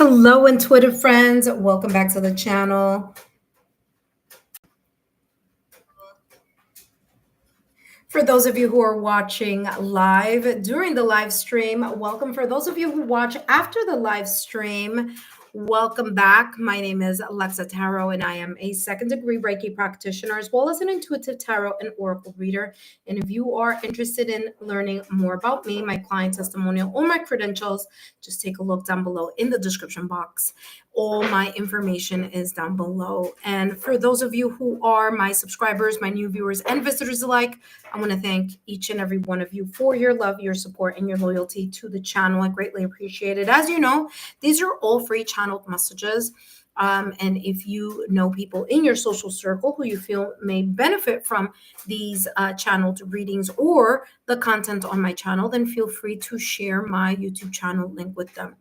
Hello, intuitive friends. Welcome back to the channel. For those of you who are watching live during the live stream, welcome. For those of you who watch after the live stream, welcome back. My name is Lexa Tarot, and I am a second-degree Reiki practitioner as well as an intuitive tarot and oracle reader. And if you are interested in learning more about me, my client testimonial, or my credentials, just take a look down below in the description box. All my information is down below. And for those of you who are my subscribers, my new viewers, and visitors alike, I want to thank each and every one of you for your love, your support, and your loyalty to the channel. I greatly appreciate it. As you know, these are all free channeled messages. And if you know people in your social circle who you feel may benefit from these channeled readings or the content on my channel, then feel free to share my YouTube channel link with them.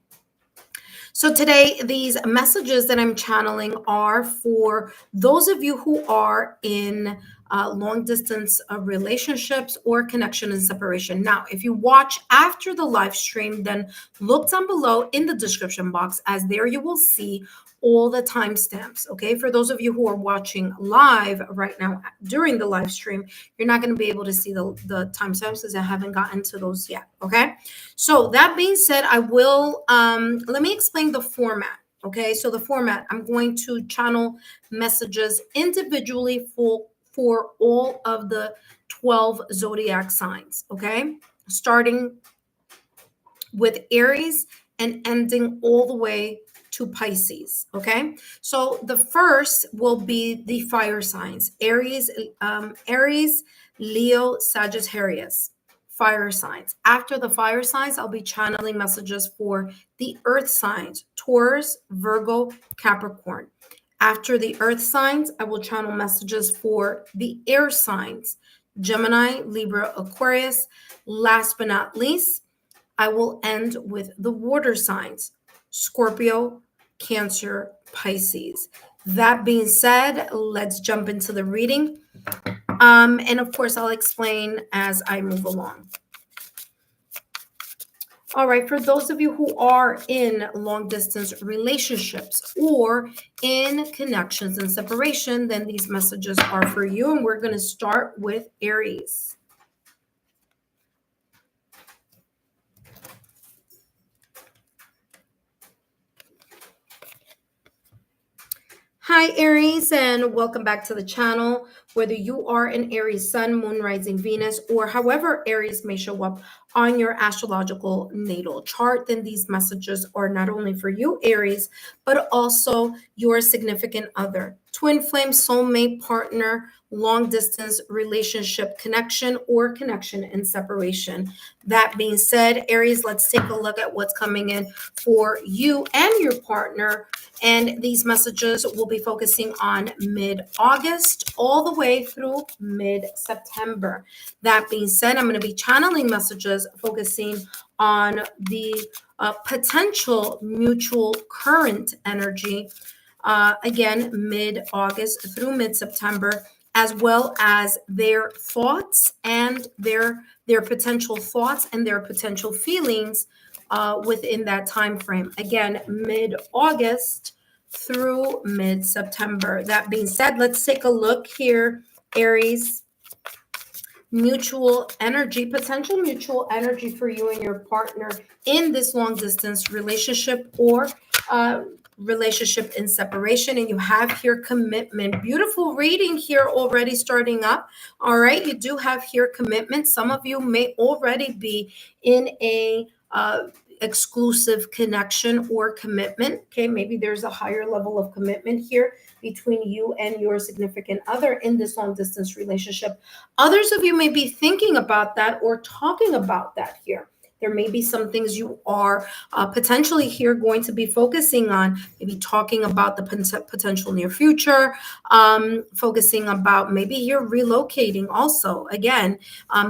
So today, these messages that I'm channeling are for those of you who are in long distance relationships or connection and separation. Now, if you watch after the live stream, then look down below in the description box, as there you will see all the timestamps. Okay, for those of you who are watching live right now during the live stream, you're not going to be able to see the timestamps because I haven't gotten to those yet. Okay, so that being said, I will let me explain the format. Okay, so the format, I'm going to channel messages individually for all of the 12 zodiac signs. Okay, starting with Aries and ending all the way to Pisces. Okay, so the first will be the fire signs: Aries, Leo, Sagittarius. Fire signs. After the fire signs, I'll be channeling messages for the earth signs: Taurus, Virgo, Capricorn. After the earth signs, I will channel messages for the air signs: Gemini, Libra, Aquarius. Last but not least, I will end with the water signs: Scorpio, Cancer, Pisces. That being said, let's jump into the reading. And of course, I'll explain as I move along. All right, for those of you who are in long distance relationships or in connections and separation, then these messages are for you. And we're going to start with Aries. Hi, Aries, and welcome back to the channel. Whether you are an Aries sun, moon, rising, Venus, or however Aries may show up on your astrological natal chart, then these messages are not only for you, Aries, but also your significant other, twin flame, soulmate, partner, long distance relationship connection, or connection and separation. That being said, Aries, let's take a look at what's coming in for you and your partner. And these messages will be focusing on mid-August all the way through mid-September. That being said, I'm going to be channeling messages focusing on the potential mutual current energy, again, mid-August through mid-September, as well as their thoughts and their potential thoughts and their potential feelings within that time frame. Again, mid-August through mid-September. That being said, let's take a look here, Aries. Mutual energy, potential mutual energy for you and your partner in this long distance relationship or relationship in separation. And you have here commitment. Beautiful reading here already starting up. All right, you do have here commitment. Some of you may already be in a exclusive connection or commitment. Okay, maybe there's a higher level of commitment here between you and your significant other in this long distance relationship. Others of you may be thinking about that or talking about that here. There may be some things you are potentially here going to be focusing on, maybe talking about the potential near future, focusing about maybe you're relocating also. Again,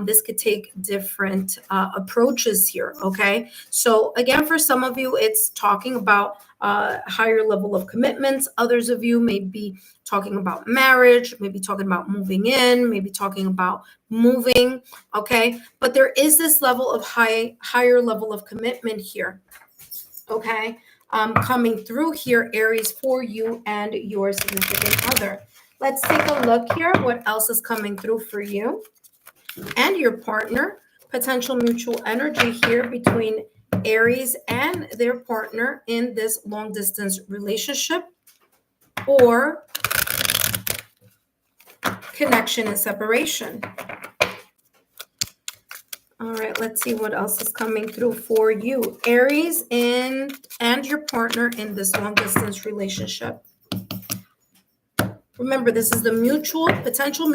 this could take different approaches here, okay? So again, for some of you, it's talking about higher level of commitments. Others of you may be talking about marriage, maybe talking about moving in, maybe talking about moving, okay? But there is this level of higher level of commitment here, okay? coming through here, Aries, for you and your significant other. Let's take a look here. What else is coming through for you and your partner? Potential mutual energy here between Aries and their partner in this long distance relationship or connection and separation. All right, let's see what else is coming through for you, Aries, and your partner in this long distance relationship. Remember, this is the potential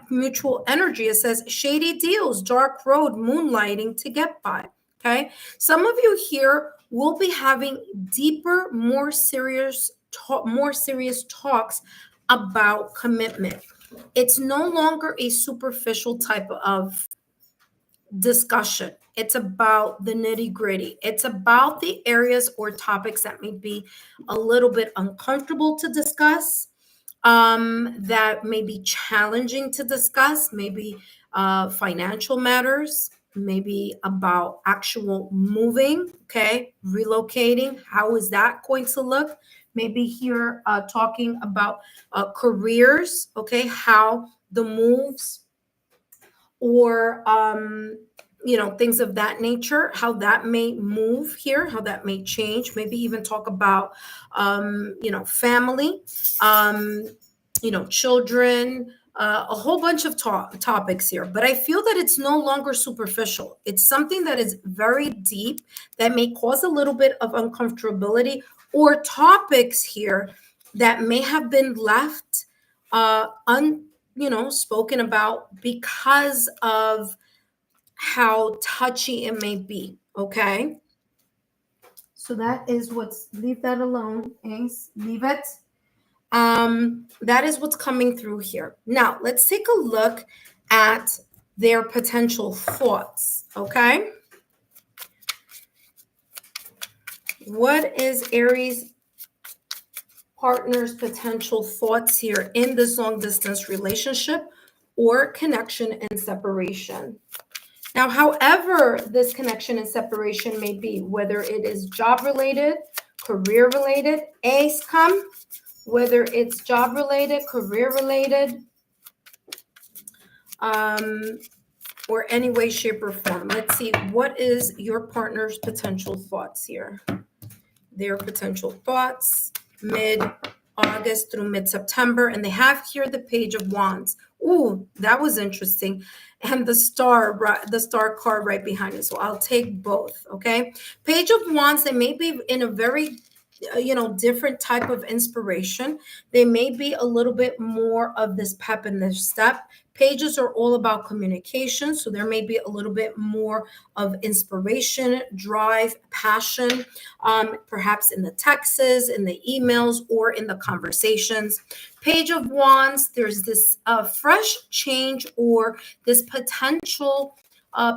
mutual energy. It says shady deals, dark road, moonlighting to get by. Okay, some of you here will be having deeper, more serious talks about commitment. It's no longer a superficial type of discussion. It's about the nitty gritty. It's about the areas or topics that may be a little bit uncomfortable to discuss, that may be challenging to discuss, maybe financial matters, maybe about actual moving, okay, relocating. How is that going to look? Maybe here talking about careers, okay, how the moves or things of that nature, how that may move here, how that may change. Maybe even talk about family, children, a whole bunch of topics here. But I feel that it's no longer superficial. It's something that is very deep, that may cause a little bit of uncomfortability, or topics here that may have been left spoken about because of how touchy it may be. Okay, so that is leave that alone, Ace. Leave it. That is what's coming through here. Now let's take a look at their potential thoughts. Okay, what is Aries partner's potential thoughts here in this long distance relationship or connection and separation? Now, however this connection and separation may be, whether it is job related, career related, Ace come, whether it's job related, career related, or any way, shape, or form. Let's see, what is your partner's potential thoughts here? Their potential thoughts mid-August through mid-September, and they have here the Page of Wands. Ooh, that was interesting. And the star card right behind it. So I'll take both, okay? Page of Wands, they may be in a very different type of inspiration. They may be a little bit more of this pep in this step. Pages are all about communication, so there may be a little bit more of inspiration, drive, passion, perhaps in the texts, in the emails, or in the conversations. Page of Wands, there's this fresh change or this potential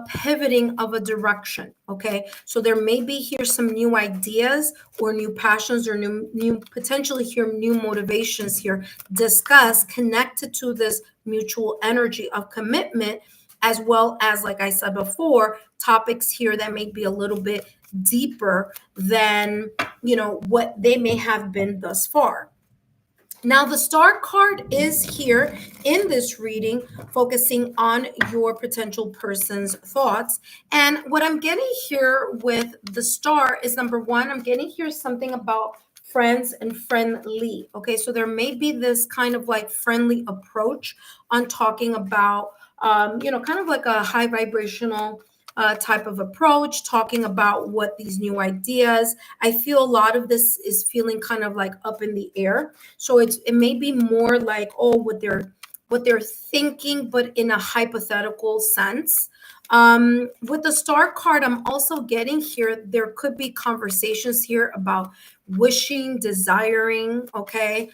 pivoting of a direction. Okay, so there may be here some new ideas or new passions or new potentially here new motivations here discussed, connected to this mutual energy of commitment, as well as, like I said before, topics here that may be a little bit deeper than what they may have been thus far. Now, the star card is here in this reading, focusing on your potential person's thoughts. And what I'm getting here with the star is, number one, I'm getting here something about friends and friendly. Okay, so there may be this kind of like friendly approach on talking about, kind of like a high vibrational type of approach, talking about what these new ideas. I feel a lot of this is feeling kind of like up in the air. So it may be more like, oh, what they're thinking, but in a hypothetical sense. With the star card, I'm also getting here, there could be conversations here about wishing, desiring, okay,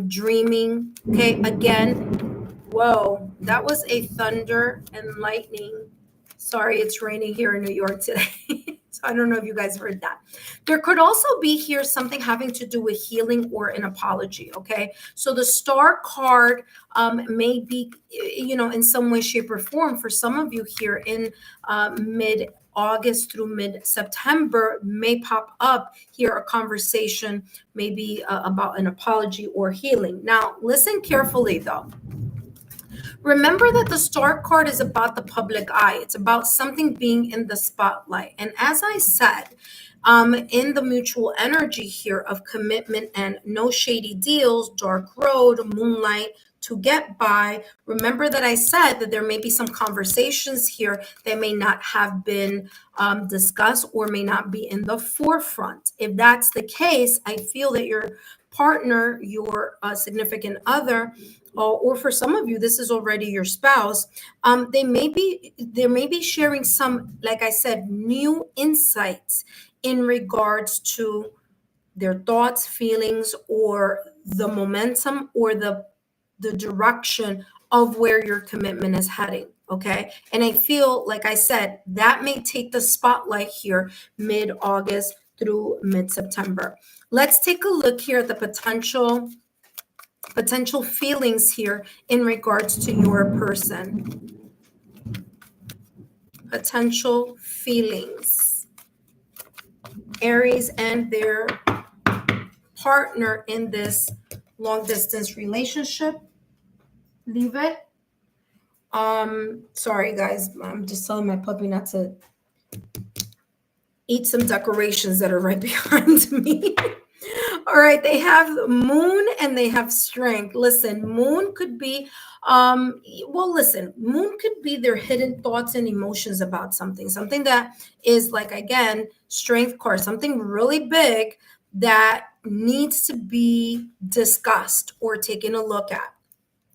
dreaming. Okay, again, whoa, that was a thunder and lightning. Sorry, it's raining here in New York today. So I don't know if you guys heard that. There could also be here something having to do with healing or an apology. Okay, so the star card may be, in some way, shape, or form for some of you here in mid August through mid-September may pop up here, a conversation maybe about an apology or healing. Now, listen carefully though. Remember that the Star card is about the public eye. It's about something being in the spotlight. And as I said, in the mutual energy here of commitment and no shady deals, dark road, moonlight to get by, remember that I said that there may be some conversations here that may not have been discussed or may not be in the forefront. If that's the case, I feel that your partner, your significant other, or for some of you, this is already your spouse. They may be sharing some, like I said, new insights in regards to their thoughts, feelings, or the momentum or the direction of where your commitment is heading. Okay. And I feel, like I said, that may take the spotlight here mid-August through mid-September. Let's take a look here at the potential feelings here in regards to your person. Potential feelings. Aries and their partner in this long distance relationship. Leave it. Sorry guys, I'm just telling my puppy not to eat some decorations that are right behind me. All right, they have moon and they have strength. Listen, moon could be moon could be their hidden thoughts and emotions about something that is, like, again, strength card, something really big that needs to be discussed or taken a look at.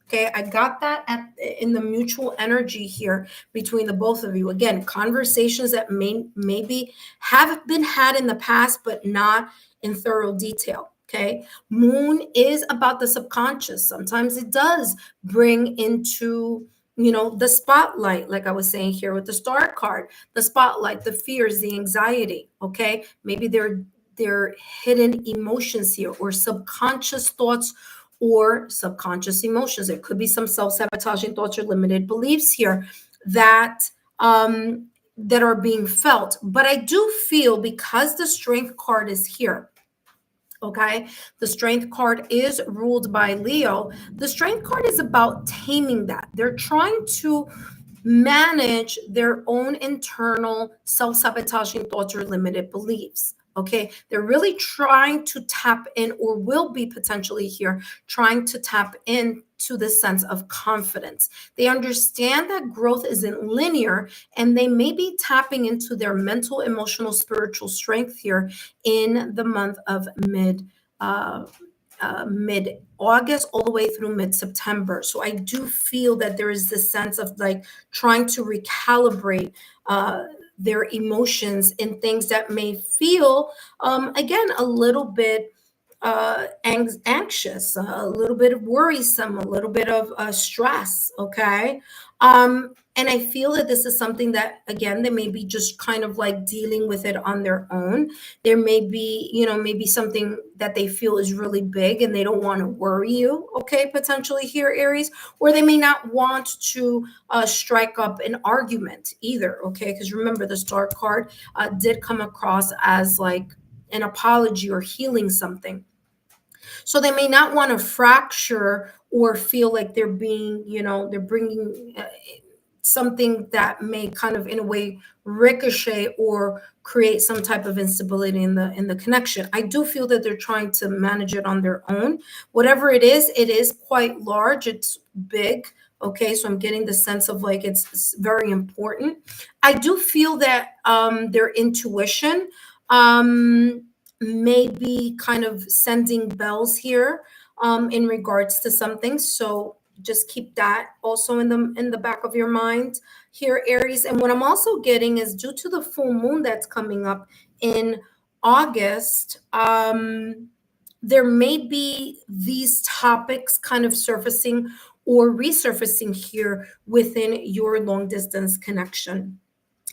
Okay, I got that in the mutual energy here between the both of you. Again, conversations that maybe have been had in the past, but not in thorough detail. Okay, moon is about the subconscious. Sometimes it does bring into the spotlight, like I was saying here with the star card, the spotlight, the fears, the anxiety. Okay, maybe they're hidden emotions here or subconscious thoughts or subconscious emotions. It could be some self-sabotaging thoughts or limited beliefs here that that are being felt. But I do feel, because the strength card is here, okay, the strength card is ruled by Leo. The strength card is about taming that. They're trying to manage their own internal self-sabotaging thoughts or limited beliefs. Okay, they're really trying to tap in, or will be potentially here trying to tap into the sense of confidence. They understand that growth isn't linear, and they may be tapping into their mental, emotional, spiritual strength here in the month of mid-August all the way through mid-September. So I do feel that there is this sense of, like, trying to recalibrate their emotions in things that may feel, again, a little bit anxious, a little bit of worrisome, a little bit of stress. Okay. And I feel that this is something that, again, they may be just kind of like dealing with it on their own. There may be, maybe something that they feel is really big and they don't want to worry you. Okay. Potentially here, Aries, or they may not want to strike up an argument either. Okay. Because remember, the star card did come across as like an apology or healing something. So they may not want to fracture or feel like they're being, they're bringing something that may kind of, in a way, ricochet or create some type of instability in the connection. I do feel that they're trying to manage it on their own. Whatever it is quite large. It's big. Okay, so I'm getting the sense of, like, it's very important. I do feel that their intuition may be kind of sending bells here in regards to something. So just keep that also in the back of your mind here, Aries. And what I'm also getting is, due to the full moon that's coming up in August, there may be these topics kind of surfacing or resurfacing here within your long distance connection.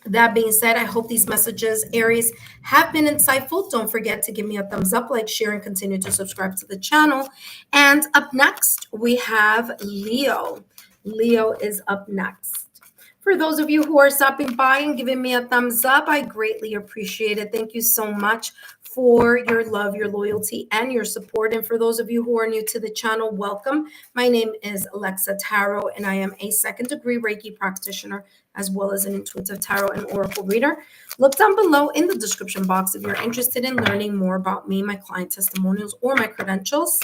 That being said, I hope these messages, Aries, have been insightful. Don't forget to give me a thumbs up, like, share, and continue to subscribe to the channel. And up next, we have Leo. Leo is up next. For For those of you who are stopping by and giving me a thumbs up, I greatly appreciate it. Thank you so much for your love, your loyalty, and your support. And for those of you who are new to the channel, welcome. My name is Lexa Tarot, and I am a second-degree Reiki practitioner, as well as an intuitive tarot and oracle reader. Look down below in the description box if you're interested in learning more about me, my client testimonials, or my credentials,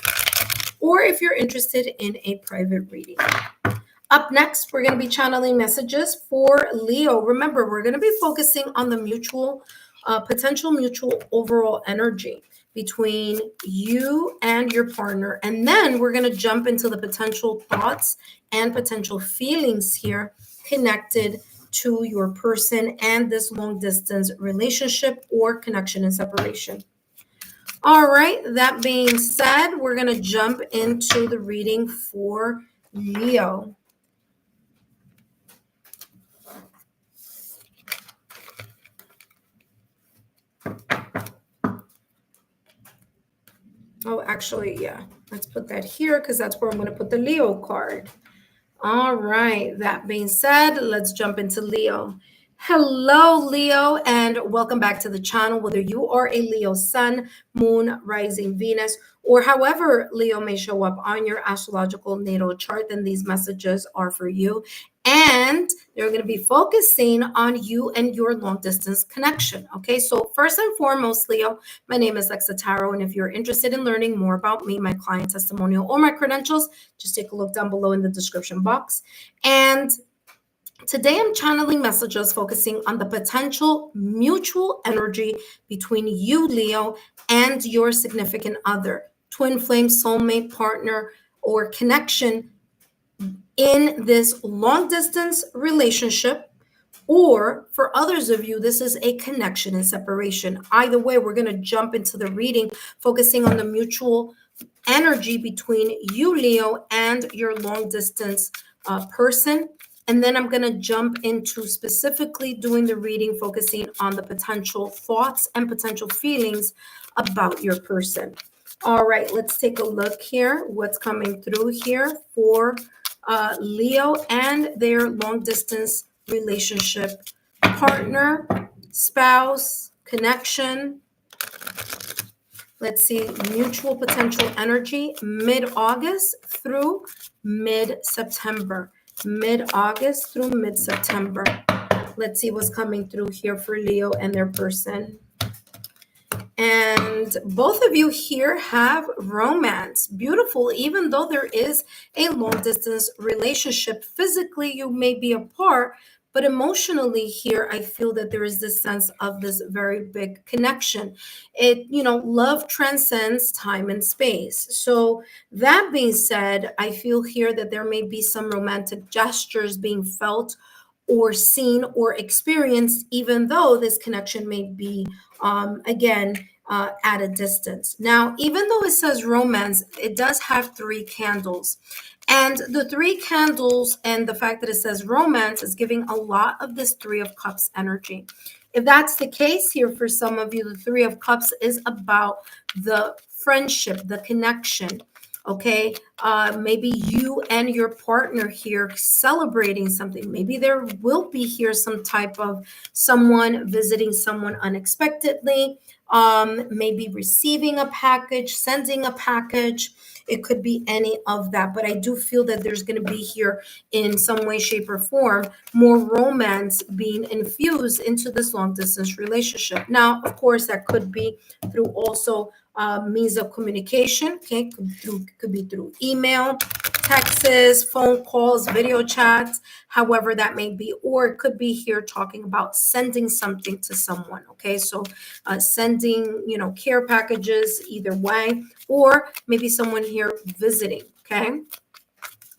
or if you're interested in a private reading. Up next, we're going to be channeling messages for Leo. Remember, we're going to be focusing on the potential mutual overall energy between you and your partner. And then we're going to jump into the potential thoughts and potential feelings here connected to your person and this long distance relationship or connection and separation. All right, that being said, we're going to jump into the reading for Leo. Oh, actually, yeah. Let's put that here because that's where I'm going to put the Leo card. All right. That being said, let's jump into Leo. Hello, Leo, and welcome back to the channel. Whether you are a Leo sun, moon, rising, Venus, or however Leo may show up on your astrological natal chart, then these messages are for you. And they're going to be focusing on you and your long distance connection. Okay, so first and foremost, Leo, my name is Lexa Tarot. And if you're interested in learning more about me, my client testimonial, or my credentials, just take a look down below in the description box. And today I'm channeling messages focusing on the potential mutual energy between you, Leo, and your significant other, twin flame, soulmate, partner, or connection in this long distance relationship, or for others of you, this is a connection and separation. Either way, we're going to jump into the reading, focusing on the mutual energy between you, Leo, and your long distance person. And then I'm going to jump into specifically doing the reading, focusing on the potential thoughts and potential feelings about your person. All right, let's take a look here. What's coming through here for Leo and their long distance relationship, partner, spouse, connection. Let's see, mutual potential energy, mid-August through mid-September. Mid-August through mid-September. Let's see what's coming through here for Leo and their person. And both of you here have romance. Beautiful, even though there is a long distance relationship. Physically, you may be apart, but emotionally here, I feel that there is this sense of this very big connection. Love transcends time and space. So that being said, I feel here that there may be some romantic gestures being felt or seen or experienced, even though this connection may be, at a distance. Now, even though it says romance, it does have 3 candles. And the 3 candles and the fact that it says romance is giving a lot of this 3 of Cups energy. If that's the case here for some of you, the 3 of Cups is about the friendship, the connection. Okay, maybe you and your partner here celebrating something. Maybe there will be here some type of someone visiting someone unexpectedly, maybe receiving a package, sending a package. It could be any of that, but I do feel that there's going to be here in some way, shape, or form more romance being infused into this long distance relationship. Now, of course, that could be through also means of communication. Okay, could be through email, texts, phone calls, video chats, however that may be, or it could be here talking about sending something to someone. Okay, so sending care packages, either way, or maybe someone here visiting. Okay,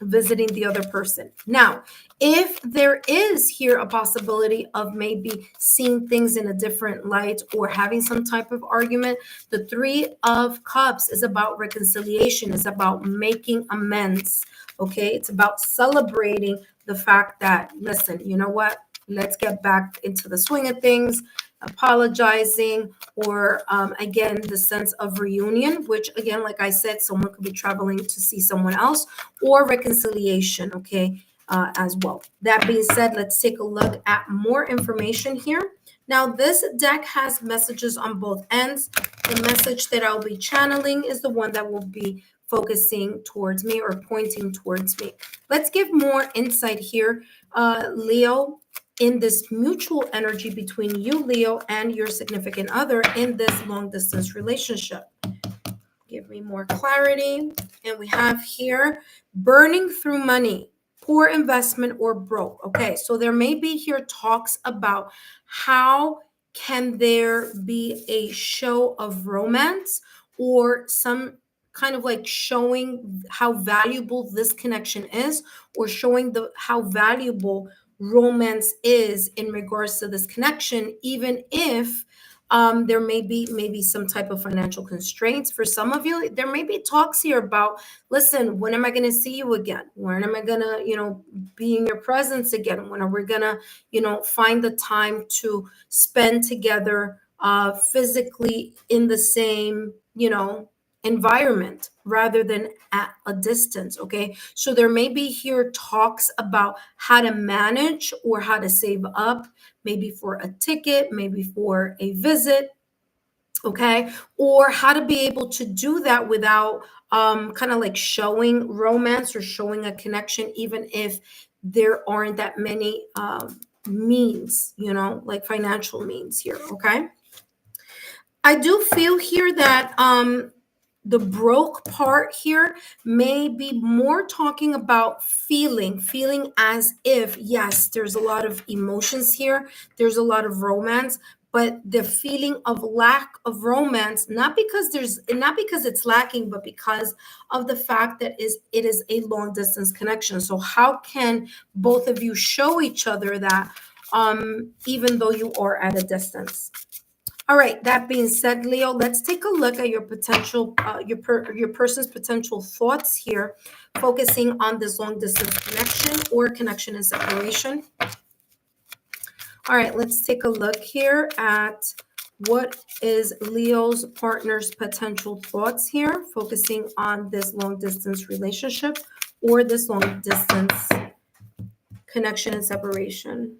visiting the other person. Now, if there is here a possibility of maybe seeing things in a different light or having some type of argument, the 3 of Cups is about reconciliation. It's about making amends. Okay, it's about celebrating the fact that, listen, you know what? Let's get back into the swing of things, apologizing, or again, the sense of reunion, which again, like I said, someone could be traveling to see someone else, or reconciliation. Okay, as well. That being said, let's take a look at more information here. Now, this deck has messages on both ends. The message that I'll be channeling is the one that will be focusing towards me or pointing towards me. Let's give more insight here, Leo, in this mutual energy between you, Leo, and your significant other in this long distance relationship. Give me more clarity. And we have here burning through money, poor investment, or broke. Okay, so there may be here talks about how can there be a show of romance or some kind of like showing how valuable this connection is, or showing the how valuable romance is in regards to this connection, even if there may be maybe some type of financial constraints for some of you. There may be talks here about, listen, when am I going to see you again? When am I going to, be in your presence again? When are we going to, find the time to spend together physically in the same, environment rather than at a distance. Okay, so there may be here talks about how to manage or how to save up, maybe for a ticket, maybe for a visit, okay, or how to be able to do that without kind of like showing romance or showing a connection, even if there aren't that many means, like financial means here. Okay, I do feel here that the broke part here may be more talking about feeling as if, yes, there's a lot of emotions here, there's a lot of romance, but the feeling of lack of romance, not because it's lacking, but because of the fact that it is a long distance connection. So how can both of you show each other that even though you are at a distance? All right. That being said, Leo, let's take a look at your potential, your person's potential thoughts here, focusing on this long distance connection or connection and separation. All right. Let's take a look here at what is Leo's partner's potential thoughts here, focusing on this long distance relationship or this long distance connection and separation.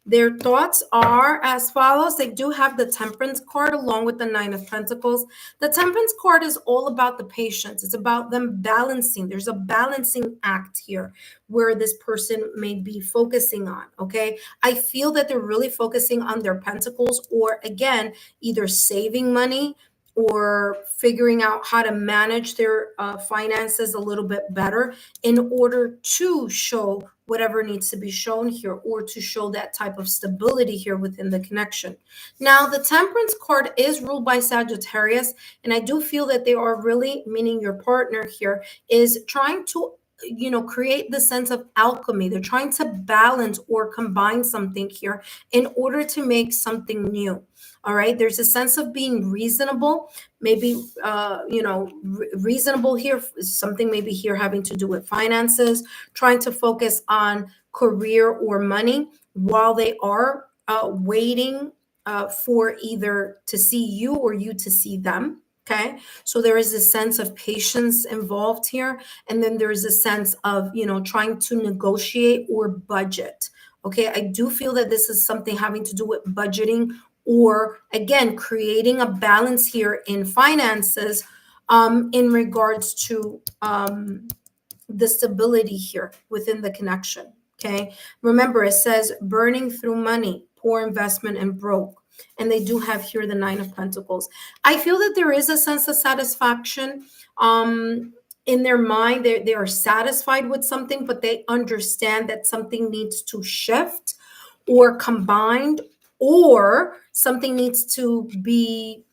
Their thoughts are as follows. They do have the Temperance card along with the Nine of Pentacles. The Temperance card is all about the patience. It's about them balancing. There's a balancing act here where this person may be focusing on, okay? I feel that they're really focusing on their pentacles, or again, either saving money or figuring out how to manage their finances a little bit better in order to show whatever needs to be shown here, or to show that type of stability here within the connection. Now, the Temperance card is ruled by Sagittarius, and I do feel that they are really, meaning your partner here, is trying to create the sense of alchemy. They're trying to balance or combine something here in order to make something new. All right, there's a sense of being reasonable, maybe reasonable here, something maybe here having to do with finances, trying to focus on career or money while they are waiting for either to see you or you to see them. Okay, so there is a sense of patience involved here, and then there is a sense of trying to negotiate or budget. Okay, I do feel that this is something having to do with budgeting, or again, creating a balance here in finances in regards to the stability here within the connection. Okay, remember, it says burning through money, poor investment, and broke. And they do have here the Nine of Pentacles. I feel that there is a sense of satisfaction in their mind. They are satisfied with something, but they understand that something needs to shift or combined, or something needs to be,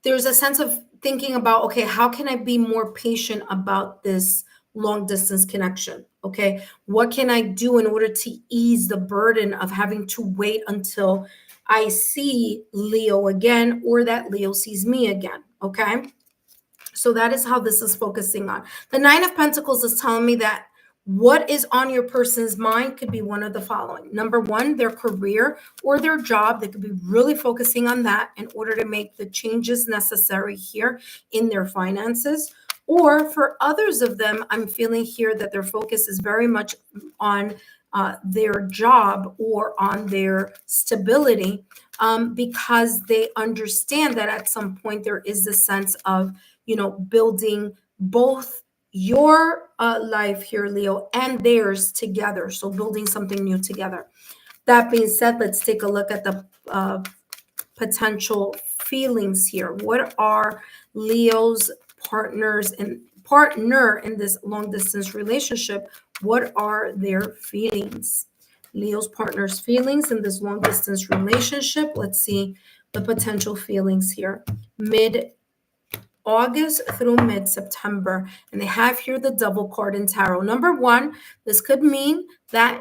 there's a sense of thinking about, okay, how can I be more patient about this long distance connection? Okay, what can I do in order to ease the burden of having to wait until I see Leo again, or that Leo sees me again? Okay, so that is how this is focusing on. The Nine of Pentacles is telling me that what is on your person's mind could be one of the following. Number one, their career or their job. They could be really focusing on that in order to make the changes necessary here in their finances. Or for others of them, I'm feeling here that their focus is very much on their job or on their stability, because they understand that at some point there is a sense of, building both your life here, Leo, and theirs together. So building something new together. That being said, let's take a look at the potential feelings here. What are Leo's partner in this long distance relationship? What are their feelings? Leo's partner's feelings in this long distance relationship. Let's see the potential feelings here. Mid August through mid September. And they have here the double card in tarot. Number one, this could mean that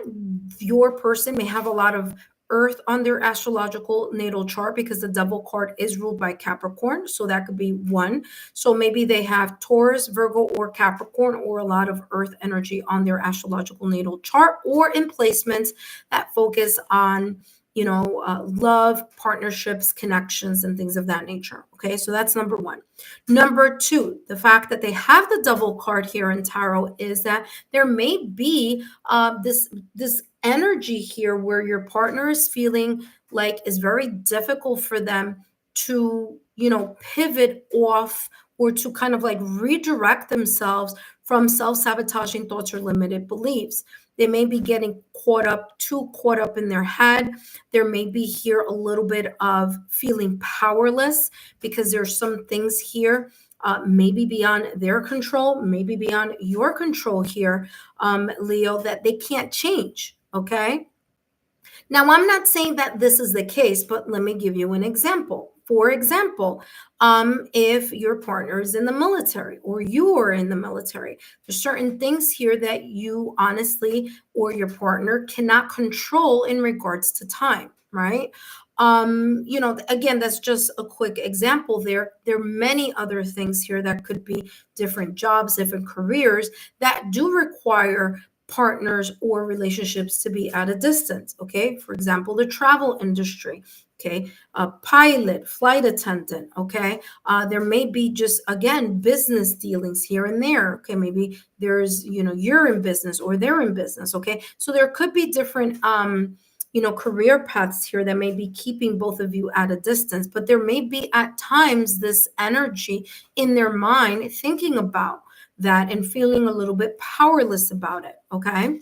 your person may have a lot of earth on their astrological natal chart, because the double card is ruled by Capricorn. So that could be one. So maybe they have Taurus, Virgo, or Capricorn, or a lot of earth energy on their astrological natal chart, or in placements that focus on love, partnerships, connections, and things of that nature. Okay, so that's number one. Number two, the fact that they have the double card here in tarot is that there may be this energy here where your partner is feeling like it's very difficult for them to pivot off, or to kind of like redirect themselves from self-sabotaging thoughts or limited beliefs. They may be getting too caught up in their head. There may be here a little bit of feeling powerless, because there's some things here, maybe beyond their control, maybe beyond your control here, Leo, that they can't change. Okay. Now, I'm not saying that this is the case, but let me give you an example. For example, if your partner is in the military, or you are in the military, there's certain things here that you honestly, or your partner, cannot control in regards to time, right? Again, that's just a quick example. There are many other things here that could be different jobs, different careers that do require partners or relationships to be at a distance. Okay, for example, the travel industry. Okay, a pilot, flight attendant. Okay, there may be just, again, business dealings here and there. Okay, maybe there's you're in business or they're in business. Okay, so there could be different career paths here that may be keeping both of you at a distance, but there may be at times this energy in their mind thinking about that and feeling a little bit powerless about it. Okay.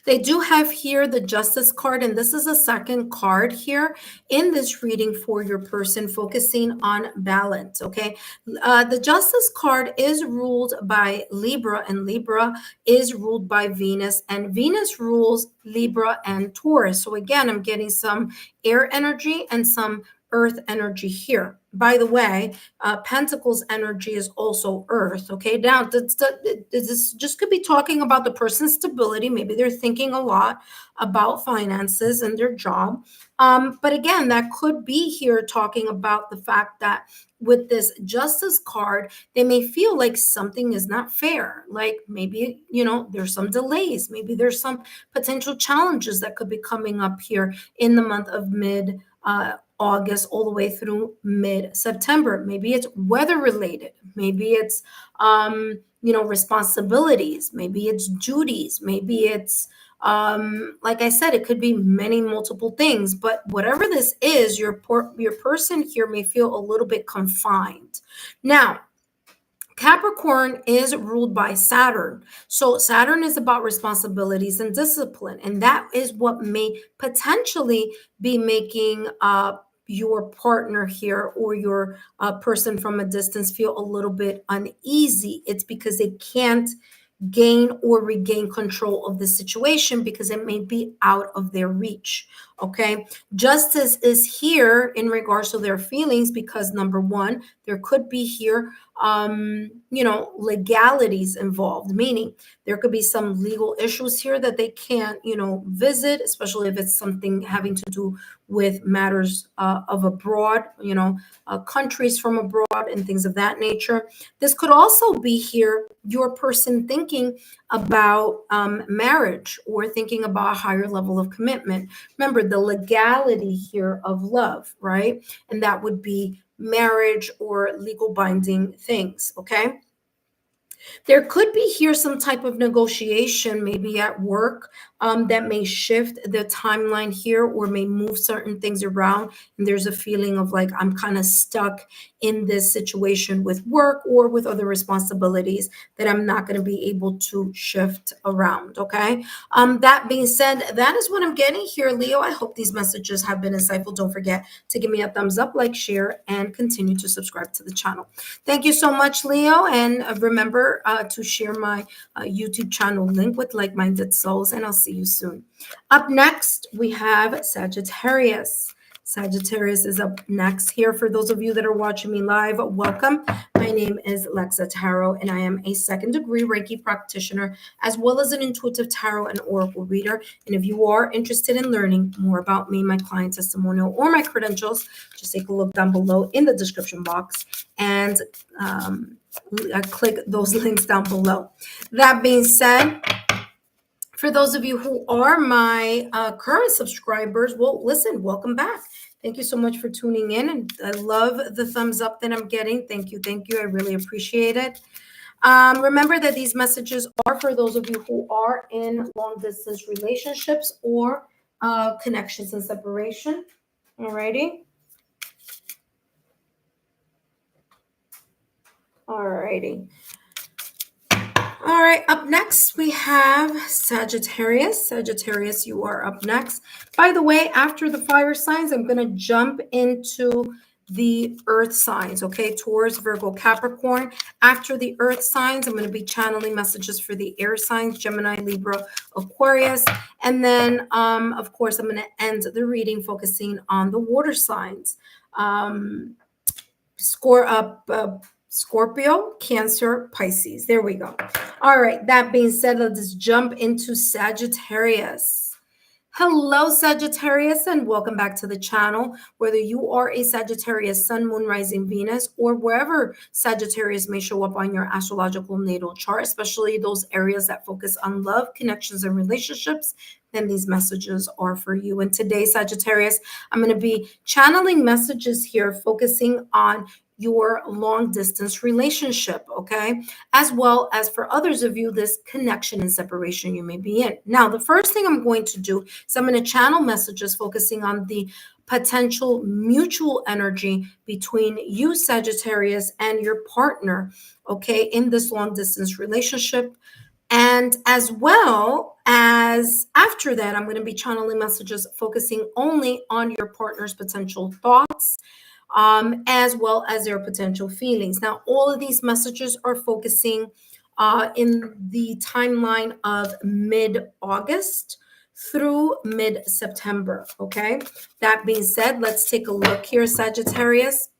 They do have here the Justice card, and this is a second card here in this reading for your person, focusing on balance. Okay. The Justice card is ruled by Libra, and Libra is ruled by Venus, and Venus rules Libra and Taurus. So again, I'm getting some air energy and some earth energy here. By the way, Pentacles energy is also earth. Okay, now this just could be talking about the person's stability. Maybe they're thinking a lot about finances and their job. But again, that could be here talking about the fact that with this Justice card, they may feel like something is not fair. Like maybe, there's some delays. Maybe there's some potential challenges that could be coming up here in the month of mid August all the way through mid September. Maybe it's weather related. Maybe it's responsibilities. Maybe it's duties. Maybe it's like I said, it could be many multiple things. But whatever this is, your person here may feel a little bit confined. Now, Capricorn is ruled by Saturn. So Saturn is about responsibilities and discipline. And that is what may potentially be making your partner here, or your person from a distance, feel a little bit uneasy. It's because they can't gain or regain control of the situation, because it may be out of their reach. Okay. Justice is here in regards to their feelings, because number one, there could be here legalities involved, meaning there could be some legal issues here that they can't visit, especially if it's something having to do with matters of abroad, countries from abroad and things of that nature. This could also be here your person thinking about marriage, or thinking about a higher level of commitment. Remember the legality here of love, right? And that would be marriage or legal binding things. Okay. There could be here some type of negotiation, maybe at work, that may shift the timeline here or may move certain things around. And there's a feeling of like, I'm kind of stuck in this situation with work or with other responsibilities that I'm not going to be able to shift around. Okay. That being said, that is what I'm getting here, Leo. I hope these messages have been insightful. Don't forget to give me a thumbs up, like, share, and continue to subscribe to the channel. Thank you so much, Leo. And remember to share my YouTube channel link with like-minded souls, and I'll see you soon. Up next, we have Sagittarius. Sagittarius is up next here. For those of you that are watching me live, welcome. My name is Lexa Tarot, and I am a second-degree Reiki practitioner, as well as an intuitive tarot and oracle reader. And if you are interested in learning more about me, my client testimonial, or my credentials, just take a look down below in the description box and click those links down below. That being said, for those of you who are my current subscribers, well, listen, welcome back. Thank you so much for tuning in. And I love the thumbs up that I'm getting. Thank you. Thank you. I really appreciate it. Remember that these messages are for those of you who are in long distance relationships or connections and separation. Alrighty. Alrighty. All right, up next we have Sagittarius. Sagittarius, you are up next. By the way, after the fire signs, I'm going to jump into the earth signs, okay? Taurus, Virgo, Capricorn. After the earth signs, I'm going to be channeling messages for the air signs, Gemini, Libra, Aquarius. And then, of course, I'm going to end the reading focusing on the water signs. Scorpio, Cancer, Pisces. There we go. All right. That being said, let's jump into Sagittarius. Hello, Sagittarius, and welcome back to the channel. Whether you are a Sagittarius, Sun, Moon, Rising, Venus, or wherever Sagittarius may show up on your astrological natal chart, especially those areas that focus on love, connections, and relationships, then these messages are for you. And today, Sagittarius, I'm going to be channeling messages here focusing on your long distance relationship, okay? As well as for others of you, this connection and separation you may be in. Now, the first thing I'm going to do is I'm going to channel messages focusing on the potential mutual energy between you, Sagittarius, and your partner, okay, in this long distance relationship. And as well as after that, I'm going to be channeling messages focusing only on your partner's potential thoughts, as well as their potential feelings. Now, all of these messages are focusing in the timeline of mid-August through mid-September, okay? That being said, let's take a look here, Sagittarius.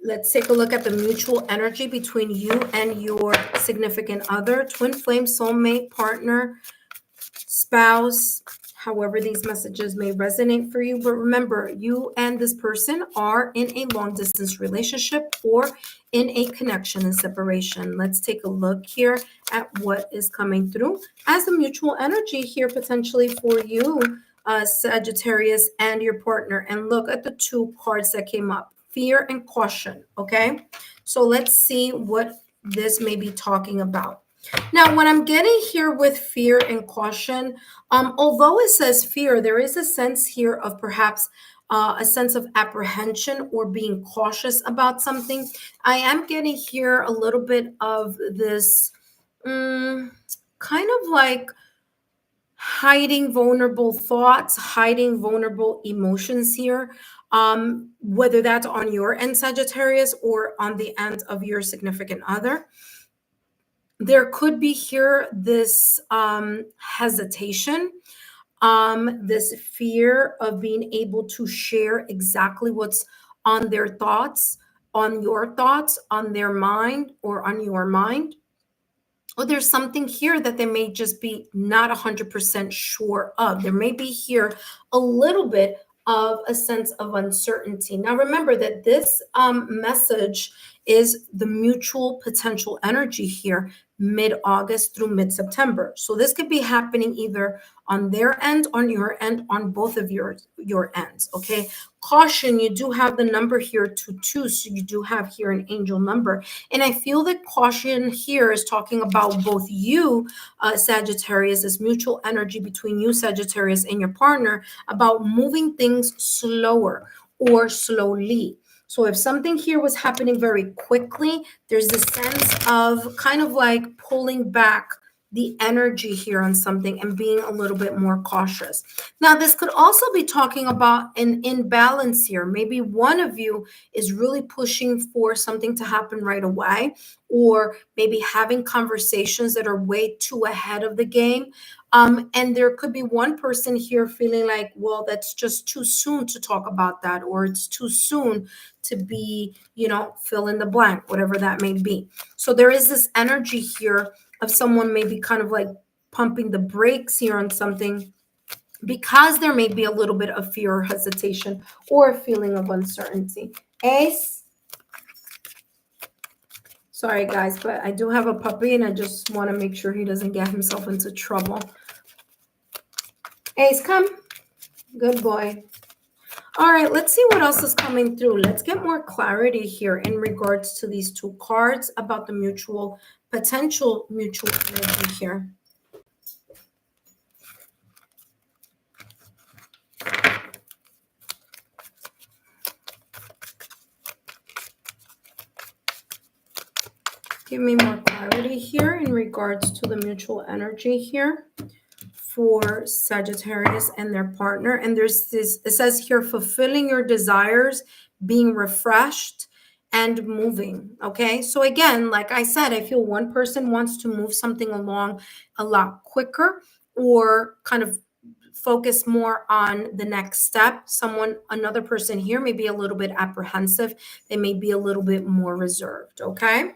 Let's take a look at the mutual energy between you and your significant other, twin flame, soulmate, partner, spouse, however these messages may resonate for you. But remember, you and this person are in a long distance relationship or in a connection and separation. Let's take a look here at what is coming through as the mutual energy here potentially for you, Sagittarius, and your partner. And look at the two cards that came up, fear and caution, okay? So let's see what this may be talking about. Now, what I'm getting here with fear and caution, although it says fear, there is a sense here of perhaps a sense of apprehension or being cautious about something. I am getting here a little bit of this kind of like hiding vulnerable thoughts, hiding vulnerable emotions here, whether that's on your end, Sagittarius, or on the end of your significant other. There could be here this hesitation, this fear of being able to share exactly what's on their thoughts, on your thoughts, on their mind, or on your mind. Or there's something here that they may just be not 100% sure of. There may be here a little bit of a sense of uncertainty. Now, remember that this message is the mutual potential energy here, mid-August through mid-September. So this could be happening either on their end, on your end, on both of your ends, okay? caution, you do have the number here 2-2, so you do have here an angel number. And I feel that caution here is talking about both you, Sagittarius, this mutual energy between you, Sagittarius, and your partner about moving things slower or slowly. So if something here was happening very quickly, there's a sense of kind of like pulling back the energy here on something and being a little bit more cautious. Now, this could also be talking about an imbalance here. Maybe one of you is really pushing for something to happen right away, or maybe having conversations that are way too ahead of the game. And there could be one person here feeling like, well, that's just too soon to talk about that, or it's too soon to be, fill in the blank, whatever that may be. So there is this energy here of someone maybe kind of like pumping the brakes here on something because there may be a little bit of fear or hesitation or a feeling of uncertainty. Ace. Sorry, guys, but I do have a puppy and I just want to make sure he doesn't get himself into trouble. Ace, come. Good boy. All right, let's see what else is coming through. Let's get more clarity here in regards to these two cards about the potential mutual energy here. Give me more clarity here in regards to the mutual energy here for Sagittarius and their partner. And there's this, it says here, fulfilling your desires, being refreshed and moving. Okay. So again, like I said, I feel one person wants to move something along a lot quicker or kind of focus more on the next step. Another person here may be a little bit apprehensive. They may be a little bit more reserved. Okay.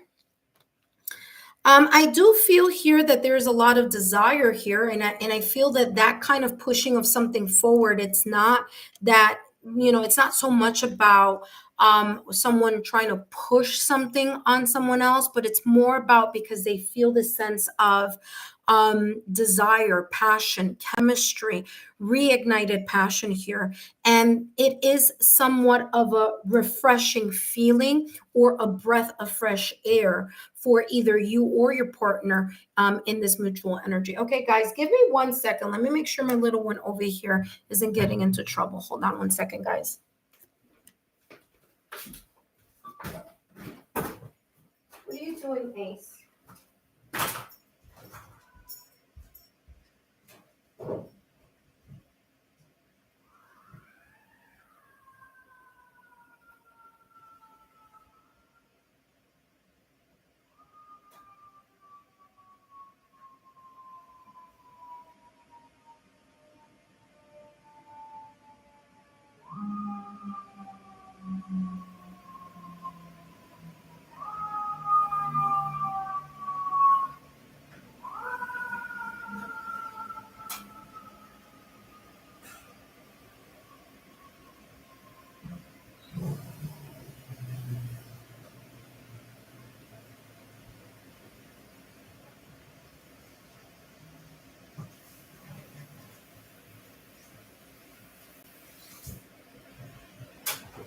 I do feel here that there's a lot of desire here, and I feel that kind of pushing of something forward. It's not that it's not so much about someone trying to push something on someone else, but it's more about because they feel the sense of desire, passion, chemistry, reignited passion here, and it is somewhat of a refreshing feeling or a breath of fresh air for either you or your partner in this mutual energy. Okay, guys, give me 1 second. Let me make sure my little one over here isn't getting into trouble. Hold on 1 second, guys. What are you doing, Ace?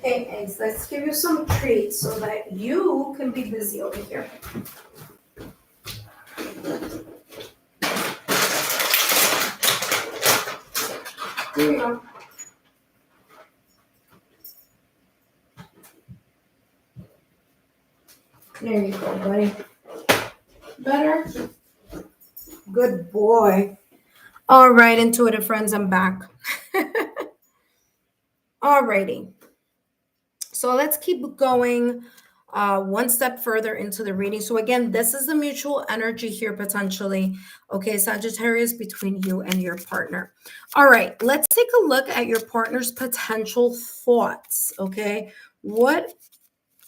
Hey, Ace, let's give you some treats so that you can be busy over here. Here you go. There you go, buddy. Better? Good boy. All right, intuitive friends, I'm back. Alrighty. So let's keep going one step further into the reading. So again, this is the mutual energy here potentially. Okay, Sagittarius, between you and your partner. All right, let's take a look at your partner's potential thoughts. Okay, what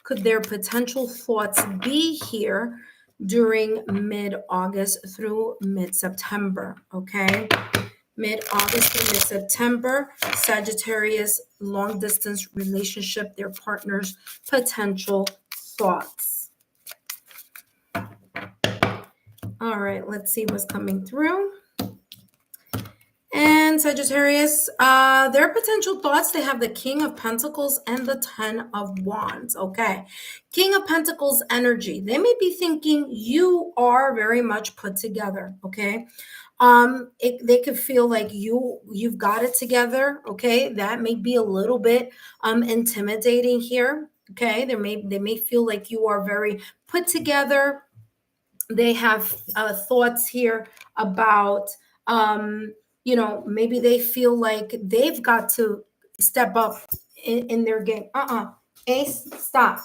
could their potential thoughts be here during mid-August through mid-September? Okay. Mid-August to mid-September, Sagittarius, long distance relationship, their partner's potential thoughts. All right, let's see what's coming through. And And Sagittarius, their potential thoughts, they have the King of Pentacles and the Ten of Wands. Okay. King of Pentacles energy. They may be thinking you are very much put together. Okay. They could feel like you've got it together. Okay. That may be a little bit intimidating here. Okay. They may feel like you are very put together. They have thoughts here about maybe they feel like they've got to step up in their game. Ace, stop.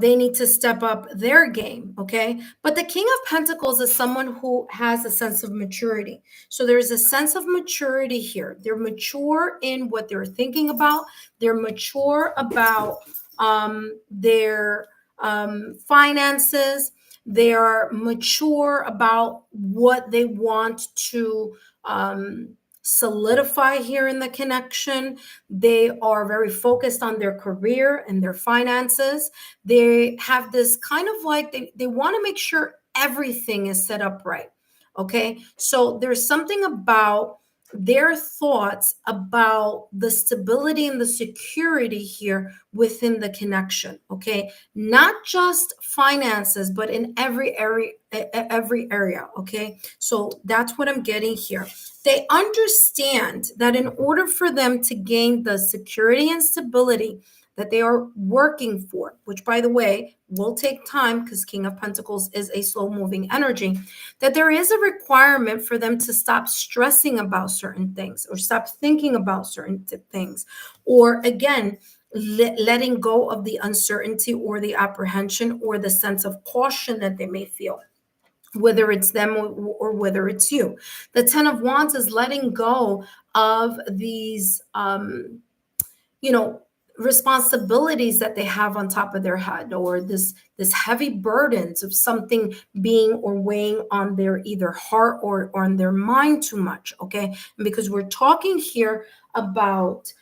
They need to step up their game, okay? But the King of Pentacles is someone who has a sense of maturity. So there's a sense of maturity here. They're mature in what they're thinking about. They're mature about their finances. They are mature about what they want to solidify here in the connection. They are very focused on their career and their finances. They have this kind of like they want to make sure everything is set up right. Okay. So there's something about their thoughts about the stability and the security here within the connection. Okay. Not just finances, but in every area. Okay. So that's what I'm getting here. They understand that in order for them to gain the security and stability that they are working for, which by the way will take time because King of Pentacles is a slow moving energy, that there is a requirement for them to stop stressing about certain things or stop thinking about certain things, or again, letting go of the uncertainty or the apprehension or the sense of caution that they may feel, whether it's them or whether it's you. The Ten of Wands is letting go of these, responsibilities that they have on top of their head, or this heavy burdens of something being or weighing on their either heart or on their mind too much. Okay. And because we're talking here about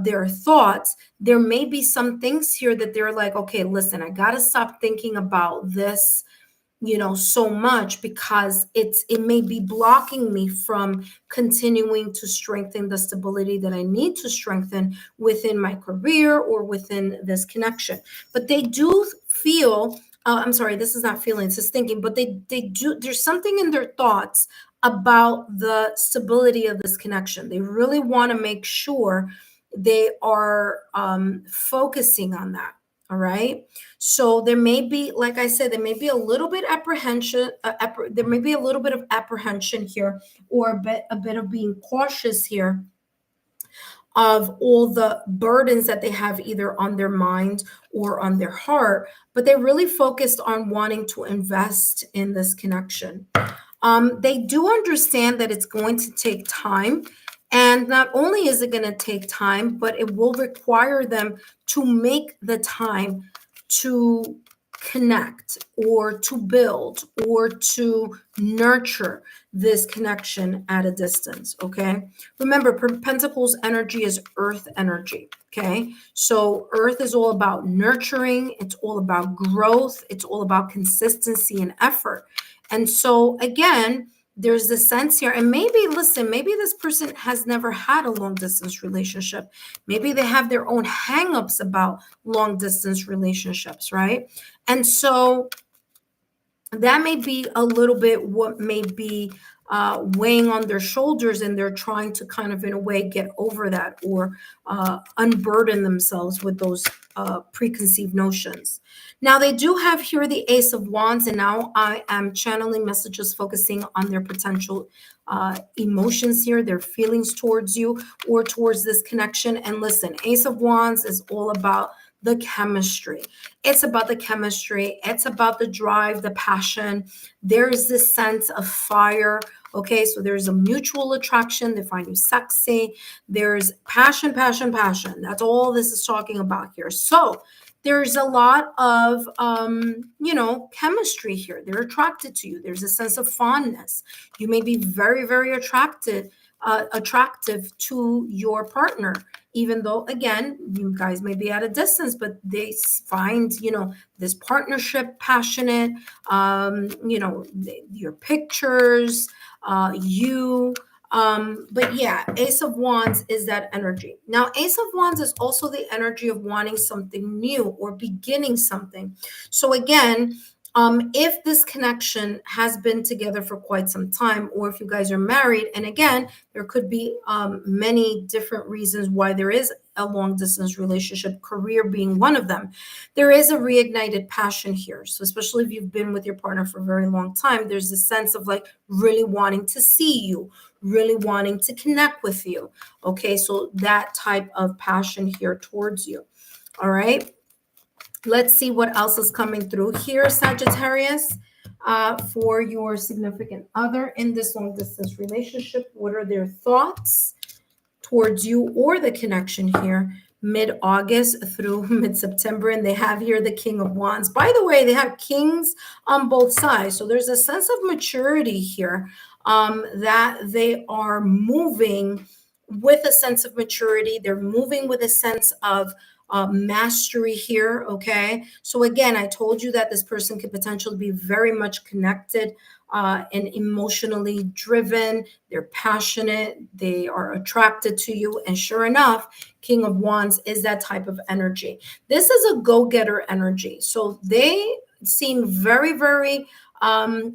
their thoughts, there may be some things here that they're like, okay, listen, I got to stop thinking about this so much, because it may be blocking me from continuing to strengthen the stability that I need to strengthen within my career or within this connection. But they do feel, I'm sorry, this is not feeling, this is thinking, but they do, there's something in their thoughts about the stability of this connection. They really want to make sure they are focusing on that. All right. So there may be, like I said, there may be a little bit apprehension. There may be a little bit of apprehension here, or a bit of being cautious here of all the burdens that they have either on their mind or on their heart. But they're really focused on wanting to invest in this connection. They do understand that it's going to take time. And not only is it going to take time, but it will require them to make the time to connect or to build or to nurture this connection at a distance. Okay. Remember, Pentacles energy is earth energy. Okay. So earth is all about nurturing. It's all about growth. It's all about consistency and effort. And so again, there's this sense here, and maybe this person has never had a long distance relationship. Maybe they have their own hangups about long distance relationships, right? And so that may be a little bit what may be weighing on their shoulders, and they're trying to kind of in a way get over that, or unburden themselves with those preconceived notions. Now they do have here the Ace of Wands, and now I am channeling messages focusing on their potential emotions here, their feelings towards you or towards this connection. And listen, Ace of Wands is all about the chemistry. It's about the chemistry. It's about the drive, the passion. There's this sense of fire. Okay, so there's a mutual attraction. They find you sexy. There's passion, passion, passion. That's all this is talking about here. So there's a lot of, chemistry here. They're attracted to you. There's a sense of fondness. You may be very, very attractive to your partner, even though, again, you guys may be at a distance, but they find, this partnership passionate, your pictures, But yeah, Ace of Wands is that energy. Now, Ace of Wands is also the energy of wanting something new or beginning something. So again, if this connection has been together for quite some time, or if you guys are married, and again, there could be many different reasons why there is a long distance relationship, career being one of them. There is a reignited passion here. So, especially if you've been with your partner for a very long time, there's a sense of like really wanting to see you, really wanting to connect with you. Okay, so that type of passion here towards you. All right. Let's see what else is coming through here, Sagittarius, for your significant other in this long distance relationship. What are their thoughts towards you or the connection here, mid-August through mid-September? And they have here the King of Wands. By the way, they have kings on both sides. So there's a sense of maturity here, that they are moving with a sense of maturity. They're moving with a sense of mastery here. Okay. So again, I told you that this person could potentially be very much connected and emotionally driven. They're passionate. They are attracted to you. And sure enough, King of Wands is that type of energy. This is a go-getter energy. So they seem very, very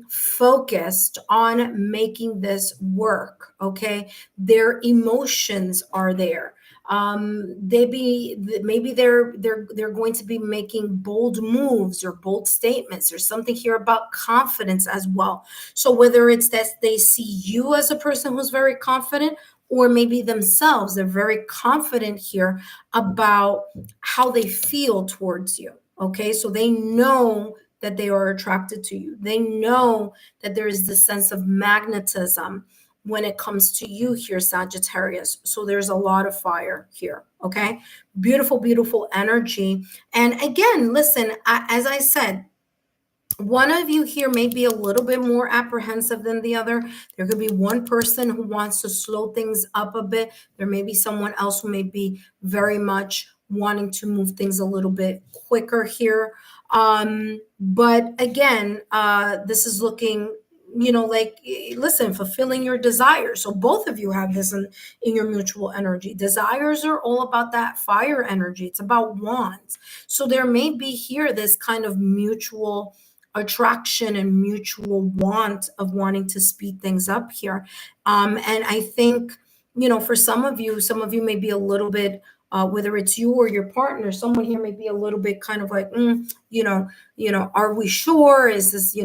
focused on making this work. Okay. Their emotions are there. Maybe they're going to be making bold moves or bold statements. There's something here about confidence as well. So whether it's that they see you as a person who's very confident, or maybe themselves, they're very confident here about how they feel towards you. Okay, so they know that they are attracted to you. They know that there is this sense of magnetism when it comes to you here, Sagittarius. So there's a lot of fire here. Okay, beautiful, beautiful energy. And again, listen, as I said, one of you here may be a little bit more apprehensive than the other. There could be one person who wants to slow things up a bit. There may be someone else who may be very much wanting to move things a little bit quicker here. But again, this is looking, like, listen, fulfilling your desires. So both of you have this in your mutual energy. Desires are all about that fire energy. It's about wands. So there may be here this kind of mutual attraction and mutual want of wanting to speed things up here. And I think, for some of you may be a little bit, whether it's you or your partner, someone here may be a little bit kind of like, are we sure? Is this,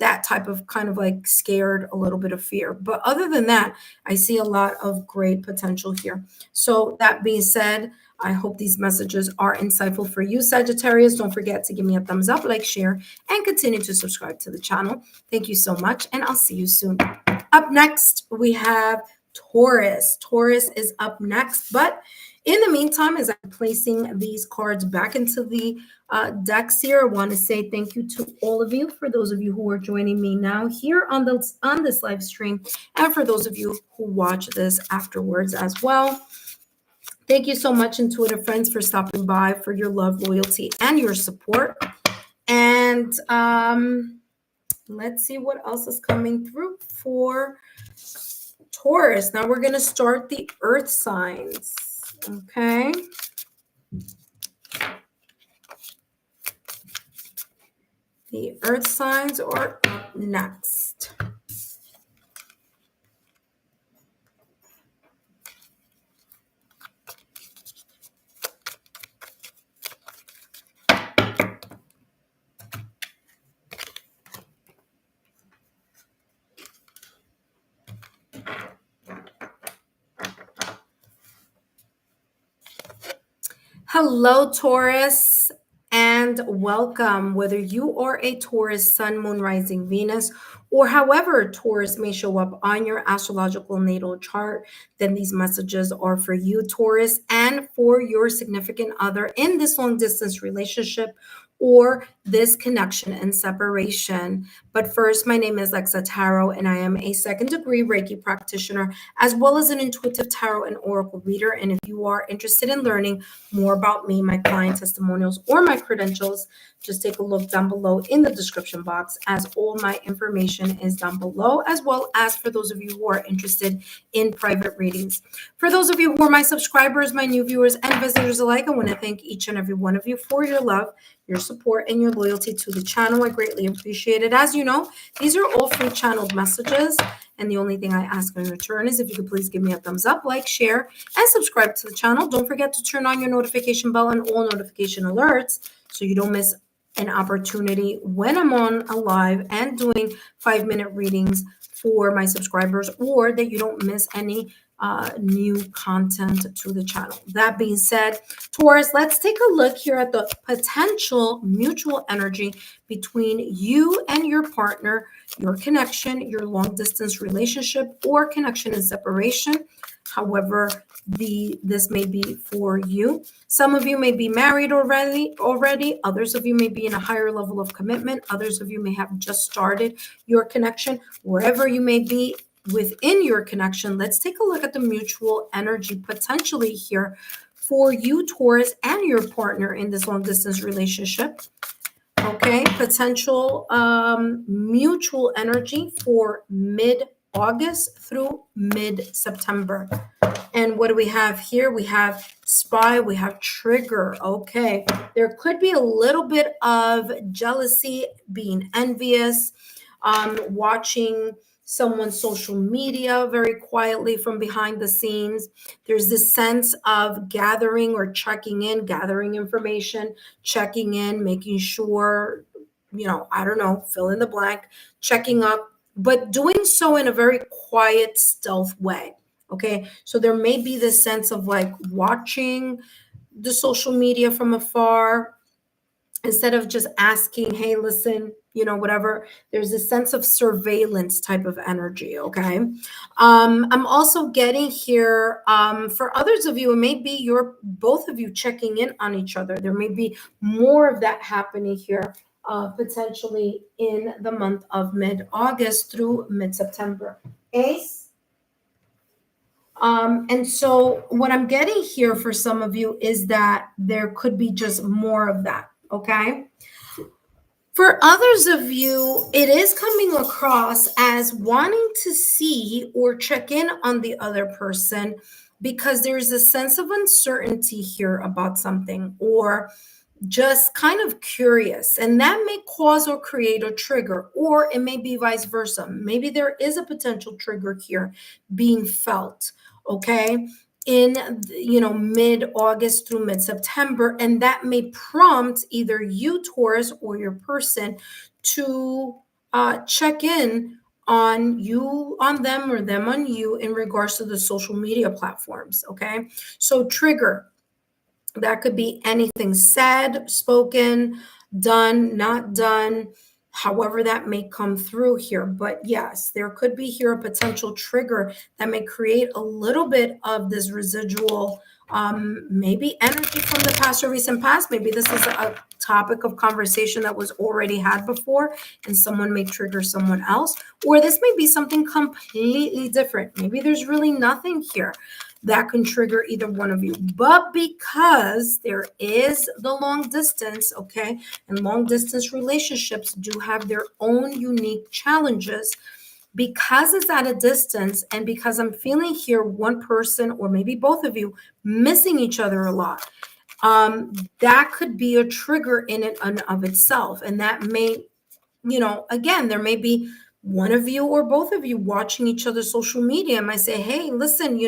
that type of kind of like scared, a little bit of fear. But other than that, I see a lot of great potential here. So that being said, I hope these messages are insightful for you, Sagittarius. Don't forget to give me a thumbs up, like, share, and continue to subscribe to the channel. Thank you so much, and I'll see you soon. Up next, we have Taurus. Taurus is up next, but in the meantime, as I'm placing these cards back into the decks here, I want to say thank you to all of you. For those of you who are joining me now here on this live stream, and for those of you who watch this afterwards as well. Thank you so much, intuitive friends, for stopping by, for your love, loyalty, and your support. And let's see what else is coming through for Taurus. Now we're going to start the earth signs. Okay. The earth signs are up next. Hello, Taurus, and welcome. Whether you are a Taurus, Sun, Moon, Rising, Venus, or however Taurus may show up on your astrological natal chart, then these messages are for you, Taurus, and for your significant other in this long distance relationship or this connection and separation. But first, my name is Lexa Tarot, and I am a second degree Reiki practitioner, as well as an intuitive tarot and oracle reader. And if you are interested in learning more about me, my client testimonials, or my credentials, just take a look down below in the description box, as all my information is down below, as well as for those of you who are interested in private readings. For those of you who are my subscribers, my new viewers, and visitors alike, I want to thank each and every one of you for your love, your support, and your loyalty to the channel. I greatly appreciate it. As you know, these are all free channeled messages, and the only thing I ask in return is if you could please give me a thumbs up, like, share, and subscribe to the channel. Don't forget to turn on your notification bell and all notification alerts so you don't miss an opportunity when I'm on a live and doing 5-minute readings for my subscribers, or that you don't miss any new content to the channel. That being said, Taurus, let's take a look here at the potential mutual energy between you and your partner, your connection, your long distance relationship, or connection and separation. However, this may be for you. Some of you may be married already. Others of you may be in a higher level of commitment. Others of you may have just started your connection. Wherever you may be within your connection, let's take a look at the mutual energy potentially here for you, Taurus, and your partner in this long distance relationship. Okay, potential mutual energy for mid-August through mid-September. And what do we have here? We have spy, we have trigger. Okay, there could be a little bit of jealousy, being envious, watching someone's social media very quietly from behind the scenes. There's this sense of gathering or checking in, gathering information, checking in, making sure, I don't know, fill in the blank, checking up, but doing so in a very quiet, stealth way. Okay, so there may be this sense of like watching the social media from afar instead of just asking, hey, listen, whatever. There's a sense of surveillance type of energy. Okay, I'm also getting here, for others of you, it may be both of you checking in on each other. There may be more of that happening here, potentially in the month of mid-August through mid-September. Ace. And so what I'm getting here for some of you is that there could be just more of that. Okay. For others of you, it is coming across as wanting to see or check in on the other person because there's a sense of uncertainty here about something, or just kind of curious, and that may cause or create a trigger, or it may be vice versa. Maybe there is a potential trigger here being felt, okay, in mid-August through mid-September, and that may prompt either you, Taurus, or your person to check in on you, on them, or them on you in regards to the social media platforms. Okay, so trigger, that could be anything said, spoken, done, not done, however that may come through here. But yes, there could be here a potential trigger that may create a little bit of this residual, maybe energy from the past or recent past. Maybe this is a topic of conversation that was already had before, and someone may trigger someone else, or this may be something completely different. Maybe there's really nothing here that can trigger either one of you. But because there is the long distance, okay, and long distance relationships do have their own unique challenges, because it's at a distance, and because I'm feeling here one person or maybe both of you missing each other a lot, that could be a trigger in and of itself. And that may, again, there may be one of you or both of you watching each other's social media and might say, hey, listen,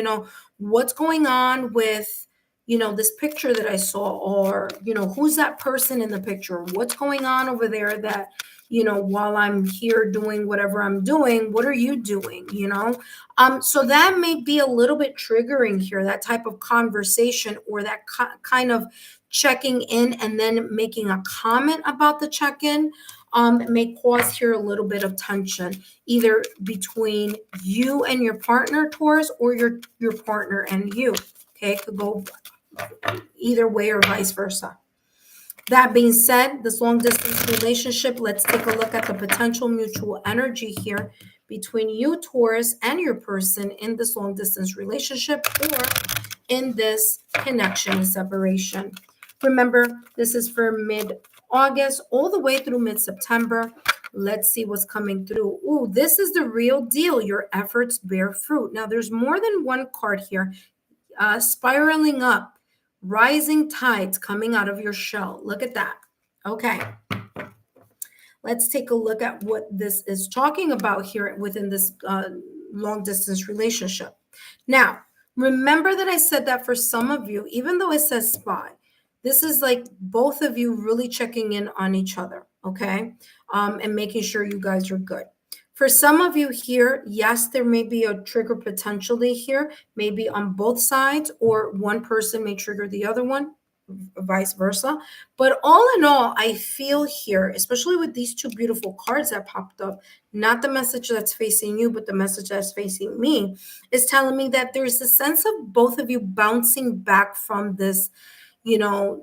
what's going on with, this picture that I saw, or, who's that person in the picture? What's going on over there that, while I'm here doing whatever I'm doing, what are you doing? So that may be a little bit triggering here, that type of conversation, or that kind of checking in and then making a comment about the check-in. May cause here a little bit of tension, either between you and your partner, Taurus, or your partner and you. Okay, it could go either way or vice versa. That being said, this long distance relationship, let's take a look at the potential mutual energy here between you, Taurus, and your person in this long distance relationship or in this connection and separation. Remember, this is for mid-August all the way through mid-September. Let's see what's coming through. Ooh, this is the real deal. Your efforts bear fruit. Now, there's more than one card here. Spiraling up, rising tides coming out of your shell. Look at that. Okay. Let's take a look at what this is talking about here within this long distance relationship. Now, remember that I said that for some of you, even though it says spy, this is like both of you really checking in on each other, okay? And making sure you guys are good. For some of you here, yes, there may be a trigger potentially here, maybe on both sides, or one person may trigger the other one, vice versa. But all in all, I feel here, especially with these two beautiful cards that popped up, not the message that's facing you, but the message that's facing me, is telling me that there's a sense of both of you bouncing back from this,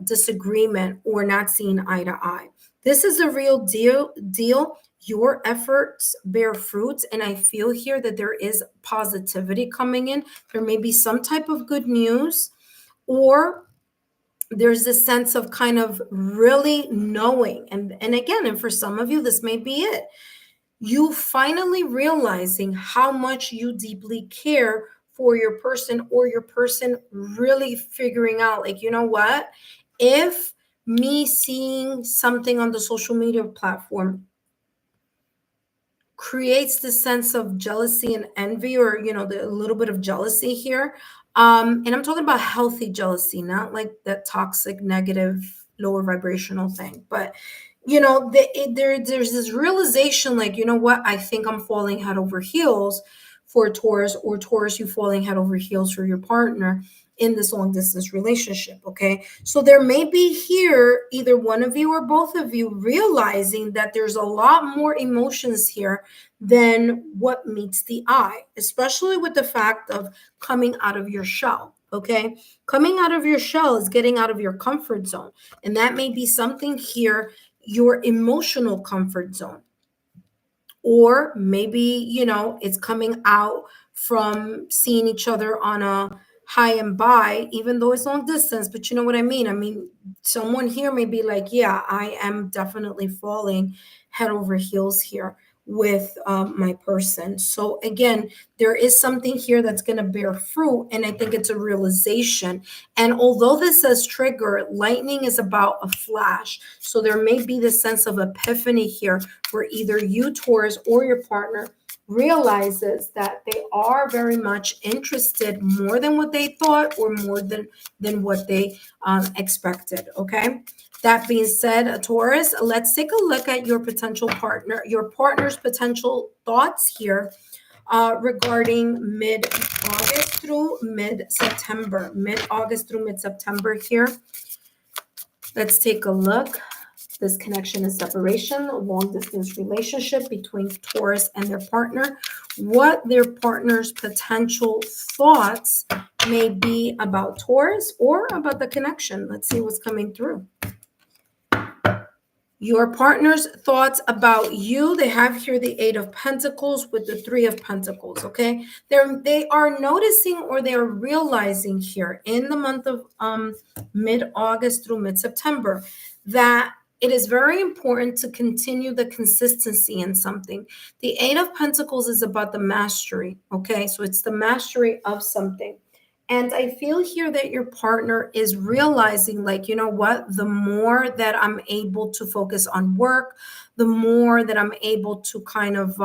disagreement or not seeing eye to eye. This is a real deal. Your efforts bear fruits, and I feel here that there is positivity coming in. There may be some type of good news, or there's this sense of kind of really knowing. And again, and for some of you, this may be it. You finally realizing how much you deeply care for your person, or your person really figuring out, like, you know what? If me seeing something on the social media platform creates the sense of jealousy and envy, or a little bit of jealousy here, and I'm talking about healthy jealousy, not like that toxic, negative, lower vibrational thing, but there's this realization, like, you know what, I think I'm falling head over heels for Taurus, or Taurus, you falling head over heels for your partner in this long distance relationship. Okay, so there may be here either one of you or both of you realizing that there's a lot more emotions here than what meets the eye, especially with the fact of coming out of your shell. Okay, coming out of your shell is getting out of your comfort zone, and that may be something here, your emotional comfort zone. Or maybe, it's coming out from seeing each other on a high and by, even though it's long distance, but you know what I mean? I mean, someone here may be like, yeah, I am definitely falling head over heels here with my person. So again, there is something here that's going to bear fruit, and I think it's a realization. And although this says trigger, lightning is about a flash. So there may be this sense of epiphany here, where either you, Taurus, or your partner realizes that they are very much interested, more than what they thought, or more than what they expected. Okay. That being said, Taurus, let's take a look at your partner's potential thoughts here regarding mid-August through mid-September. Mid-August through mid-September here. Let's take a look. This connection and separation, a long distance relationship between Taurus and their partner. What their partner's potential thoughts may be about Taurus or about the connection. Let's see what's coming through. Your partner's thoughts about you, they have here the Eight of Pentacles with the Three of Pentacles, okay? They are noticing, or they are realizing here in the month of mid-August through mid-September, that it is very important to continue the consistency in something. The Eight of Pentacles is about the mastery, okay? So it's the mastery of something. And I feel here that your partner is realizing, like, you know what, the more that I'm able to focus on work, the more that I'm able to kind of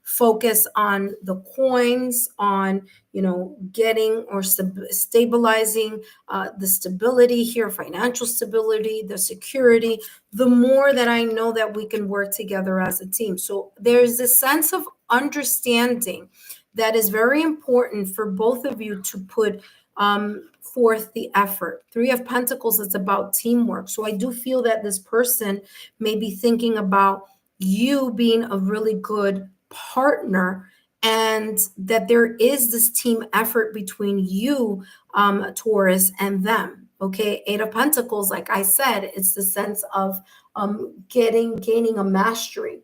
focus on the coins, on, getting or stabilizing the stability here, financial stability, the security, the more that I know that we can work together as a team. So there's a sense of understanding that is very important for both of you to put forth the effort. Three of Pentacles, it's about teamwork. So I do feel that this person may be thinking about you being a really good partner, and that there is this team effort between you, Taurus, and them. Okay, Eight of Pentacles, like I said, it's the sense of gaining a mastery.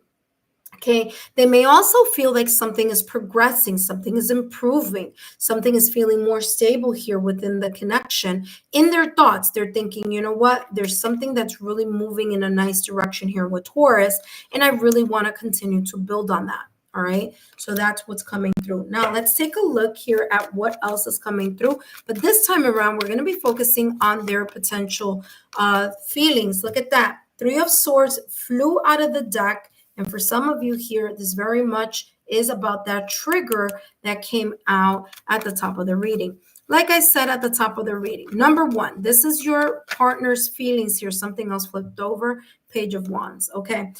Okay, they may also feel like something is progressing, something is improving, something is feeling more stable here within the connection. In their thoughts, they're thinking, you know what, there's something that's really moving in a nice direction here with Taurus, and I really want to continue to build on that. All right, so that's what's coming through. Now, let's take a look here at what else is coming through. But this time around, we're going to be focusing on their potential feelings. Look at that. Three of Swords flew out of the deck. And for some of you here, this very much is about that trigger that came out at the top of the reading. Like I said at the top of the reading, number one, this is your partner's feelings here. Something else flipped over, Page of Wands. Okay.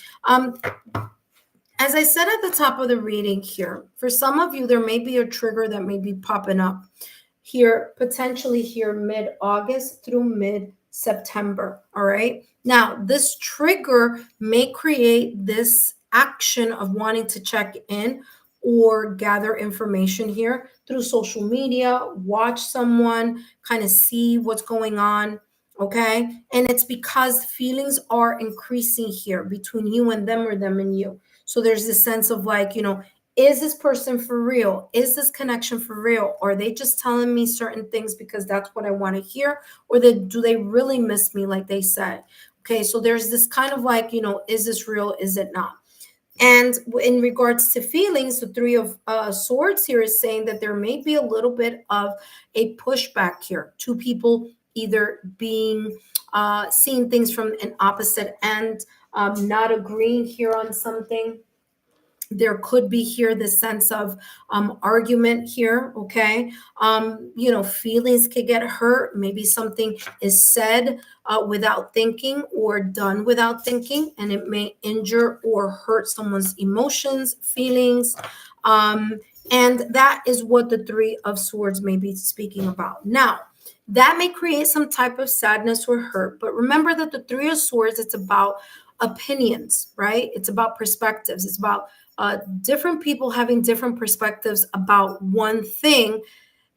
As I said at the top of the reading here, for some of you, there may be a trigger that may be popping up here, potentially here mid-August through mid-September. All right. Now, this trigger may create this action of wanting to check in or gather information here through social media, watch someone, kind of see what's going on. Okay. And it's because feelings are increasing here between you and them, or them and you. So there's this sense of like, is this person for real? Is this connection for real? Or are they just telling me certain things because that's what I want to hear? Or do they really miss me like they said? Okay, so there's this kind of like, is this real? Is it not? And in regards to feelings, the Three of Swords here is saying that there may be a little bit of a pushback here. Two people either being seeing things from an opposite end, not agreeing here on something. There could be here the sense of argument here. Okay, feelings could get hurt. Maybe something is said without thinking or done without thinking, and it may injure or hurt someone's emotions, feelings. And that is what the Three of Swords may be speaking about. Now, that may create some type of sadness or hurt, but remember that the Three of Swords, it's about opinions, right? It's about perspectives. It's about different people having different perspectives about one thing.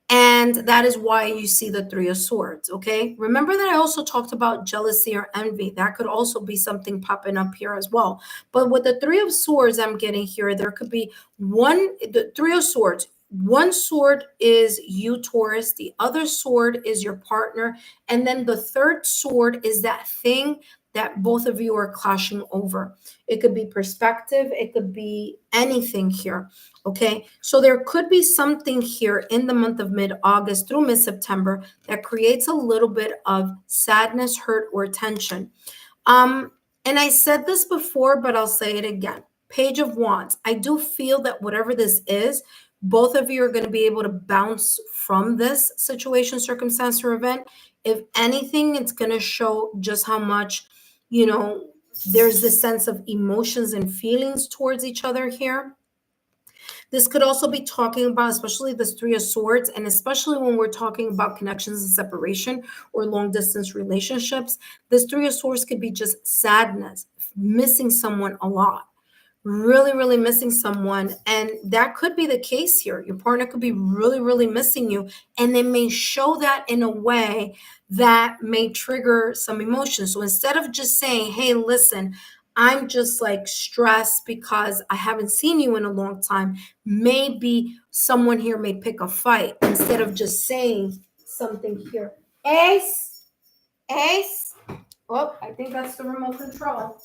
And that is why you see the Three of Swords. Okay. Remember that I also talked about jealousy or envy. That could also be something popping up here as well. But with the Three of Swords, I'm getting here, there could be the Three of Swords. One sword is you, Taurus. The other sword is your partner. And then the third sword is that thing that both of you are clashing over. It could be perspective. It could be anything here. Okay. So there could be something here in the month of mid-August through mid-September that creates a little bit of sadness, hurt, or tension. And I said this before, but I'll say it again. Page of Wands. I do feel that whatever this is, both of you are going to be able to bounce from this situation, circumstance, or event. If anything, it's going to show just how much, there's this sense of emotions and feelings towards each other here. This could also be talking about, especially this Three of Swords, and especially when we're talking about connections and separation or long distance relationships, this Three of Swords could be just sadness, missing someone a lot. Really, really missing someone. And that could be the case here. Your partner could be really, really missing you. And they may show that in a way that may trigger some emotions. So instead of just saying, hey, listen, I'm just like stressed because I haven't seen you in a long time, maybe someone here may pick a fight instead of just saying something here. Ace. Oh, I think that's the remote control.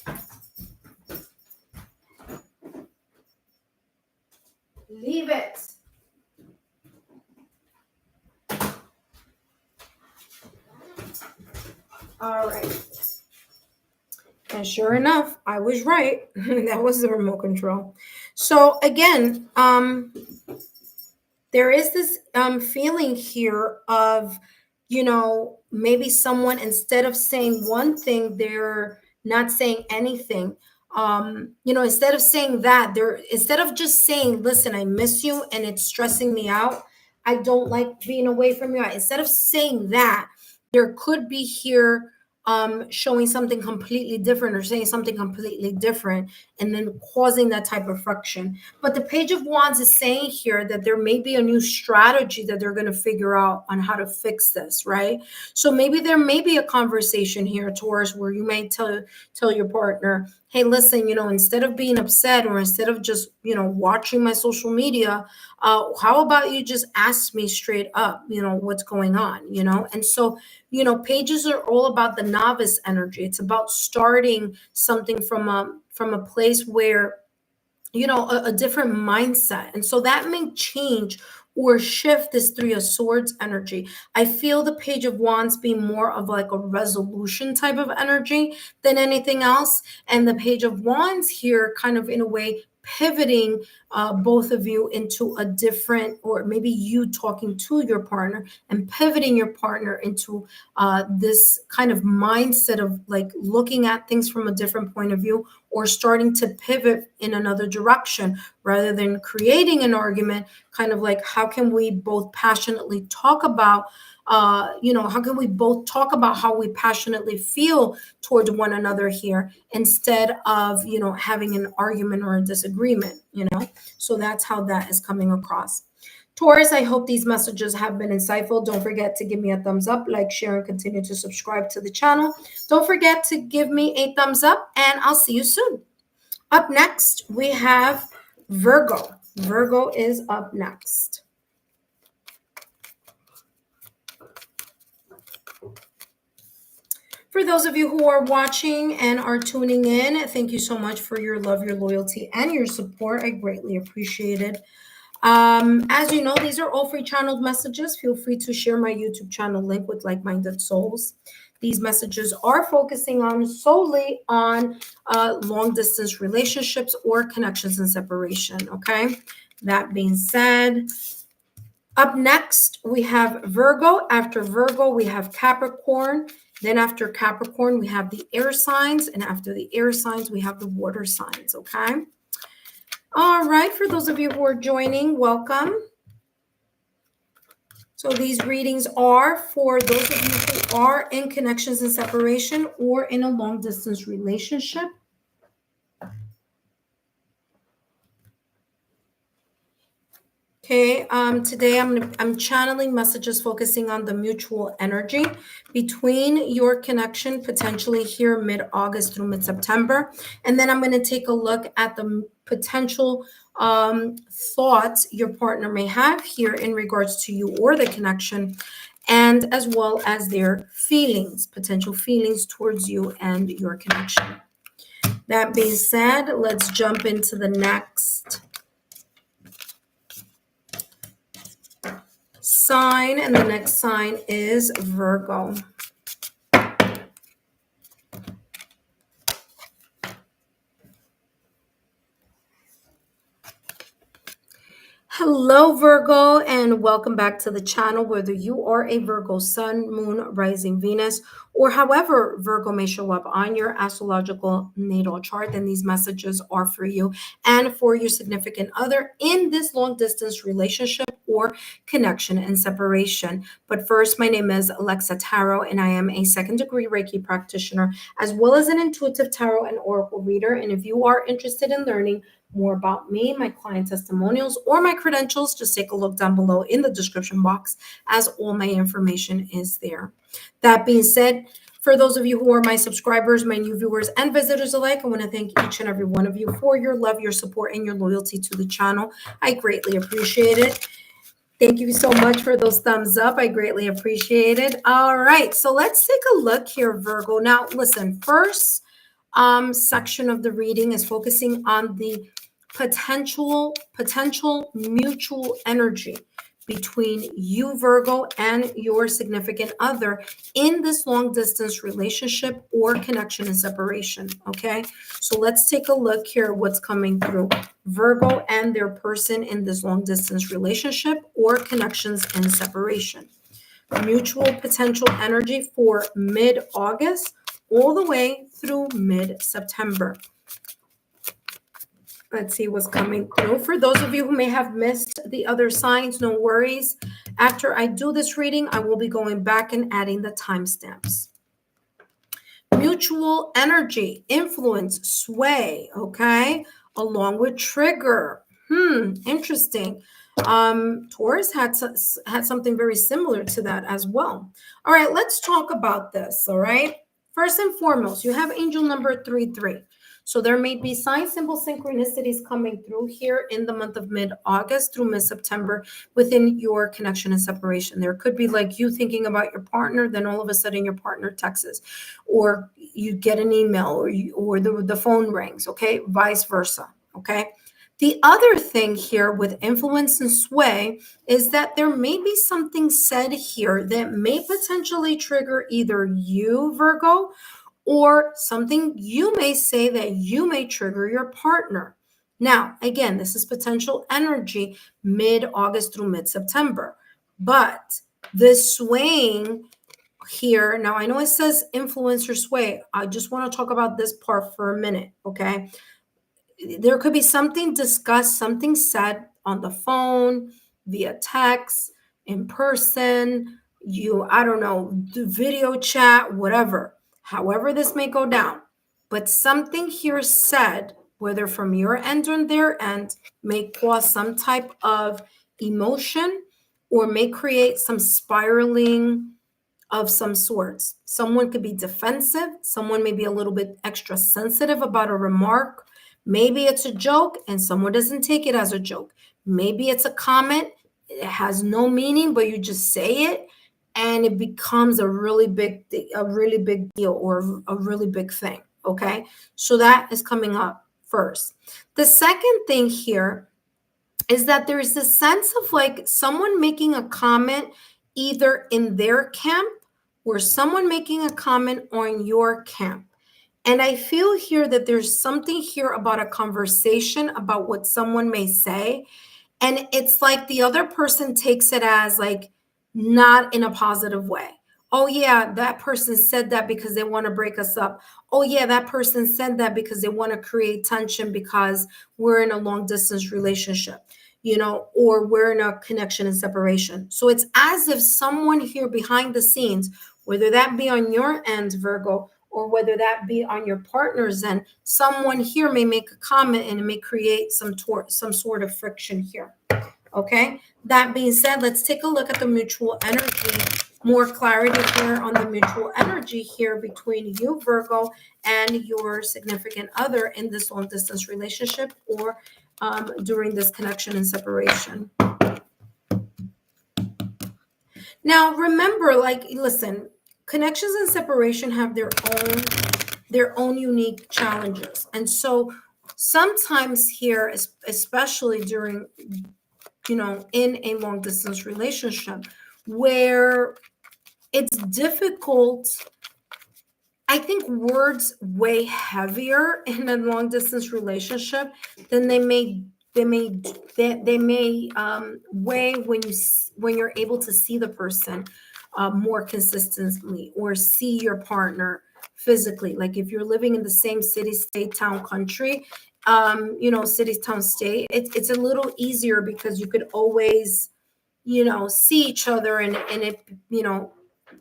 Leave it. All right. And sure enough, I was right. That was the remote control. So again, there is this feeling here of, maybe someone, instead of saying one thing, they're not saying anything. Instead of saying that, instead of just saying, listen, I miss you and it's stressing me out, I don't like being away from you. Instead of saying that, there could be here showing something completely different or saying something completely different, and then causing that type of friction. But the Page of Wands is saying here that there may be a new strategy that they're going to figure out on how to fix this, right? So maybe there may be a conversation here, Taurus, where you may tell your partner, hey, listen, instead of being upset or instead of just, watching my social media, how about you just ask me straight up, what's going on, And so, pages are all about the novice energy. It's about starting something from a place where, a different mindset. And so that may change or shift this Three of Swords energy. I feel the Page of Wands being more of like a resolution type of energy than anything else. And the Page of Wands here kind of in a way pivoting both of you into a different, or maybe you talking to your partner and pivoting your partner into this kind of mindset of like looking at things from a different point of view, or starting to pivot in another direction rather than creating an argument. Kind of like, how can we both passionately talk about how can we both talk about how we passionately feel towards one another here, instead of having an argument or a disagreement. So that's how that is coming across. Taurus, I hope these messages have been insightful. Don't forget to give me a thumbs up, like, share, and continue to subscribe to the channel. Don't forget to give me a thumbs up, and I'll see you soon. Up next, we have Virgo. Virgo is up next. For those of you who are watching and are tuning in, thank you so much for your love, your loyalty, and your support. I greatly appreciate it. As you know, these are all free channeled messages. Feel free to share my YouTube channel link with like-minded souls. These messages are focusing on solely on long distance relationships or connections and separation. Okay. That being said, up next, we have Virgo. After Virgo, we have Capricorn. Then after Capricorn, we have the air signs. And after the air signs, we have the water signs. Okay. All right. For those of you who are joining, welcome. So these readings are for those of you who are in connections and separation or in a long distance relationship. Okay, today I'm channeling messages focusing on the mutual energy between your connection, potentially here mid-August through mid-September. And then I'm going to take a look at the potential thoughts your partner may have here in regards to you or the connection, and as well as their feelings, potential feelings towards you and your connection. That being said, let's jump into the next sign, and the next sign is Virgo. Hello, Virgo, and welcome back to the channel. Whether you are a Virgo sun, moon, rising, Venus, or however Virgo may show up on your astrological natal chart, then these messages are for you and for your significant other in this long distance relationship or connection and separation. But first, my name is Lexa Tarot, and I am a second-degree Reiki practitioner, as well as an intuitive tarot and oracle reader. And if you are interested in learning more about me, my client testimonials, or my credentials, just take a look down below in the description box, as all my information is there. That being said, for those of you who are my subscribers, my new viewers and visitors alike, I want to thank each and every one of you for your love, your support, and your loyalty to the channel. I greatly appreciate it. Thank you so much for those thumbs up. I greatly appreciate it. All right, so let's take a look here, Virgo. Now, listen, first section of the reading is focusing on the potential mutual energy between you, Virgo, and your significant other in this long distance relationship or connection and separation. Okay, so let's take a look here what's coming through Virgo and their person in this long distance relationship or connections and separation. Mutual potential energy for mid-August all the way through mid-September. Let's see what's coming through. For those of you who may have missed the other signs, no worries. After I do this reading, I will be going back and adding the timestamps. Mutual energy, influence, sway, okay, along with trigger. Interesting. Taurus had something very similar to that as well. All right, let's talk about this. All right, first and foremost, you have angel number 33. So there may be sign symbol synchronicities coming through here in the month of mid-August through mid-September within your connection and separation. There could be like you thinking about your partner, then all of a sudden your partner texts, or you get an email, or the phone rings, okay? Vice versa, okay? The other thing here with influence and sway is that there may be something said here that may potentially trigger either you, Virgo, or something you may say that you may trigger your partner. Now, again, this is potential energy mid-August through mid-September, but this swaying here, now I know it says influence or sway. I just want to talk about this part for a minute, okay? There could be something discussed, something said on the phone, via text, in person, I don't know, the video chat, whatever. However, this may go down. But something here said, whether from your end or their end, may cause some type of emotion or may create some spiraling of some sorts. Someone could be defensive. Someone may be a little bit extra sensitive about a remark. Maybe it's a joke and someone doesn't take it as a joke. Maybe it's a comment. It has no meaning, but you just say it and it becomes a really big deal or a really big thing. Okay. So that is coming up first. The second thing here is that there is a sense of like someone making a comment either in their camp or someone making a comment on your camp. And I feel here that there's something here about a conversation about what someone may say. And it's like the other person takes it as like not in a positive way. Oh, yeah, that person said that because they want to break us up. Oh, yeah, that person said that because they want to create tension because we're in a long distance relationship, or we're in a connection and separation. So it's as if someone here behind the scenes, whether that be on your end, Virgo, or whether that be on your partner's end, someone here may make a comment and it may create some sort of friction here. Okay. That being said, let's take a look at the mutual energy. More clarity here on the mutual energy here between you, Virgo, and your significant other in this long distance relationship or during this connection and separation. Now, remember, listen, connections and separation have their own unique challenges. And so sometimes here, especially during, in a long distance relationship where it's difficult, I think words weigh heavier in a long distance relationship than they may weigh when you're able to see the person more consistently or see your partner physically. Like if you're living in the same city, state, town, country, city, town, state, it's a little easier because you could always, see each other and it,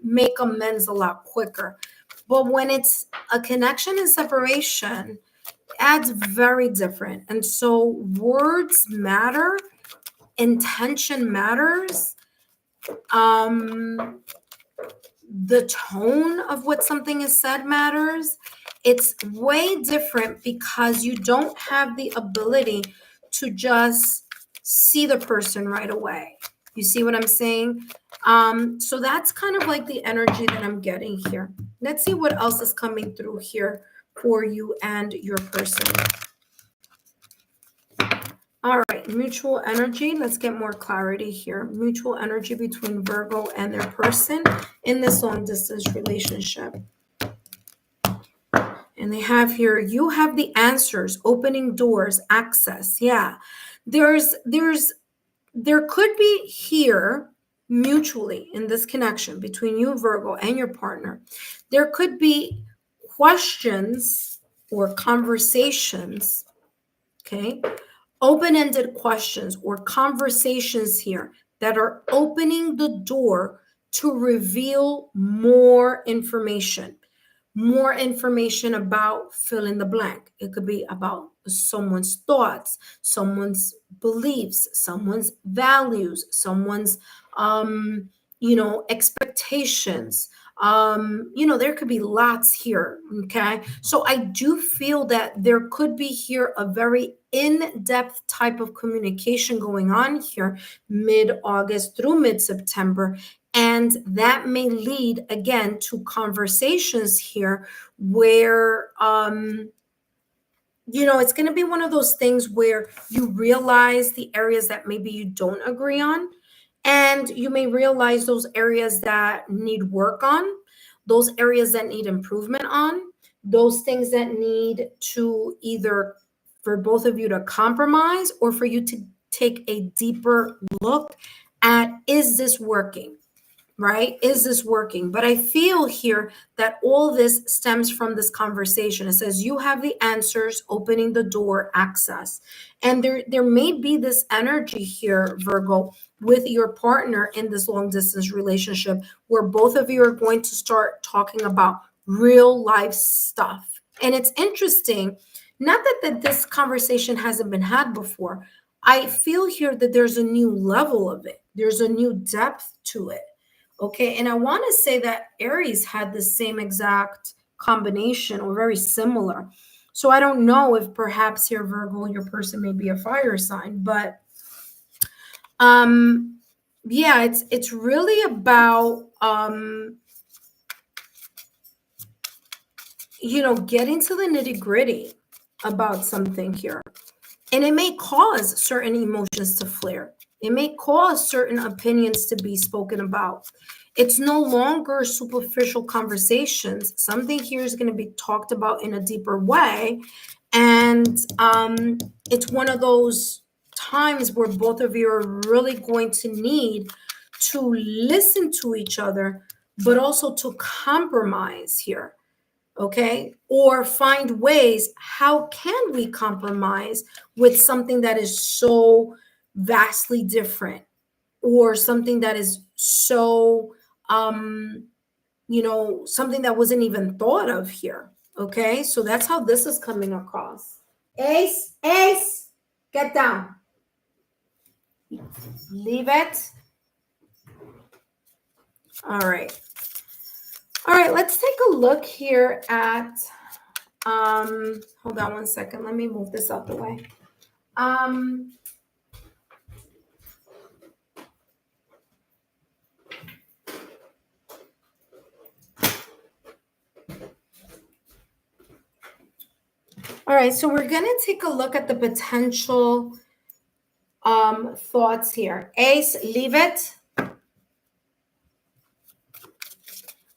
make amends a lot quicker. But when it's a connection and separation, adds very different. And so words matter, intention matters. The tone of what something is said matters. It's way different because you don't have the ability to just see the person right away. You see what I'm saying? So that's kind of like the energy that I'm getting here. Let's see what else is coming through here for you and your person. All right, mutual energy. Let's get more clarity here. Mutual energy between Virgo and their person in this long distance relationship. And they have here, you have the answers, opening doors, access. Yeah. There could be here mutually in this connection between you, Virgo, and your partner. There could be questions or conversations, okay? Open-ended questions or conversations here that are opening the door to reveal more information, more information about fill in the blank. It could be about someone's thoughts, someone's beliefs, someone's values, someone's expectations. There could be lots here. Okay. So I do feel that there could be here a very in-depth type of communication going on here mid-August through mid-September. And that may lead again to conversations here where it's going to be one of those things where you realize the areas that maybe you don't agree on, and you may realize those areas that need work on, those areas that need improvement on, those things that need to either for both of you to compromise or for you to take a deeper look at, is this working? Right? Is this working? But I feel here that all this stems from this conversation. It says you have the answers, opening the door, access. And there may be this energy here, Virgo, with your partner in this long distance relationship where both of you are going to start talking about real life stuff. And it's interesting, not that this conversation hasn't been had before. I feel here that there's a new level of it. There's a new depth to it. Okay, and I want to say that Aries had the same exact combination or very similar. So I don't know if perhaps here, Virgo, your person may be a fire sign, but yeah, it's really about getting to the nitty-gritty about something here. And it may cause certain emotions to flare. It may cause certain opinions to be spoken about. It's no longer superficial conversations. Something here is going to be talked about in a deeper way. And it's one of those times where both of you are really going to need to listen to each other, but also to compromise here. Okay, or find ways, how can we compromise with something that is so vastly different, or something that is so something that wasn't even thought of here. Okay, so that's how this is coming across. Ace, get down, leave it. All right, let's take a look here at hold on one second. Let me move this out the way. All right, so we're going to take a look at the potential thoughts here. Ace, leave it.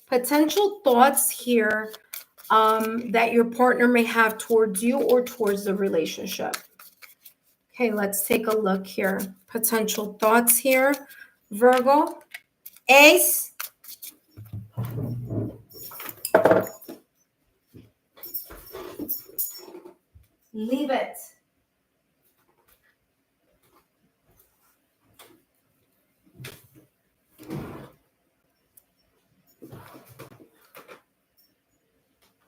Potential thoughts here that your partner may have towards you or towards the relationship. Okay, let's take a look here. Potential thoughts here, Virgo. Ace. Leave it.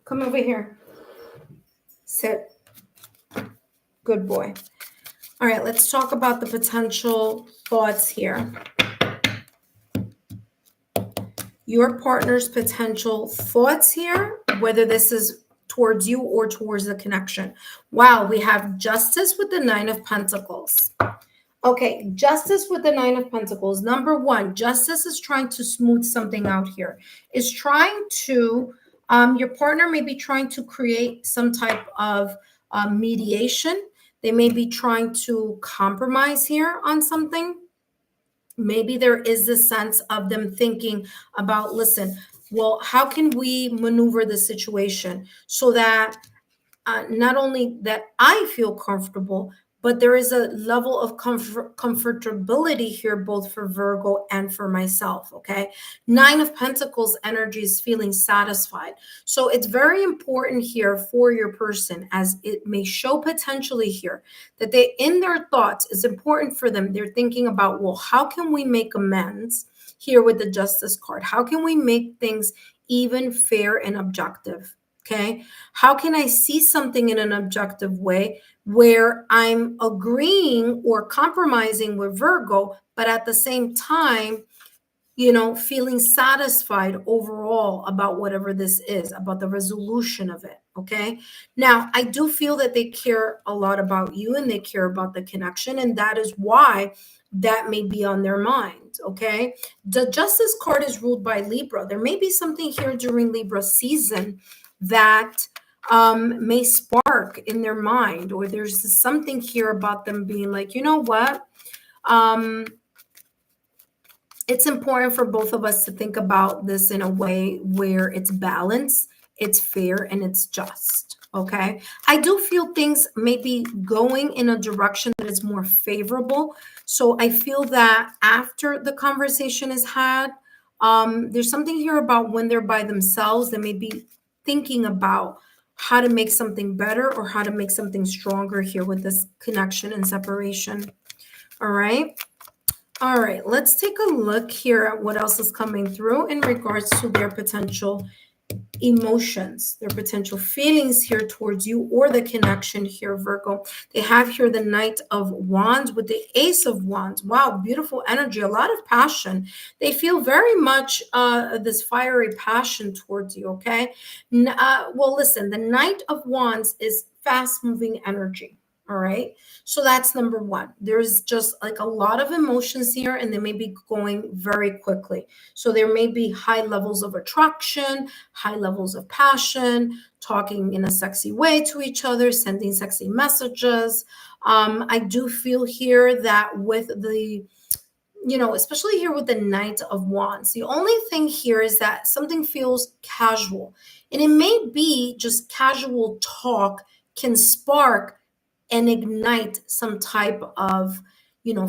Come over here. Sit. Good boy. All right, let's talk about the potential thoughts here. Your partner's potential thoughts here, whether this is towards you or towards the connection. Wow, we have Justice with the Nine of Pentacles. Okay, Justice with the Nine of Pentacles. Number one, Justice is trying to smooth something out here. Is trying to, your partner may be trying to create some type of mediation. They may be trying to compromise here on something. Maybe there is this sense of them thinking about, listen, well, how can we maneuver the situation so that not only that I feel comfortable, but there is a level of comfortability here, both for Virgo and for myself. Okay. Nine of Pentacles energy is feeling satisfied. So it's very important here for your person, as it may show potentially here that they, in their thoughts, it's important for them. They're thinking about, well, how can we make amends here with the Justice card? How can we make things even, fair, and objective. Okay. How can I see something in an objective way where I'm agreeing or compromising with Virgo, but at the same time, feeling satisfied overall about whatever this is, about the resolution of it. Okay. Now, I do feel that they care a lot about you and they care about the connection. And that is why that may be on their mind. Okay. The Justice card is ruled by Libra. There may be something here during Libra season that may spark in their mind, or there's something here about them being like, you know what? It's important for both of us to think about this in a way where it's balanced, it's fair, and it's just. Okay. I do feel things may be going in a direction that is more favorable. So I feel that after the conversation is had, there's something here about when they're by themselves, they may be thinking about how to make something better or how to make something stronger here with this connection and separation. All right. All right, let's take a look here at what else is coming through in regards to their potential emotions, their potential feelings here towards you, or the connection here, Virgo. They have here the Knight of Wands with the Ace of Wands. Wow, beautiful energy, a lot of passion. They feel very much this fiery passion towards you, okay? Well, listen, the Knight of Wands is fast-moving energy. All right. So that's number one. There's just like a lot of emotions here, and they may be going very quickly. So there may be high levels of attraction, high levels of passion, talking in a sexy way to each other, sending sexy messages. I do feel here that with the, especially here with the Knight of Wands, the only thing here is that something feels casual. And it may be just casual talk can spark and ignite some type of,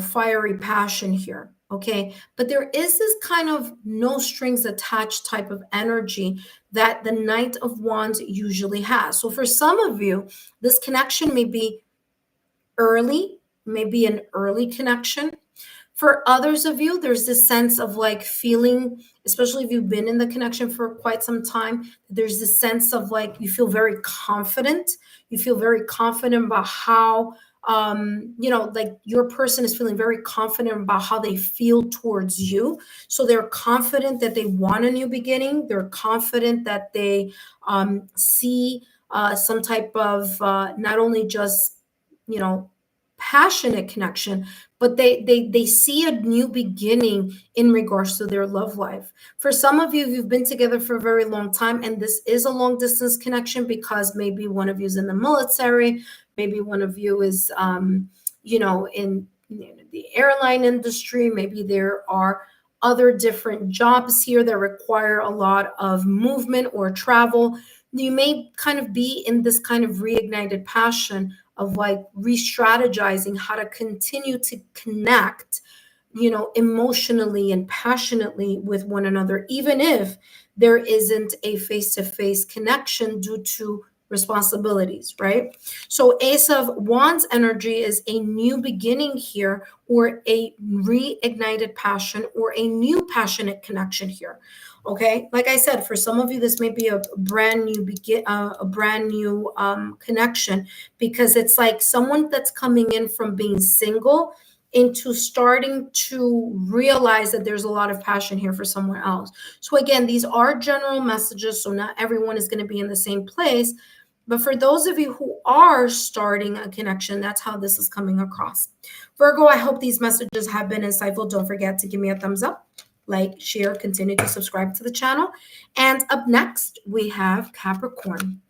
fiery passion here. Okay. But there is this kind of no strings attached type of energy that the Knight of Wands usually has. So for some of you, this connection may be early, maybe an early connection. For others of you, there's this sense of like feeling, especially if you've been in the connection for quite some time, there's this sense of like you feel very confident. You feel very confident about how, like your person is feeling very confident about how they feel towards you. So they're confident that they want a new beginning. They're confident that they see some type of not only just, passionate connection, but they see a new beginning in regards to their love life. For some of you, you've been together for a very long time, and this is a long distance connection because maybe one of you is in the military, maybe one of you is in the airline industry, maybe there are other different jobs here that require a lot of movement or travel. You may kind of be in this kind of reignited passion of like re-strategizing how to continue to connect, emotionally and passionately with one another, even if there isn't a face-to-face connection due to responsibilities, right? So Ace of Wands energy is a new beginning here, or a reignited passion, or a new passionate connection here. Okay, like I said, for some of you, this may be a brand new connection, because it's like someone that's coming in from being single into starting to realize that there's a lot of passion here for someone else. So again, these are general messages, so not everyone is going to be in the same place. But for those of you who are starting a connection, that's how this is coming across. Virgo, I hope these messages have been insightful. Don't forget to give me a thumbs up, like, share, continue to subscribe to the channel. And up next, we have Capricorn.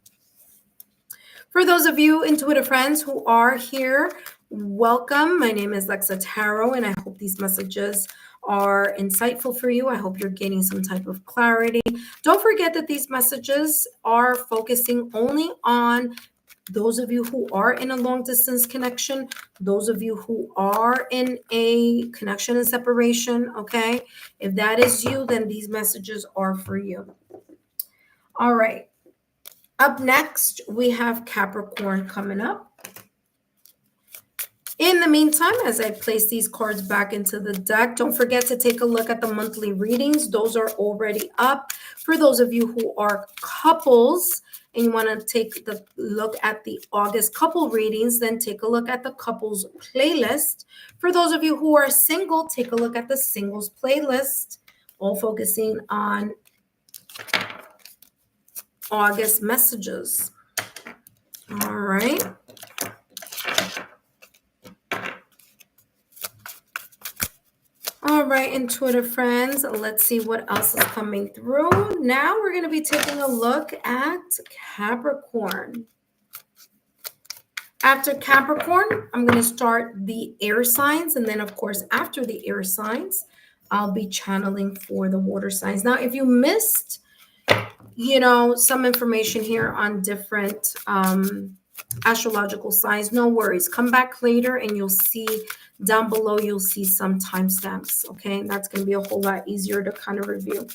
For those of you intuitive friends who are here, welcome. My name is Lexa Tarot, and I hope these messages are insightful for you. I hope you're gaining some type of clarity. Don't forget that these messages are focusing only on those of you who are in a long distance connection, those of you who are in a connection and separation, okay? If that is you, then these messages are for you. All right. Up next, we have Capricorn coming up. In the meantime, as I place these cards back into the deck, don't forget to take a look at the monthly readings. Those are already up. For those of you who are couples and you want to take the look at the August couple readings, then take a look at the couples playlist. For those of you who are single, take a look at the singles playlist, all focusing on August messages. All right. All right, intuitive friends, let's see what else is coming through. Now we're going to be taking a look at Capricorn. After Capricorn, I'm going to start the air signs. And then, of course, after the air signs, I'll be channeling for the water signs. Now, if you missed, some information here on different astrological signs, no worries. Come back later and you'll see down below, you'll see some timestamps. Okay, and that's going to be a whole lot easier to kind of review.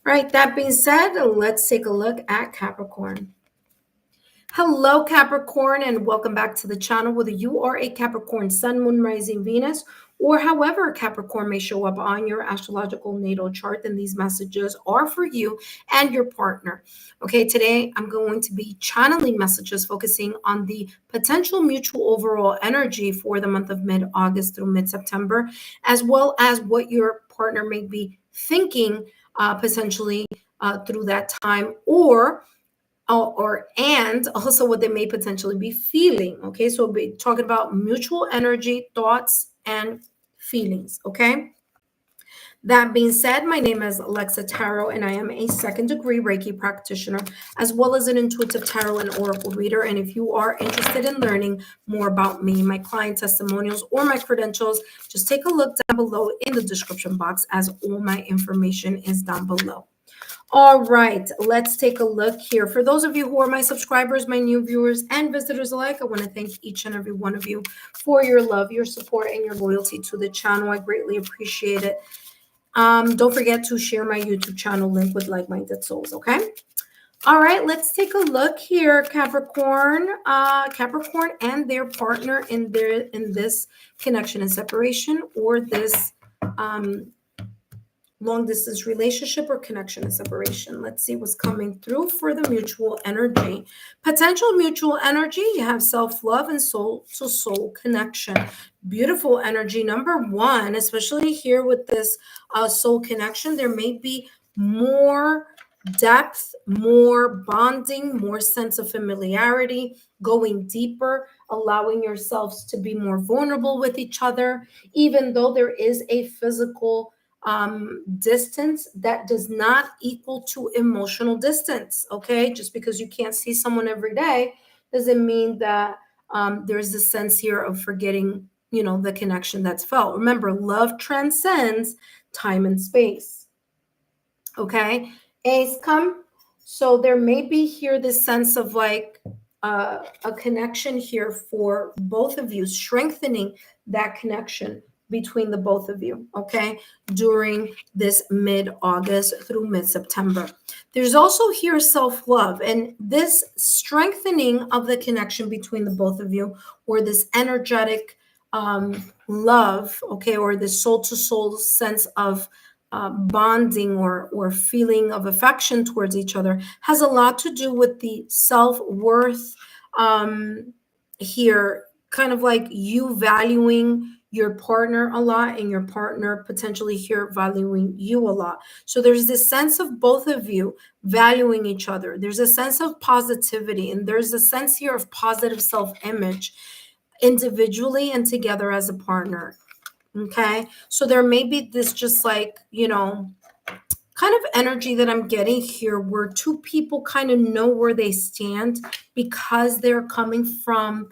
Right, that being said, let's take a look at Capricorn. Hello, Capricorn, and welcome back to the channel. Whether you are a Capricorn Sun, Moon, Rising, Venus, or however Capricorn may show up on your astrological natal chart, then these messages are for you and your partner. Okay, today I'm going to be channeling messages focusing on the potential mutual overall energy for the month of mid-August through mid-September, as well as what your partner may be thinking potentially through that time, and also what they may potentially be feeling. Okay, so we'll be talking about mutual energy, thoughts, and feelings. Okay, that being said, my name is Lexa Tarot, and I am a second-degree Reiki practitioner, as well as an intuitive tarot and oracle reader. And if you are interested in learning more about me, my client testimonials, or my credentials, just take a look down below in the description box, as all my information is down below. All right, let's take a look here. For those of you who are my subscribers, my new viewers, and visitors alike, I want to thank each and every one of you for your love, your support, and your loyalty to the channel. I greatly appreciate it. Don't forget to share my YouTube channel link with like-minded souls, okay? All right, let's take a look here, Capricorn. Capricorn and their partner in this connection and separation, or this long distance relationship or connection and separation. Let's see what's coming through for the mutual energy. Potential mutual energy, you have self-love and soul to soul connection. Beautiful energy. Number one, especially here with this soul connection, there may be more depth, more bonding, more sense of familiarity, going deeper, allowing yourselves to be more vulnerable with each other, even though there is a physical distance, that does not equal to emotional distance. Okay, just because you can't see someone every day doesn't mean that there's a sense here of forgetting, the connection that's felt. Remember, love transcends time and space. Okay, Ace come. So there may be here this sense of like a connection here for both of you, strengthening that connection between the both of you, okay, during this mid-August through mid-September. There's also here self-love, and this strengthening of the connection between the both of you, or this energetic love, okay, or this soul-to-soul sense of bonding or feeling of affection towards each other, has a lot to do with the self-worth here, kind of like you valuing your partner a lot and your partner potentially here valuing you a lot. So there's this sense of both of you valuing each other. There's a sense of positivity, and there's a sense here of positive self-image individually and together as a partner. Okay, so there may be this just like, kind of energy that I'm getting here where two people kind of know where they stand because they're coming from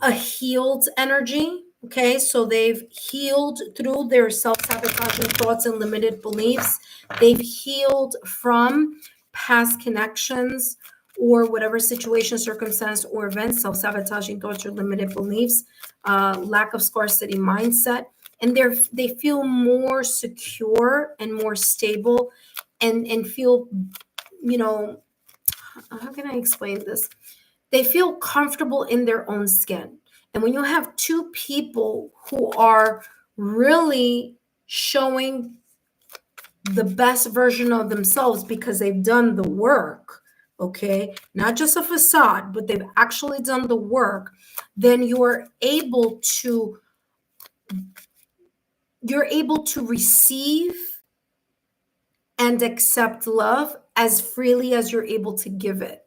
a healed energy. Okay, so they've healed through their self-sabotaging thoughts and limited beliefs. They've healed from past connections or whatever situation, circumstance, or event, self-sabotaging thoughts or limited beliefs, lack of scarcity mindset. And they feel more secure and more stable and feel, how can I explain this? They feel comfortable in their own skin. And when you have two people who are really showing the best version of themselves because they've done the work, okay, not just a facade, but they've actually done the work, then you're able to receive and accept love as freely as you're able to give it.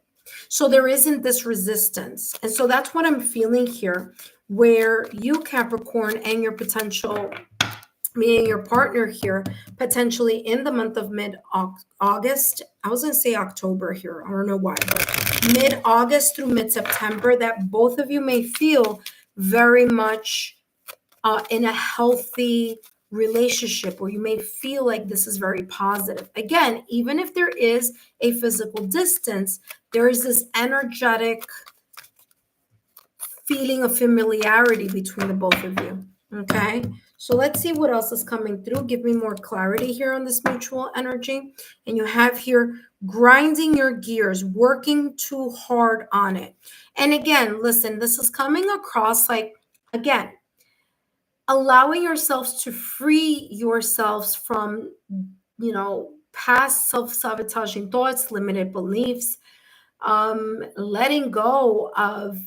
So there isn't this resistance. And so that's what I'm feeling here, where you, Capricorn, and your potential, meaning your partner here, potentially in the month of mid-August, I was going to say October here, I don't know why, but mid-August through mid-September, that both of you may feel very much in a healthy relationship, or you may feel like this is very positive. Again, even if there is a physical distance, there is this energetic feeling of familiarity between the both of you. Okay, so let's see what else is coming through. Give me more clarity here on this mutual energy. And you have here grinding your gears, working too hard on it. And again, listen, this is coming across like, again, allowing yourselves to free yourselves from, past self-sabotaging thoughts, limited beliefs, letting go of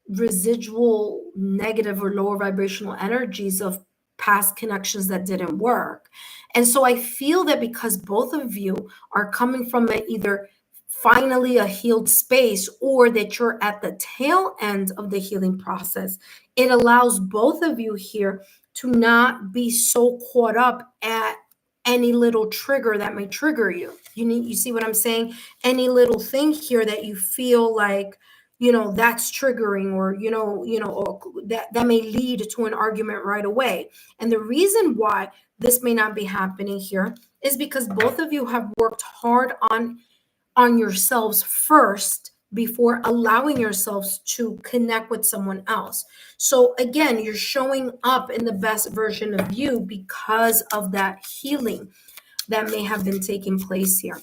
residual negative or lower vibrational energies of past connections that didn't work. And so I feel that because both of you are coming from either finally a healed space, or that you're at the tail end of the healing process, it allows both of you here to not be so caught up at any little trigger that may trigger you. You see what I'm saying? Any little thing here that you feel like, that's triggering, or or that may lead to an argument right away. And the reason why this may not be happening here is because both of you have worked hard on yourselves first before allowing yourselves to connect with someone else. So again, you're showing up in the best version of you because of that healing that may have been taking place here.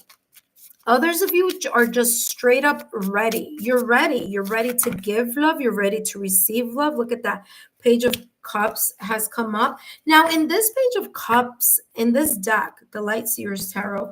Others of you are just straight up ready. You're ready. You're ready to give love. You're ready to receive love. Look at that. Page of Cups has come up. Now, in this Page of Cups, in this deck, the Light Seers Tarot,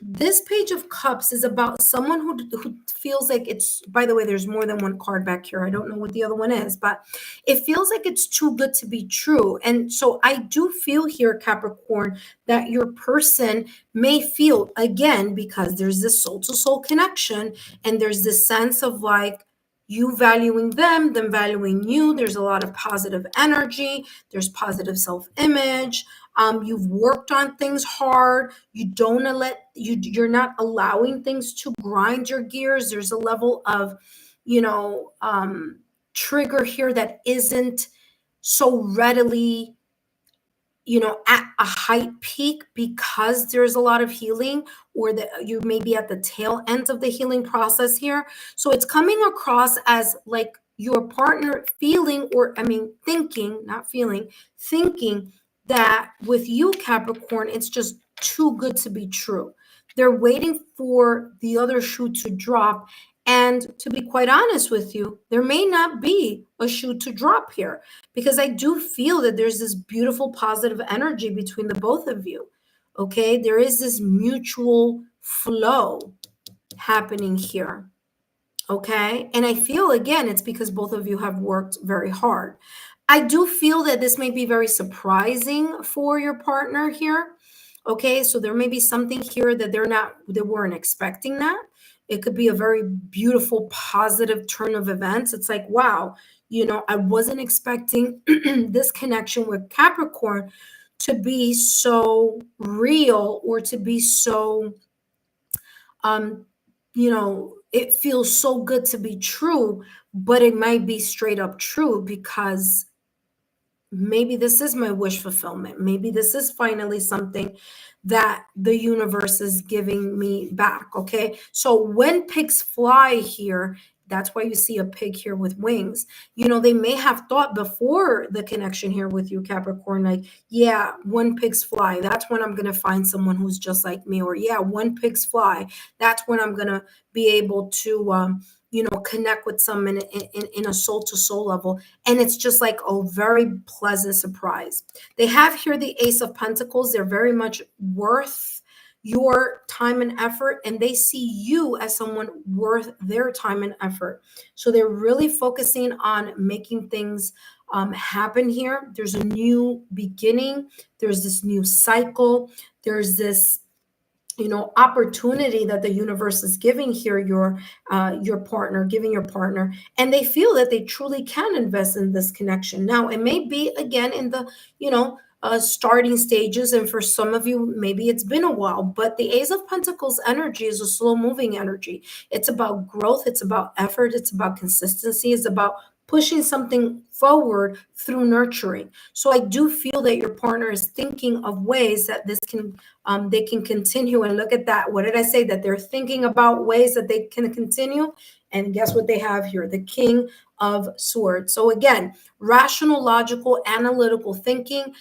this Page of Cups is about someone who feels like it's, by the way, there's more than one card back here. I don't know what the other one is, but it feels like it's too good to be true. And so I do feel here, Capricorn, that your person may feel, again, because there's this soul to soul connection, and there's this sense of like, you valuing them valuing you. There's a lot of positive energy. There's positive self-image. You've worked on things hard. You're not allowing things to grind your gears. There's a level of, trigger here that isn't so readily, at a height peak, because there's a lot of healing, or that you may be at the tail end of the healing process here. So it's coming across as like your partner feeling, thinking, not feeling, thinking that with you, Capricorn, it's just too good to be true. They're waiting for the other shoe to drop. And to be quite honest with you, there may not be a shoe to drop here, because I do feel that there's this beautiful positive energy between the both of you. Okay, there is this mutual flow happening here. Okay, and I feel, again, it's because both of you have worked very hard. I do feel that this may be very surprising for your partner here. Okay, so there may be something here that they weren't expecting that. It could be a very beautiful, positive turn of events. It's like, wow, I wasn't expecting this connection with Capricorn to be so real, or to be so, it feels so good to be true, but it might be straight up true, because maybe this is my wish fulfillment. Maybe this is finally something that the universe is giving me back. Okay. So when pigs fly here, that's why you see a pig here with wings. They may have thought before the connection here with you, Capricorn, like, yeah, when pigs fly, that's when I'm going to find someone who's just like me. Or yeah, when pigs fly, that's when I'm going to be able to, connect with someone in a soul to soul level. And it's just like a very pleasant surprise. They have here the Ace of Pentacles. They're very much worth your time and effort, and they see you as someone worth their time and effort. So they're really focusing on making things happen here. There's a new beginning, there's this new cycle, there's this opportunity that the universe is giving here your partner, giving your partner, and they feel that they truly can invest in this connection. Now it may be again in the starting stages, and for some of you maybe it's been a while, but the Ace of Pentacles energy is a slow moving energy. It's about growth, it's about effort, it's about consistency, it's about pushing something forward through nurturing. So I do feel that your partner is thinking of ways that this can they can continue. And look at that. What did I say? That they're thinking about ways that they can continue. And guess what they have here? The King of Swords. So again, rational, logical, analytical thinking,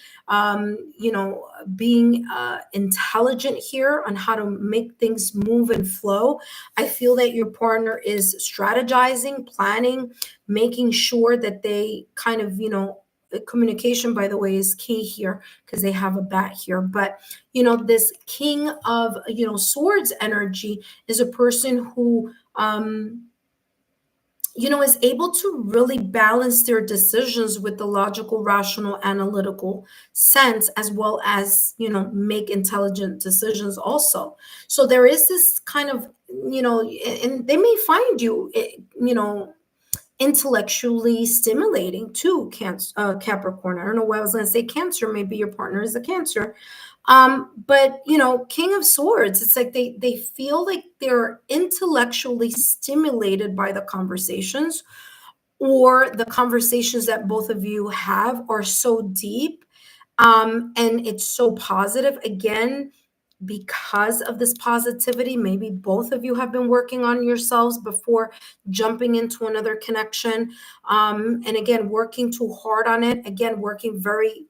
being intelligent here on how to make things move and flow. I feel that your partner is strategizing, planning, making sure that they kind of, communication, by the way, is key here because they have a bat here. But, this King of, Swords energy is a person who, is able to really balance their decisions with the logical, rational, analytical sense, as well as, make intelligent decisions also. So there is this kind of, and they may find you, intellectually stimulating too, Capricorn. I don't know why I was going to say Cancer. Maybe your partner is a Cancer. But King of Swords, it's like they feel like they're intellectually stimulated by the conversations, or the conversations that both of you have are so deep, and it's so positive. Again, because of this positivity, maybe both of you have been working on yourselves before jumping into another connection, and again, working too hard on it, again, working very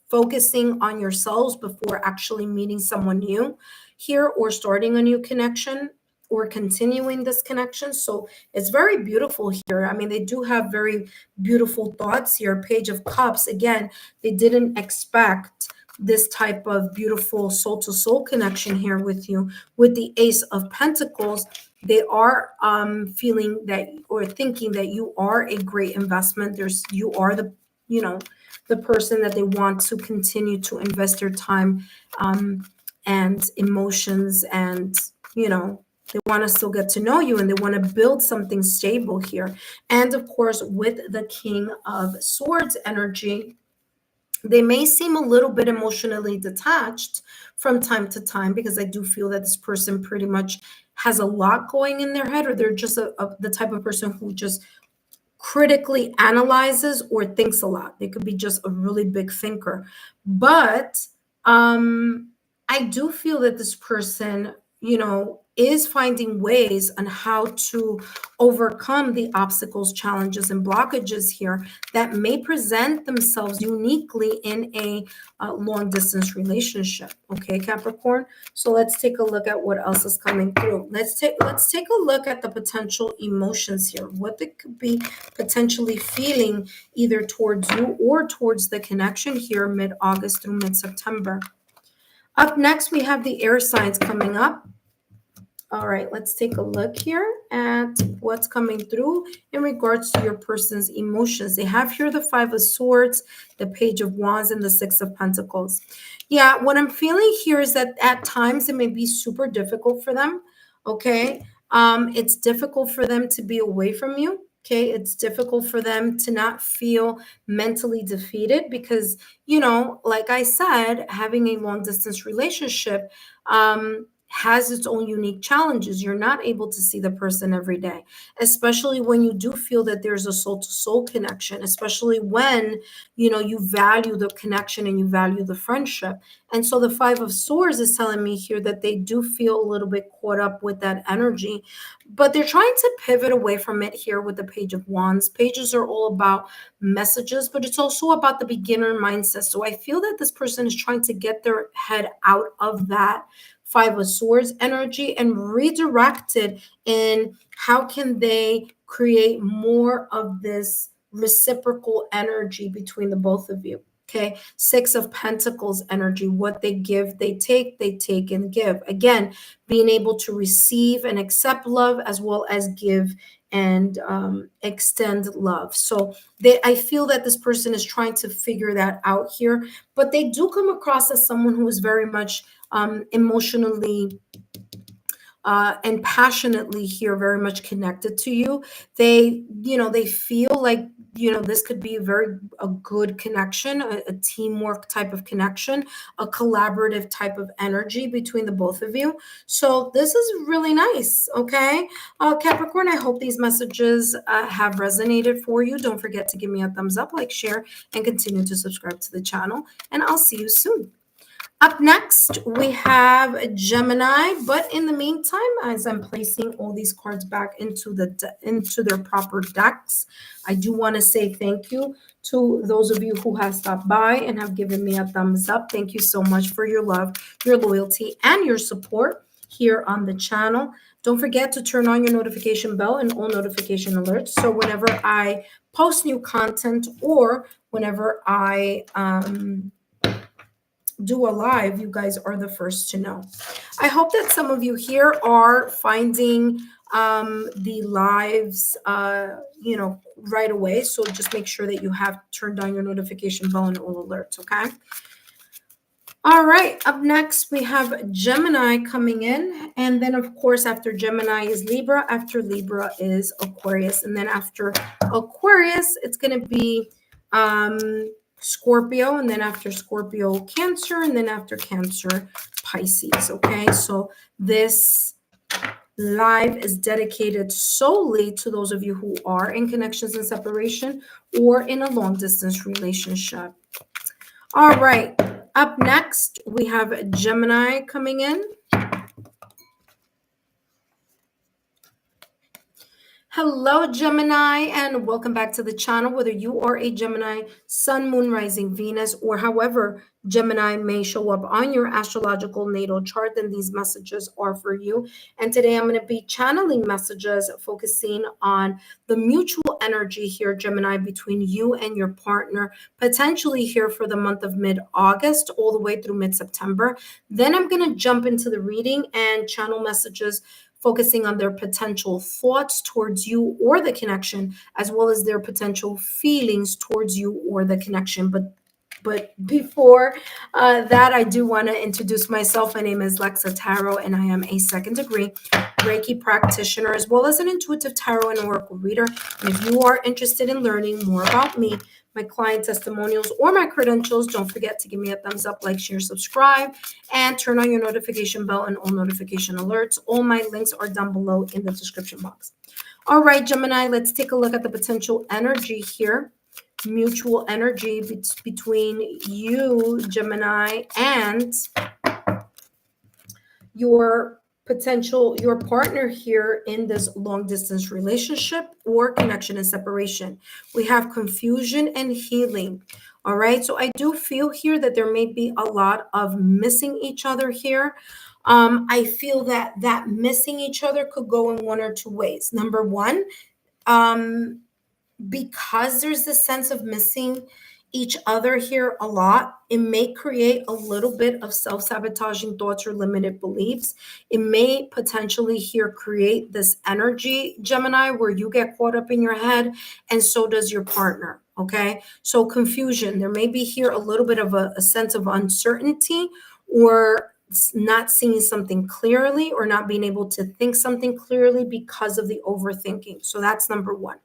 focusing on yourselves before actually meeting someone new here, or starting a new connection, or continuing this connection. So it's very beautiful here. I mean, they do have very beautiful thoughts here. Page of Cups, again, they didn't expect this type of beautiful soul to soul connection here with you. With the Ace of Pentacles, they are feeling that, or thinking that you are a great investment. You are the person that they want to continue to invest their time and emotions, and they want to still get to know you, and they want to build something stable here. And of course, with the King of Swords energy, they may seem a little bit emotionally detached from time to time, because I do feel that this person pretty much has a lot going in their head, or they're just the type of person who just critically analyzes or thinks a lot. They could be just a really big thinker. But I do feel that this person, is finding ways on how to overcome the obstacles, challenges, and blockages here that may present themselves uniquely in a long distance relationship. Okay, Capricorn. So let's take a look at what else is coming through. Let's take a look at the potential emotions here. What they could be potentially feeling either towards you or towards the connection here, mid-August through mid-September. Up next, we have the air signs coming up. All right, let's take a look here at what's coming through in regards to your person's emotions. They have here the Five of Swords, the Page of Wands, and the Six of Pentacles. Yeah, what I'm feeling here is that at times it may be super difficult for them, okay? It's difficult for them to be away from you, okay? It's difficult for them to not feel mentally defeated because, like I said, having a long distance relationship, has its own unique challenges. You're not able to see the person every day, especially when you do feel that there's a soul to soul connection, especially when, you value the connection and you value the friendship. And so the Five of Swords is telling me here that they do feel a little bit caught up with that energy, but they're trying to pivot away from it here with the Page of Wands. Pages are all about messages, but it's also about the beginner mindset. So I feel that this person is trying to get their head out of that Five of Swords energy and redirect it in how can they create more of this reciprocal energy between the both of you. Okay, Six of Pentacles energy, what they give, they take and give. Again, being able to receive and accept love as well as give and extend love. So I feel that this person is trying to figure that out here, but they do come across as someone who is very much emotionally and passionately here, very much connected to you. They feel like, this could be a good connection, a teamwork type of connection, a collaborative type of energy between the both of you. So this is really nice. Okay. Capricorn, I hope these messages have resonated for you. Don't forget to give me a thumbs up, like, share, and continue to subscribe to the channel. And I'll see you soon. Up next, we have Gemini, but in the meantime, as I'm placing all these cards back into their proper decks, I do want to say thank you to those of you who have stopped by and have given me a thumbs up. Thank you so much for your love, your loyalty, and your support here on the channel. Don't forget to turn on your notification bell and all notification alerts, so whenever I post new content or whenever I do a live, you guys are the first to know. I hope that some of you here are finding the lives, right away. So just make sure that you have turned on your notification bell and all alerts, okay? All right, up next we have Gemini coming in, and then of course after Gemini is Libra, after Libra is Aquarius, and then after Aquarius it's going to be Scorpio, and then after Scorpio Cancer, and then after Cancer Pisces. Okay, so this live is dedicated solely to those of you who are in connections and separation or in a long distance relationship. All right, up next, we have Gemini coming in. Hello, Gemini, and welcome back to the channel. Whether you are a Gemini, Sun, Moon, Rising, Venus, or however Gemini may show up on your astrological natal chart, then these messages are for you. And today I'm going to be channeling messages focusing on the mutual energy here, Gemini, between you and your partner, potentially here for the month of mid-August all the way through mid-September. Then I'm going to jump into the reading and channel messages focusing on their potential thoughts towards you or the connection, as well as their potential feelings towards you or the connection. But before that, I do want to introduce myself. My name is Lexa Tarot, and I am a second degree Reiki practitioner, as well as an intuitive tarot and oracle reader. And if you are interested in learning more about me, my client testimonials, or my credentials, don't forget to give me a thumbs up, like, share, subscribe, and turn on your notification bell and all notification alerts. All my links are down below in the description box. All right, Gemini, let's take a look at the potential energy here. Mutual energy between you, Gemini, and your partner here in this long distance relationship or connection and separation. We have confusion and healing. All right, so I do feel here that there may be a lot of missing each other here. I feel that missing each other could go in one or two ways. Number one, because there's this sense of missing each other here a lot, it may create a little bit of self-sabotaging thoughts or limited beliefs. It may potentially here create this energy, Gemini, where you get caught up in your head, and so does your partner. Okay, so confusion. There may be here a little bit of a sense of uncertainty, or not seeing something clearly, or not being able to think something clearly because of the overthinking. So that's number one.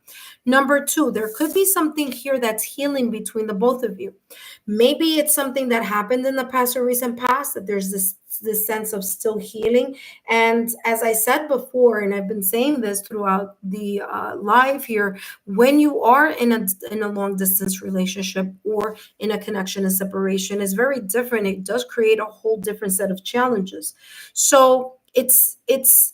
Number two, there could be something here that's healing between the both of you. Maybe it's something that happened in the past or recent past, that there's this sense of still healing. And as I said before, and I've been saying this throughout the live here, when you are in a long distance relationship or in a connection and separation, is very different. It does create a whole different set of challenges. So it's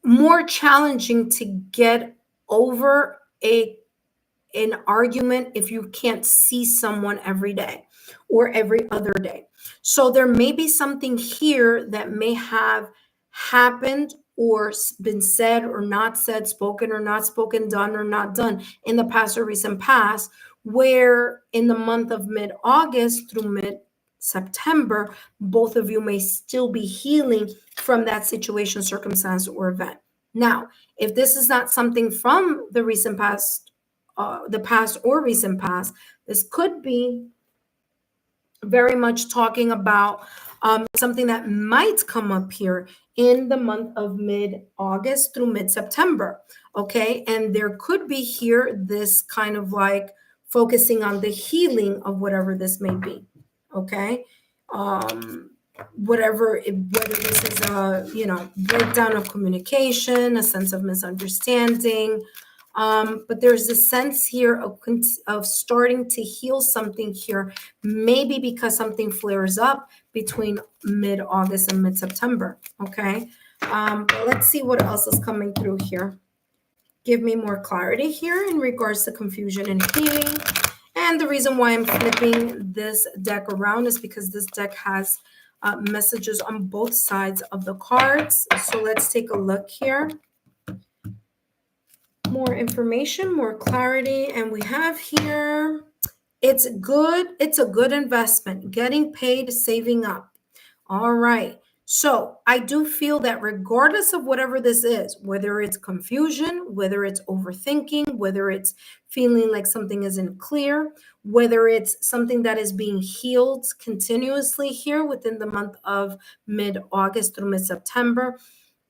more challenging to get over an argument if you can't see someone every day. or every other day. So there may be something here that may have happened or been said or not said, spoken or not spoken, done or not done in the past or recent past, where in the month of mid-August through mid-September, both of you may still be healing from that situation, circumstance, or event. Now, if this is not something from the recent past, the past or recent past, this could be very much talking about something that might come up here in the month of mid-August through mid-September. Okay. And there could be here this kind of like focusing on the healing of whatever this may be. Okay. Whether this is a, breakdown of communication, a sense of misunderstanding, but there's a sense here of starting to heal something here, maybe because something flares up between mid-August and mid-September. Okay. But let's see what else is coming through here. Give me more clarity here in regards to confusion and healing. And the reason why I'm flipping this deck around is because this deck has messages on both sides of the cards. So let's take a look here. More information, more clarity. And we have here, it's a good investment, getting paid, saving up. All right. So I do feel that regardless of whatever this is, whether it's confusion, whether it's overthinking, whether it's feeling like something isn't clear, whether it's something that is being healed continuously here within the month of mid-August through mid-September,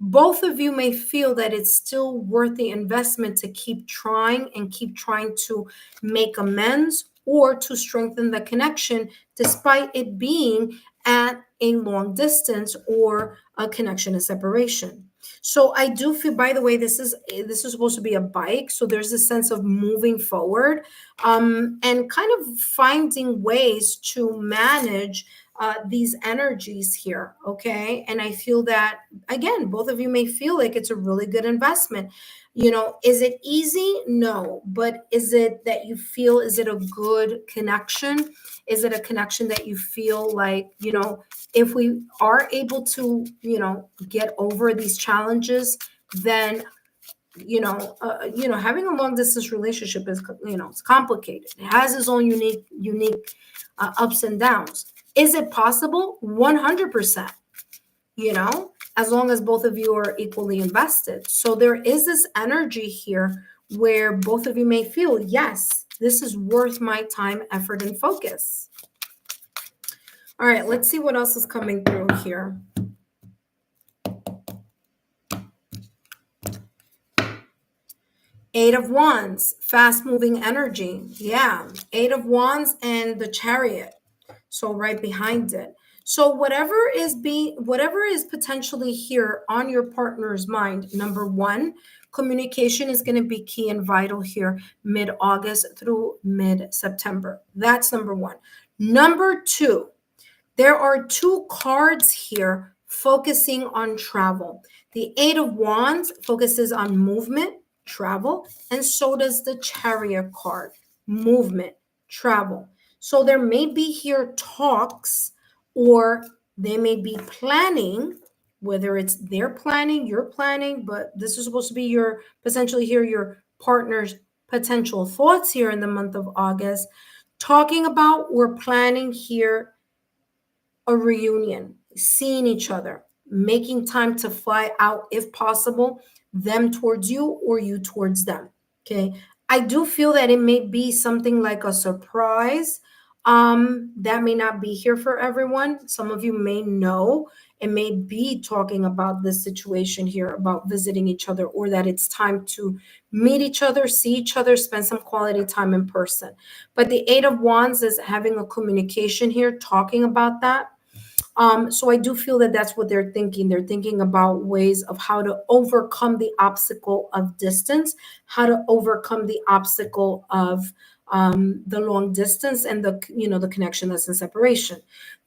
both of you may feel that it's still worth the investment to keep trying and keep trying to make amends or to strengthen the connection, despite it being at a long distance or a connection and separation. So I do feel, by the way, this is supposed to be a bike. So there's a sense of moving forward and kind of finding ways to manage these energies here. Okay. And I feel that, again, both of you may feel like it's a really good investment. Is it easy? No. But is it that you feel, is it a good connection? Is it a connection that you feel like, if we are able to, get over these challenges, then, having a long distance relationship is, it's complicated. It has its own unique ups and downs. Is it possible? 100%, as long as both of you are equally invested. So there is this energy here where both of you may feel, yes, this is worth my time, effort, and focus. All right, let's see what else is coming through here. Eight of Wands, fast-moving energy. Yeah, Eight of Wands and the Chariot. So right behind it. So whatever is potentially here on your partner's mind, number one, communication is going to be key and vital here mid-August through mid-September. That's number one. Number two, there are two cards here focusing on travel. The Eight of Wands focuses on movement, travel, and so does the Chariot card, movement, travel. So there may be here talks, or they may be planning, whether it's their planning, your planning, but this is supposed to be your potentially here, your partner's potential thoughts here in the month of August, talking about or planning here a reunion, seeing each other, making time to fly out if possible, them towards you or you towards them. Okay. I do feel that it may be something like a surprise. That may not be here for everyone. Some of you may know and may be talking about this situation here about visiting each other, or that it's time to meet each other, see each other, spend some quality time in person. But the Eight of Wands is having a communication here, talking about that. So I do feel that that's what they're thinking. They're thinking about ways of how to overcome the obstacle of distance, how to overcome the obstacle of the long distance and the connection that's in separation.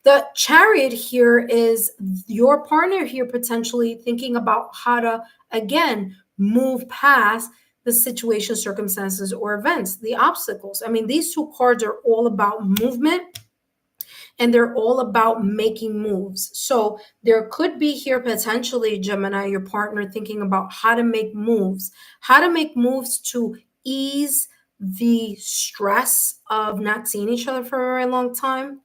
The Chariot here is your partner here potentially thinking about how to, again, move past the situation, circumstances, or events, the obstacles. I mean, these two cards are all about movement, and they're all about making moves. So there could be here potentially, Gemini, your partner thinking about how to make moves, to ease the stress of not seeing each other for a very long time,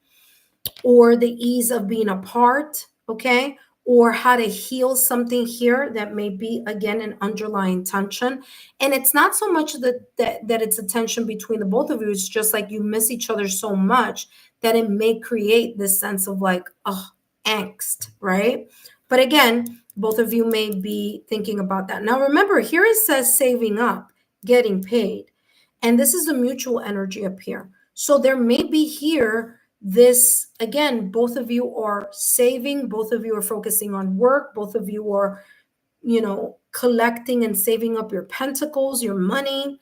or the ease of being apart, okay? Or how to heal something here that may be, again, an underlying tension. And it's not so much that it's a tension between the both of you. It's just like you miss each other so much that it may create this sense of like, oh, angst, right? But again, both of you may be thinking about that. Now, remember, here it says saving up, getting paid. And this is a mutual energy up here. So there may be here this, again, both of you are saving, both of you are focusing on work, both of you are, collecting and saving up your pentacles, your money,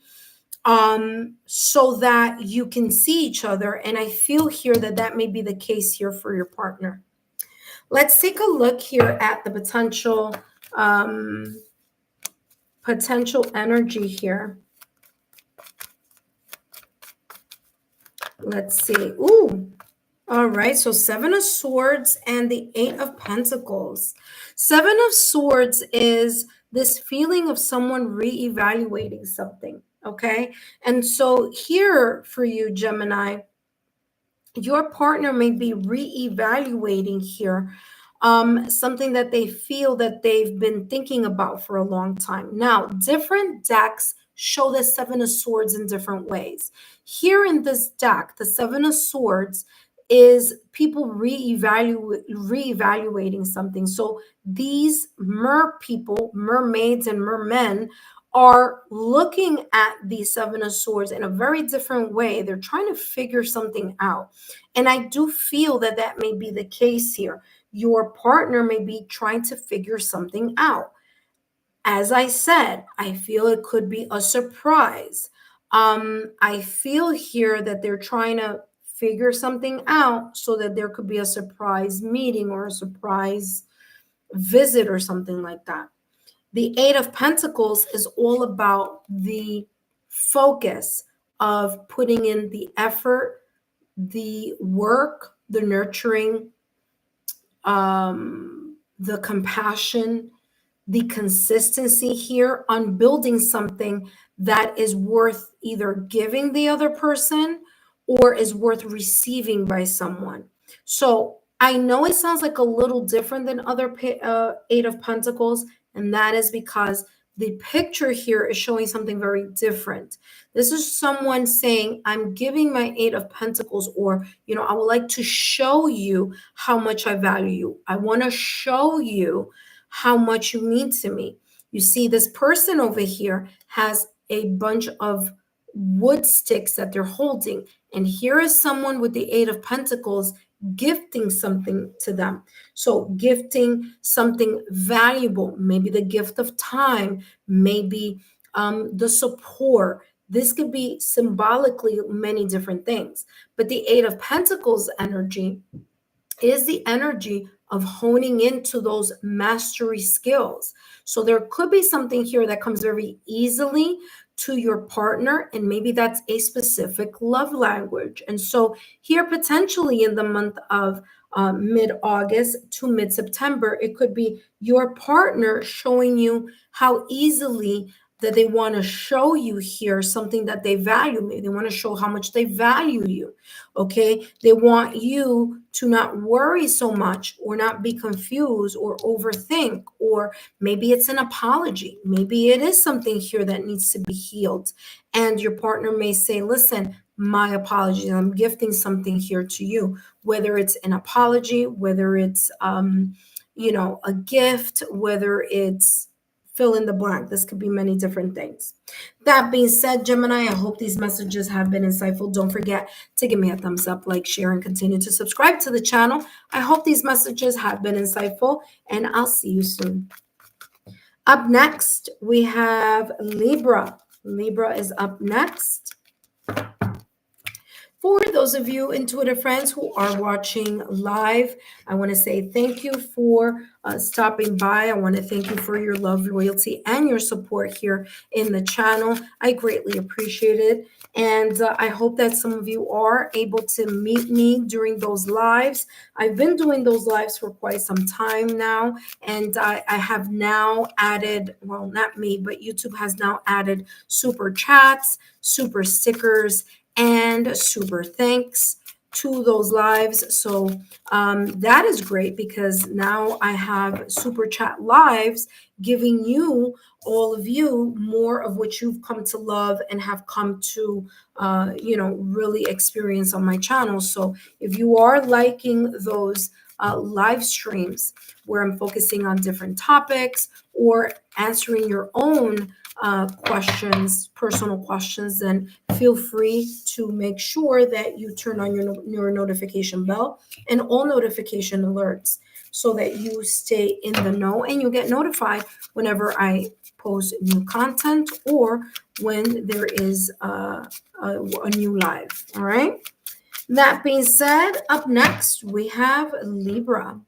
so that you can see each other. And I feel here that that may be the case here for your partner. Let's take a look here at the potential energy here. Let's see. Ooh. All right, so Seven of Swords and the Eight of Pentacles. Seven of Swords is this feeling of someone reevaluating something, okay? And so here for you, Gemini, your partner may be reevaluating here something that they feel that they've been thinking about for a long time. Now, different decks show the Seven of Swords in different ways. Here in this deck, the Seven of Swords is people reevaluating something. So these mermaids and mermen, are looking at the Seven of Swords in a very different way. They're trying to figure something out. And I do feel that that may be the case here. Your partner may be trying to figure something out. As I said, I feel it could be a surprise. I feel here that they're trying to figure something out so that there could be a surprise meeting or a surprise visit or something like that. The Eight of Pentacles is all about the focus of putting in the effort, the work, the nurturing, the compassion, the consistency here on building something that is worth either giving the other person or is worth receiving by someone. So I know it sounds like a little different than other Eight of Pentacles, and that is because the picture here is showing something very different. This is someone saying, I'm giving my Eight of Pentacles, or, I would like to show you how much I value you. I want to show you how much you mean to me. You see, this person over here has a bunch of wood sticks that they're holding. And here is someone with the Eight of Pentacles gifting something to them. So gifting something valuable, maybe the gift of time, maybe the support. This could be symbolically many different things. But the Eight of Pentacles energy is the energy of honing into those mastery skills. So there could be something here that comes very easily to your partner, and maybe that's a specific love language. And so here, potentially in the month of mid-August to mid-September, it could be your partner showing you how easily that they want to show you here something that they value. Maybe they want to show how much they value you. Okay, they want you to not worry so much or not be confused or overthink, or maybe it's an apology. Maybe it is something here that needs to be healed. And your partner may say, listen, my apologies, I'm gifting something here to you, whether it's an apology, whether it's, a gift, whether it's fill in the blank. This could be many different things. That being said, Gemini, I hope these messages have been insightful. Don't forget to give me a thumbs up, like, share, and continue to subscribe to the channel. I hope these messages have been insightful, and I'll see you soon. Up next, we have Libra. Libra is up next. For those of you intuitive friends who are watching live, I want to say thank you for stopping by. I want to thank you for your love, loyalty, and your support here in the channel. I greatly appreciate it. And I hope that some of you are able to meet me during those lives. I've been doing those lives for quite some time now. And I have now added, well, not me, but YouTube has now added super chats, super stickers, and super thanks to those lives. So that is great because now I have super chat lives giving you, all of you, more of what you've come to love and have come to really experience on my channel. So if you are liking those live streams where I'm focusing on different topics or answering your own questions, personal questions, then feel free to make sure that you turn on your notification bell and all notification alerts so that you stay in the know and you get notified whenever I post new content or when there is a new live. All right. That being said, up next we have Libra.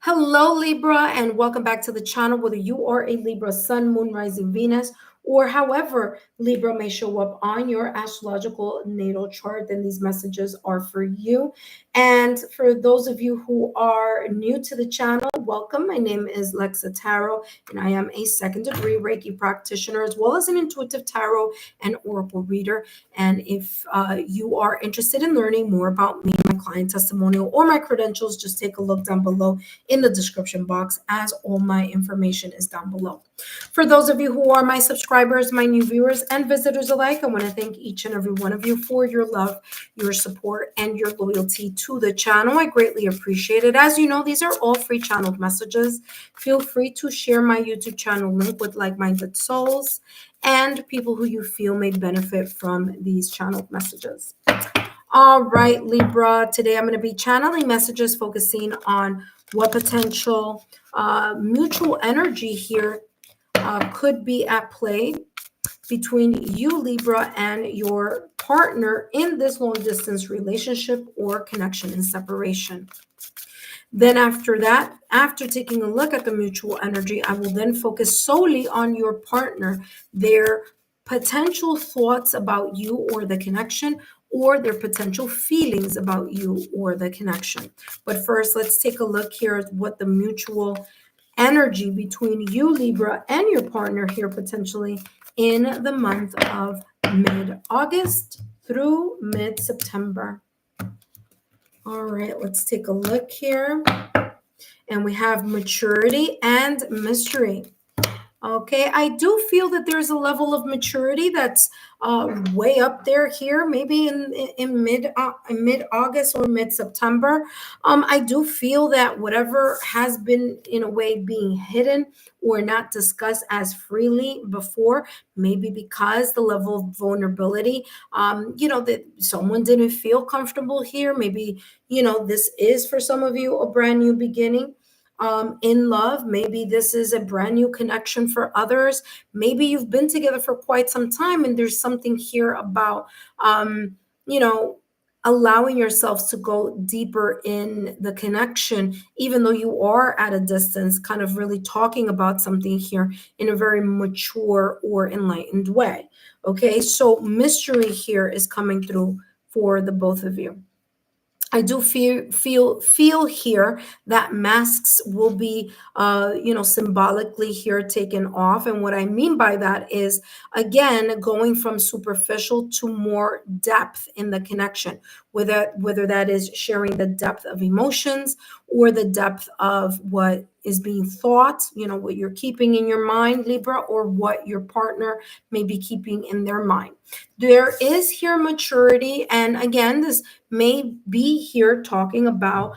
Hello, Libra, and welcome back to the channel. Whether you are a Libra Sun, Moon, Rising, Venus, or however Libra may show up on your astrological natal chart, then these messages are for you. And for those of you who are new to the channel, welcome. My name is Lexa Tarot, and I am a second-degree Reiki practitioner, as well as an intuitive tarot and oracle reader. And if you are interested in learning more about me, my client testimonial, or my credentials, just take a look down below in the description box, as all my information is down below. For those of you who are my subscribers, my new viewers, and visitors alike, I want to thank each and every one of you for your love, your support, and your loyalty to the channel. I greatly appreciate it. As you know, these are all free channeled messages. Feel free to share my YouTube channel link with like-minded souls and people who you feel may benefit from these channeled messages. All right, Libra, today I'm going to be channeling messages focusing on what potential mutual energy here could be at play between you, Libra, and your partner in this long distance relationship or connection and separation. Then after that, after taking a look at the mutual energy, I will then focus solely on your partner, their potential thoughts about you or the connection, or their potential feelings about you or the connection. But first, let's take a look here at what the mutual energy between you, Libra, and your partner here potentially in the month of mid-August through mid-September. All right, let's take a look here. And we have maturity and mystery. Okay, I do feel that there's a level of maturity that's way up there here, maybe in mid August or mid September. I do feel that whatever has been in a way being hidden or not discussed as freely before, maybe because the level of vulnerability, that someone didn't feel comfortable here. Maybe this is for some of you a brand new beginning in love. Maybe this is a brand new connection for others. Maybe you've been together for quite some time and there's something here about, allowing yourselves to go deeper in the connection, even though you are at a distance, kind of really talking about something here in a very mature or enlightened way. Okay, so mystery here is coming through for the both of you. I do feel here that masks will be, symbolically here taken off. And what I mean by that is, again, going from superficial to more depth in the connection, whether that is sharing the depth of emotions or the depth of what is being thought, what you're keeping in your mind, Libra, or what your partner may be keeping in their mind. There is here maturity. And again, this may be here talking about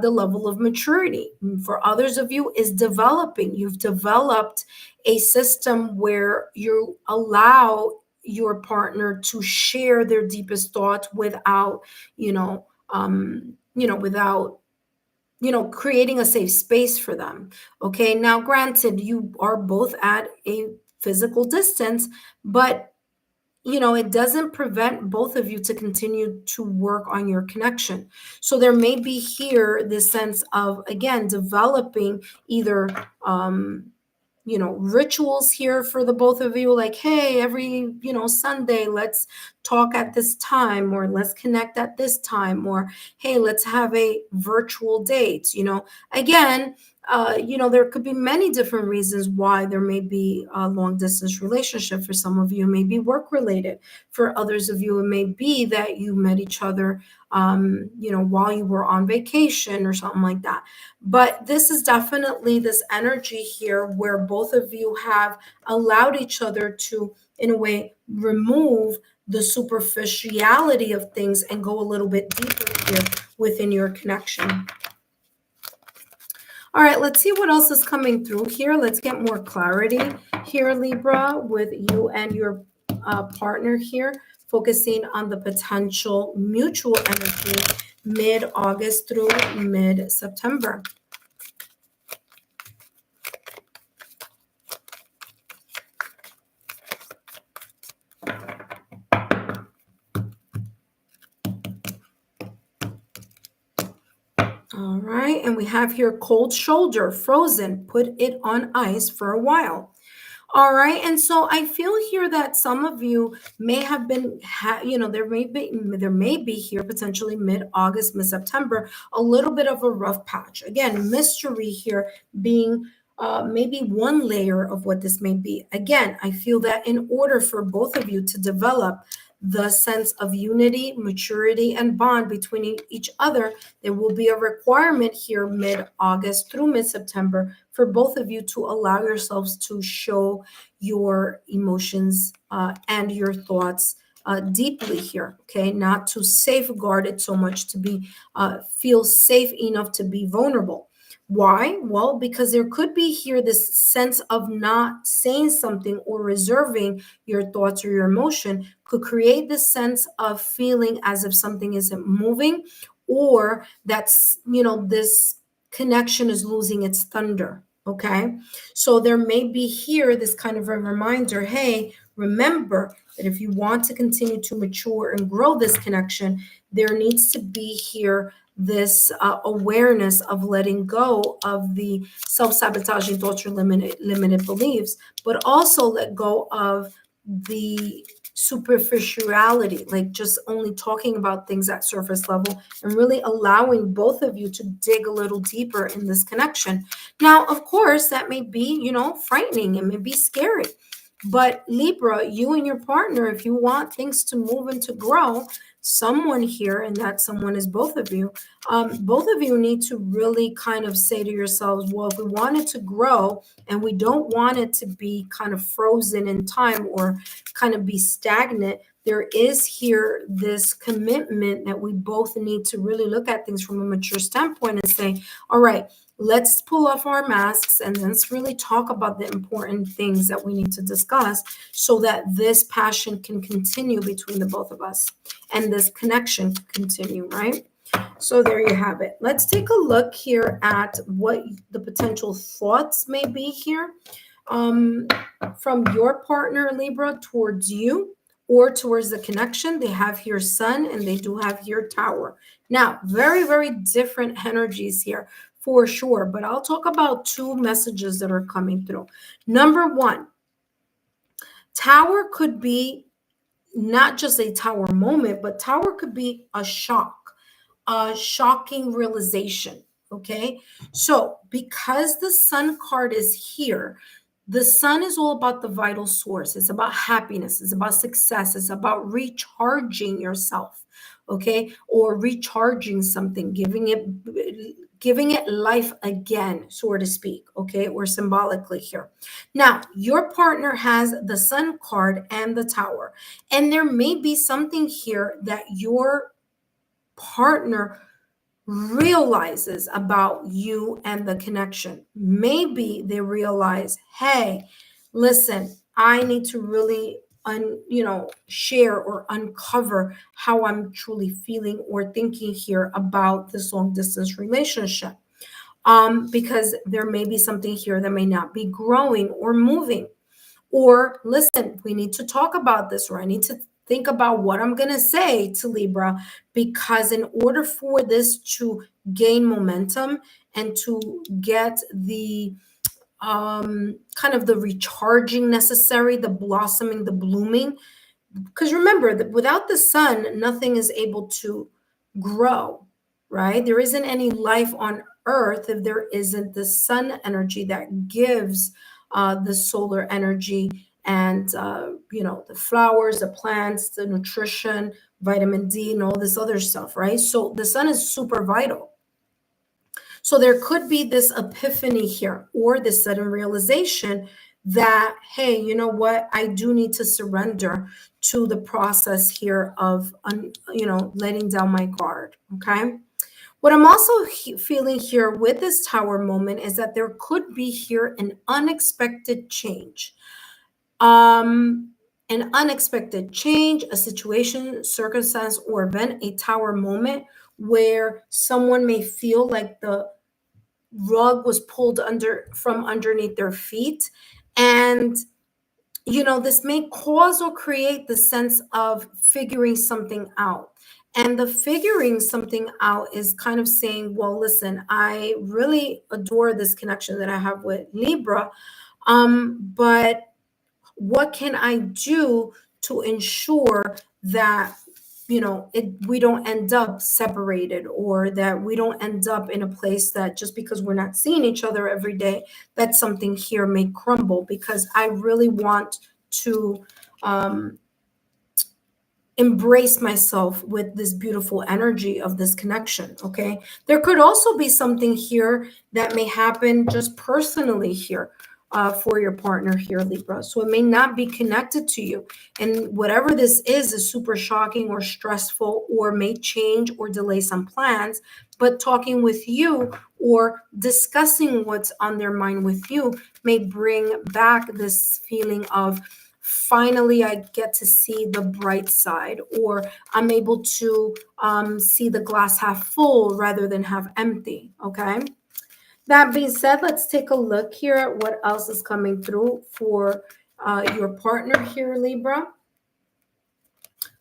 the level of maturity. For others of you is developing. You've developed a system where you allow your partner to share their deepest thoughts without, without creating a safe space for them. Okay. Now, granted, you are both at a physical distance, but it doesn't prevent both of you to continue to work on your connection. So there may be here this sense of, again, developing either rituals here for the both of you, like, hey, every Sunday, let's talk at this time, or let's connect at this time, or hey, let's have a virtual date. Again, there could be many different reasons why there may be a long distance relationship. For some of you, it may be work related. For others of you, it may be that you met each other while you were on vacation or something like that. But this is definitely this energy here where both of you have allowed each other to, in a way, remove the superficiality of things and go a little bit deeper here within your connection. All right, let's see what else is coming through here. Let's get more clarity here, Libra, with you and your partner here, focusing on the potential mutual energy mid-August through mid-September. All right, and we have here cold shoulder, frozen, put it on ice for a while. All right, and so I feel here that some of you may have been, there may be here potentially mid-August, mid-September, a little bit of a rough patch. Again, mystery here being maybe one layer of what this may be. Again, I feel that in order for both of you to develop the sense of unity, maturity, and bond between each other, there will be a requirement here mid-August through mid-September for both of you to allow yourselves to show your emotions and your thoughts deeply here, okay? Not to safeguard it so much to be feel safe enough to be vulnerable. Why? Well, because there could be here this sense of not saying something or reserving your thoughts or your emotion could create this sense of feeling as if something isn't moving, or that's, this connection is losing its thunder. Okay. So there may be here this kind of a reminder, hey, remember that if you want to continue to mature and grow this connection, there needs to be here this awareness of letting go of the self-sabotaging thoughts or limited beliefs, but also let go of the superficiality, like just only talking about things at surface level, and really allowing both of you to dig a little deeper in this connection. Now, of course, that may be, frightening. It may be scary. But Libra, you and your partner, if you want things to move and to grow, someone here, and that someone is both of you need to really kind of say to yourselves, well, if we want it to grow and we don't want it to be kind of frozen in time or kind of be stagnant, there is here this commitment that we both need to really look at things from a mature standpoint and say, all right, let's pull off our masks and let's really talk about the important things that we need to discuss so that this passion can continue between the both of us and this connection can continue, right? So there you have it. Let's take a look here at what the potential thoughts may be here from your partner, Libra, towards you or towards the connection. They have here Sun and they do have here Tower. Now, very, very different energies here for sure, but I'll talk about two messages that are coming through. Number one, Tower could be not just a Tower moment, but Tower could be a shocking realization. Okay, so because the Sun card is here, the Sun is all about the vital source. It's about happiness, it's about success, it's about recharging yourself, okay, or recharging something, giving it life again, so to speak, okay, or symbolically here. Now, your partner has the Sun card and the Tower, and there may be something here that your partner realizes about you and the connection. Maybe they realize, hey, listen, I need to really share or uncover how I'm truly feeling or thinking here about this long distance relationship. Because there may be something here that may not be growing or moving. Or listen, we need to talk about this, or I need to think about what I'm going to say to Libra, because in order for this to gain momentum and to get the kind of the recharging necessary, the blossoming, the blooming, because remember that without the sun, nothing is able to grow, right? There isn't any life on earth if there isn't the sun energy that gives the solar energy and the flowers, the plants, the nutrition, vitamin D, and all this other stuff, right? So the sun is super vital. So there could be this epiphany here, or this sudden realization that, hey, you know what? I do need to surrender to the process here of, letting down my guard. Okay. What I'm also feeling here with this tower moment is that there could be here an unexpected change. An unexpected change, a situation, circumstance, or event, a tower moment where someone may feel like the rug was pulled under from underneath their feet. And this may cause or create the sense of figuring something out. And the figuring something out is kind of saying, well, listen, I really adore this connection that I have with Libra, but what can I do to ensure that we don't end up separated, or that we don't end up in a place that just because we're not seeing each other every day, that something here may crumble, because I really want to embrace myself with this beautiful energy of this connection. Okay, there could also be something here that may happen just personally here for your partner here, Libra. So it may not be connected to you, and whatever this is super shocking or stressful, or may change or delay some plans. But talking with you or discussing what's on their mind with you may bring back this feeling of, finally I get to see the bright side, or I'm able to see the glass half full rather than half empty. Okay, that being said, let's take a look here at what else is coming through for your partner here, Libra.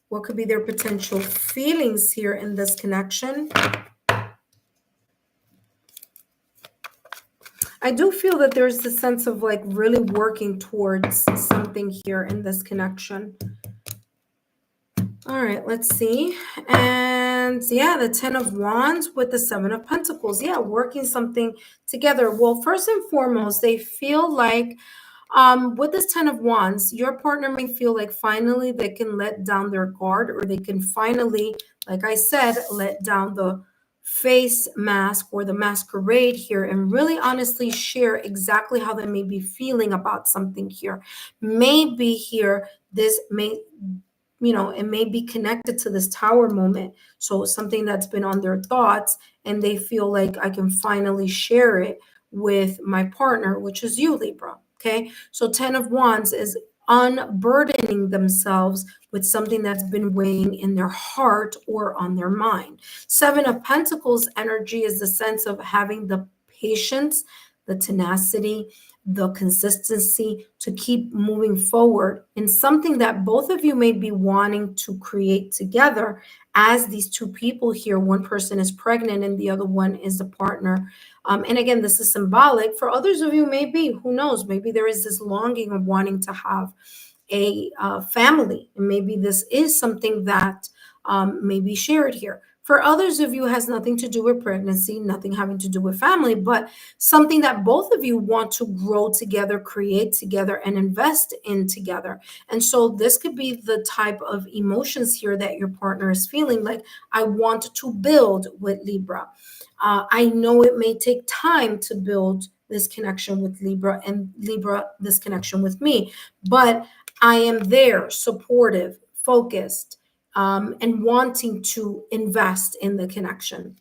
What could be their potential feelings here in this connection? I do feel that there's a sense of like really working towards something here in this connection. All right, let's see. And yeah, the 10 of Wands with the 7 of Pentacles. Yeah, working something together. Well, first and foremost, they feel like with this 10 of Wands, your partner may feel like finally they can let down their guard, or they can finally, like I said, let down the face mask or the masquerade here, and really honestly share exactly how they may be feeling about something here. Maybe here, this may it may be connected to this tower moment. So something that's been on their thoughts, and they feel like I can finally share it with my partner, which is you, Libra. Okay. So 10 of Wands is unburdening themselves with something that's been weighing in their heart or on their mind. 7 of Pentacles energy is the sense of having the patience, the tenacity, the consistency to keep moving forward in something that both of you may be wanting to create together. As these two people here, one person is pregnant and the other one is the partner. And again, this is symbolic. For others of you, maybe, who knows, maybe there is this longing of wanting to have a family, and maybe this is something that may be shared here. For others of you, has nothing to do with pregnancy, nothing having to do with family, but something that both of you want to grow together, create together, and invest in together. And so this could be the type of emotions here that your partner is feeling like, I want to build with Libra. I know it may take time to build this connection with Libra, and Libra, this connection with me, but I am there, supportive, focused, and wanting to invest in the connection.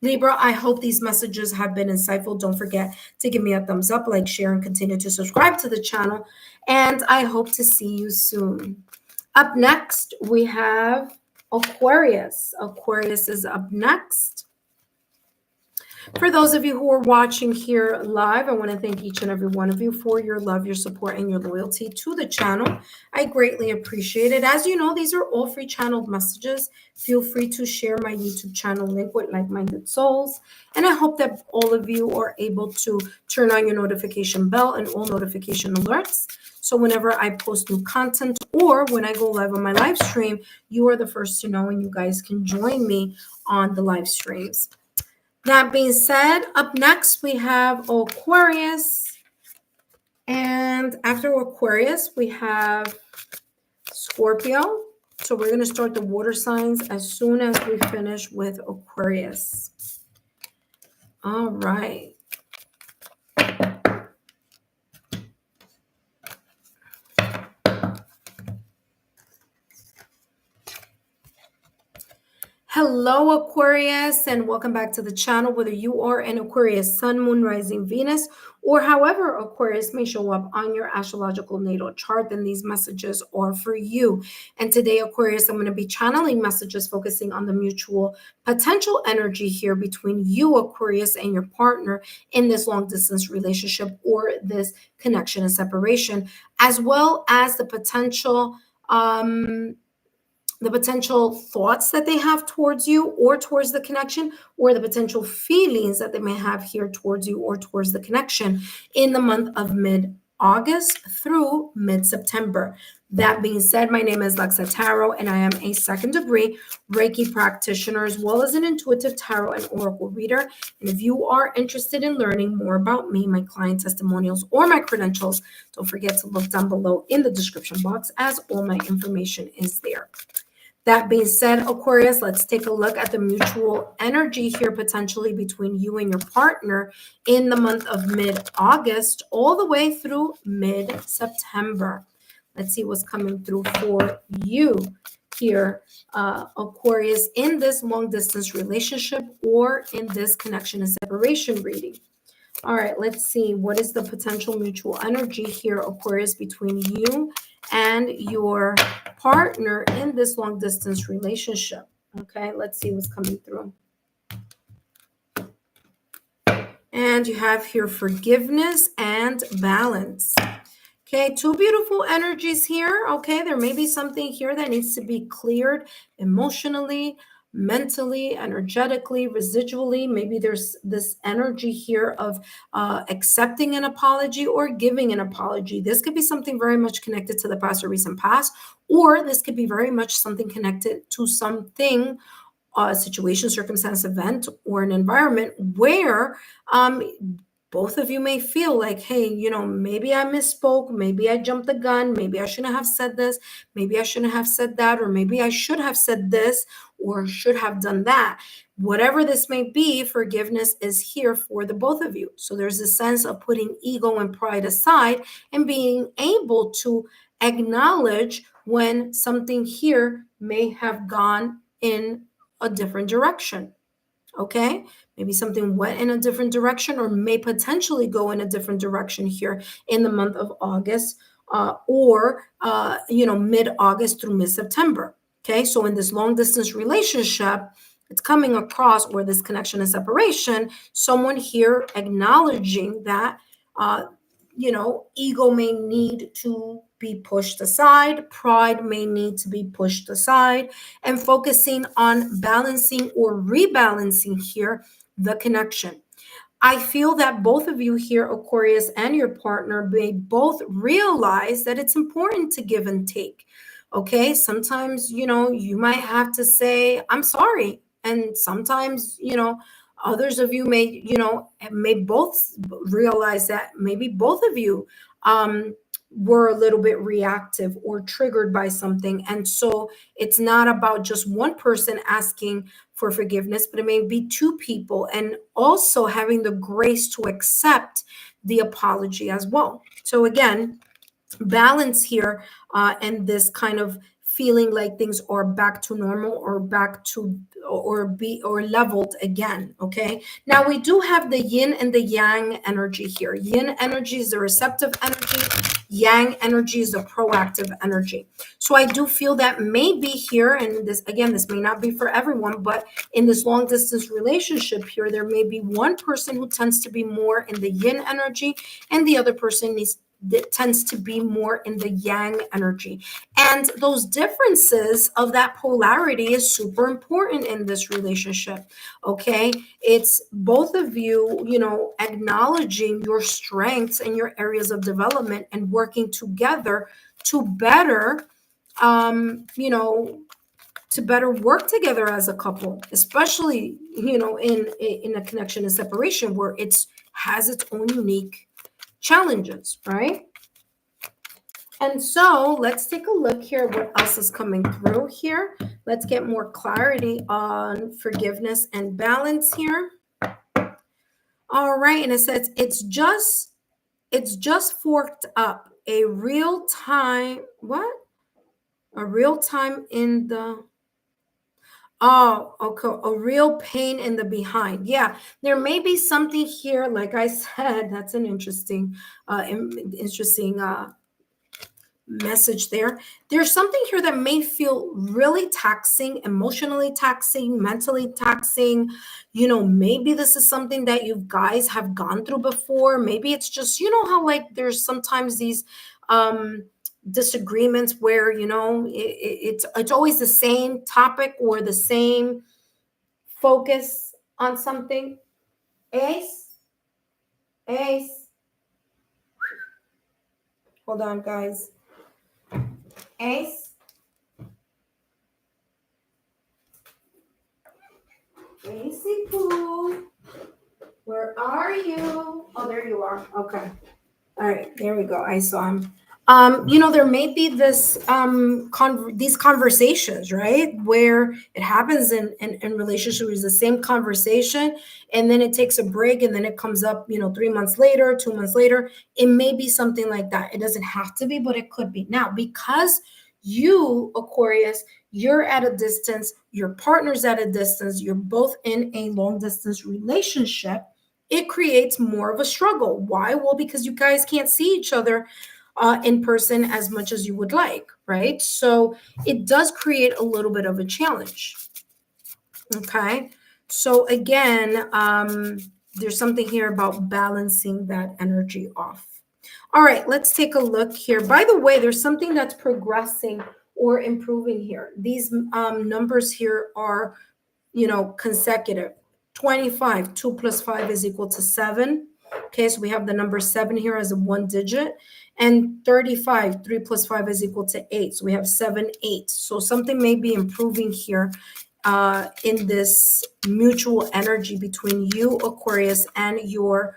Libra, I hope these messages have been insightful. Don't forget to give me a thumbs up, like, share, and continue to subscribe to the channel. And I hope to see you soon. Up next, we have Aquarius. Aquarius is up next. For those of you who are watching here live, I want to thank each and every one of you for your love, your support, and your loyalty to the channel. I greatly appreciate it. As you know, these are all free channeled messages. Feel free to share my YouTube channel link with like-minded souls. And I hope that all of you are able to turn on your notification bell and all notification alerts. So whenever I post new content or when I go live on my live stream, you are the first to know, and you guys can join me on the live streams. That being said, up next we have Aquarius. And after Aquarius, we have Scorpio. So we're going to start the water signs as soon as we finish with Aquarius. All right. Hello, Aquarius, and welcome back to the channel. Whether you are an Aquarius, Sun, Moon, Rising, Venus, or however Aquarius may show up on your astrological natal chart, then these messages are for you. And today, Aquarius, I'm going to be channeling messages focusing on the mutual potential energy here between you, Aquarius, and your partner in this long-distance relationship or this connection and separation, as well as the potential thoughts that they have towards you or towards the connection, or the potential feelings that they may have here towards you or towards the connection in the month of mid-August through mid-September. That being said, my name is Lexa Tarot, and I am a second-degree Reiki practitioner, as well as an intuitive tarot and oracle reader. And if you are interested in learning more about me, my client testimonials, or my credentials, don't forget to look down below in the description box, as all my information is there. That being said, Aquarius, let's take a look at the mutual energy here potentially between you and your partner in the month of mid-August all the way through mid-September. Let's see what's coming through for you here, Aquarius, in this long-distance relationship or in this connection and separation reading. All right, let's see. What is the potential mutual energy here, Aquarius, between you and your partner in this long distance relationship? Okay, let's see what's coming through. And you have here forgiveness and balance. Okay, two beautiful energies here. Okay, there may be something here that needs to be cleared emotionally, mentally, energetically, residually. Maybe there's this energy here of accepting an apology or giving an apology. This could be something very much connected to the past or recent past, or this could be very much something connected to something, a situation, circumstance, event, or an environment where both of you may feel like, hey, maybe I misspoke, maybe I jumped the gun, maybe I shouldn't have said this, maybe I shouldn't have said that, or maybe I should have said this or should have done that. Whatever this may be, forgiveness is here for the both of you. So there's a sense of putting ego and pride aside and being able to acknowledge when something here may have gone in a different direction. Okay, maybe something went in a different direction or may potentially go in a different direction here in the month of August, or mid-August through mid-September. Okay, so in this long distance relationship, it's coming across, or this connection and separation, someone here acknowledging that ego may need to be pushed aside, pride may need to be pushed aside, and focusing on balancing or rebalancing here the connection. I feel that both of you here, Aquarius, and your partner may both realize that it's important to give and take. Okay, sometimes you might have to say I'm sorry, and sometimes others of you may both realize that maybe both of you were a little bit reactive or triggered by something. And so it's not about just one person asking for forgiveness, but it may be two people, and also having the grace to accept the apology as well. So again, balance here, and this kind of feeling like things are back to normal or back to or leveled again. Okay, now we do have the yin and the yang energy here. Yin energy is the receptive energy, yang energy is the proactive energy. So I do feel that maybe here, and this again, this may not be for everyone, but in this long distance relationship here, there may be one person who tends to be more in the yin energy, and the other person that tends to be more in the yang energy. And those differences of that polarity is super important in this relationship. Okay, it's both of you, acknowledging your strengths and your areas of development and working together to better to better work together as a couple, especially in a connection and separation where it's has its own unique challenges, right? And so let's take a look here what else is coming through here. Let's get more clarity on forgiveness and balance here. All right, and it says it's just forked up a real time what? A real time in the Oh, okay. A real pain in the behind. Yeah, there may be something here. Like I said, that's an interesting message there. There's something here that may feel really taxing, emotionally taxing, mentally taxing. Maybe this is something that you guys have gone through before. Maybe it's just, how like there's sometimes these disagreements where, it's always the same topic or the same focus on something. Ace, Ace. Hold on, guys. Ace. Acey Poo, where are you? Oh, there you are. Okay. All right, there we go. I saw him. There may be these conversations, right, where it happens in relationships is the same conversation, and then it takes a break, and then it comes up, 3 months later, 2 months later. It may be something like that. It doesn't have to be, but it could be. Now, because you, Aquarius, you're at a distance, your partner's at a distance, you're both in a long distance relationship, it creates more of a struggle. Why? Well, because you guys can't see each other in person as much as you would like, right? So it does create a little bit of a challenge. Okay. So again, there's something here about balancing that energy off. All right, let's take a look here. By the way, there's something that's progressing or improving here. These numbers here are, consecutive. 25, 2 plus 5 is equal to 7. Okay, so we have the number 7 here as a 1 digit. And 35, 3 plus 5 is equal to 8. So we have 7, 8. So something may be improving here in this mutual energy between you, Aquarius, and your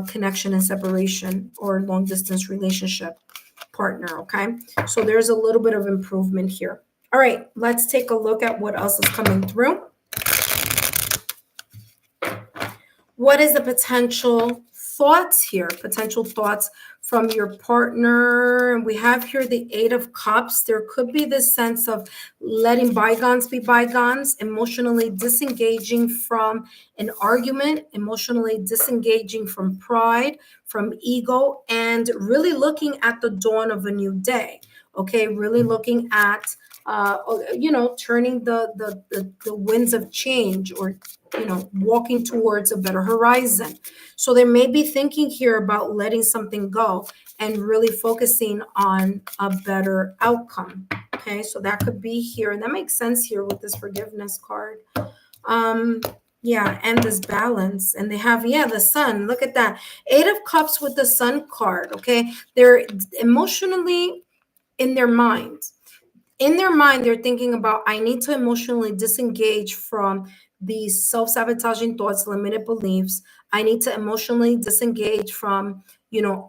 connection and separation or long distance relationship partner. Okay, so there's a little bit of improvement here. All right, let's take a look at what else is coming through. What is the potential thoughts here? Potential thoughts from your partner. We have here the 8 of Cups. There could be this sense of letting bygones be bygones, emotionally disengaging from an argument, emotionally disengaging from pride, from ego, and really looking at the dawn of a new day. Okay, really looking at turning the winds of change, or walking towards a better horizon. So they may be thinking here about letting something go and really focusing on a better outcome. Okay, so that could be here, and that makes sense here with this forgiveness card. And this balance, and they have the Sun. Look at that, 8 of Cups with the Sun card. Okay, they're emotionally in their mind. In their mind, they're thinking about, I need to emotionally disengage from these self-sabotaging thoughts, limited beliefs. I need to emotionally disengage from,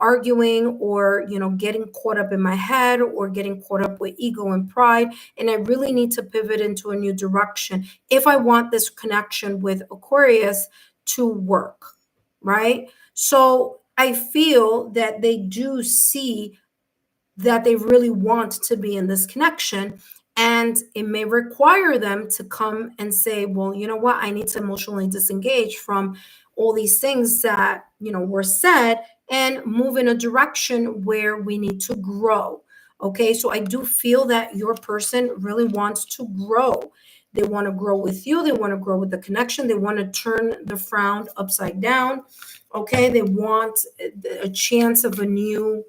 arguing or, getting caught up in my head or getting caught up with ego and pride. And I really need to pivot into a new direction if I want this connection with Aquarius to work, right? So I feel that they do see that they really want to be in this connection, And it may require them to come and say, well, you know what, I need to emotionally disengage from all these things that, were said, and move in a direction where we need to grow. Okay, so I do feel that your person really wants to grow. They want to grow with you. They want to grow with the connection. They want to turn the frown upside down. Okay, they want a chance of a new,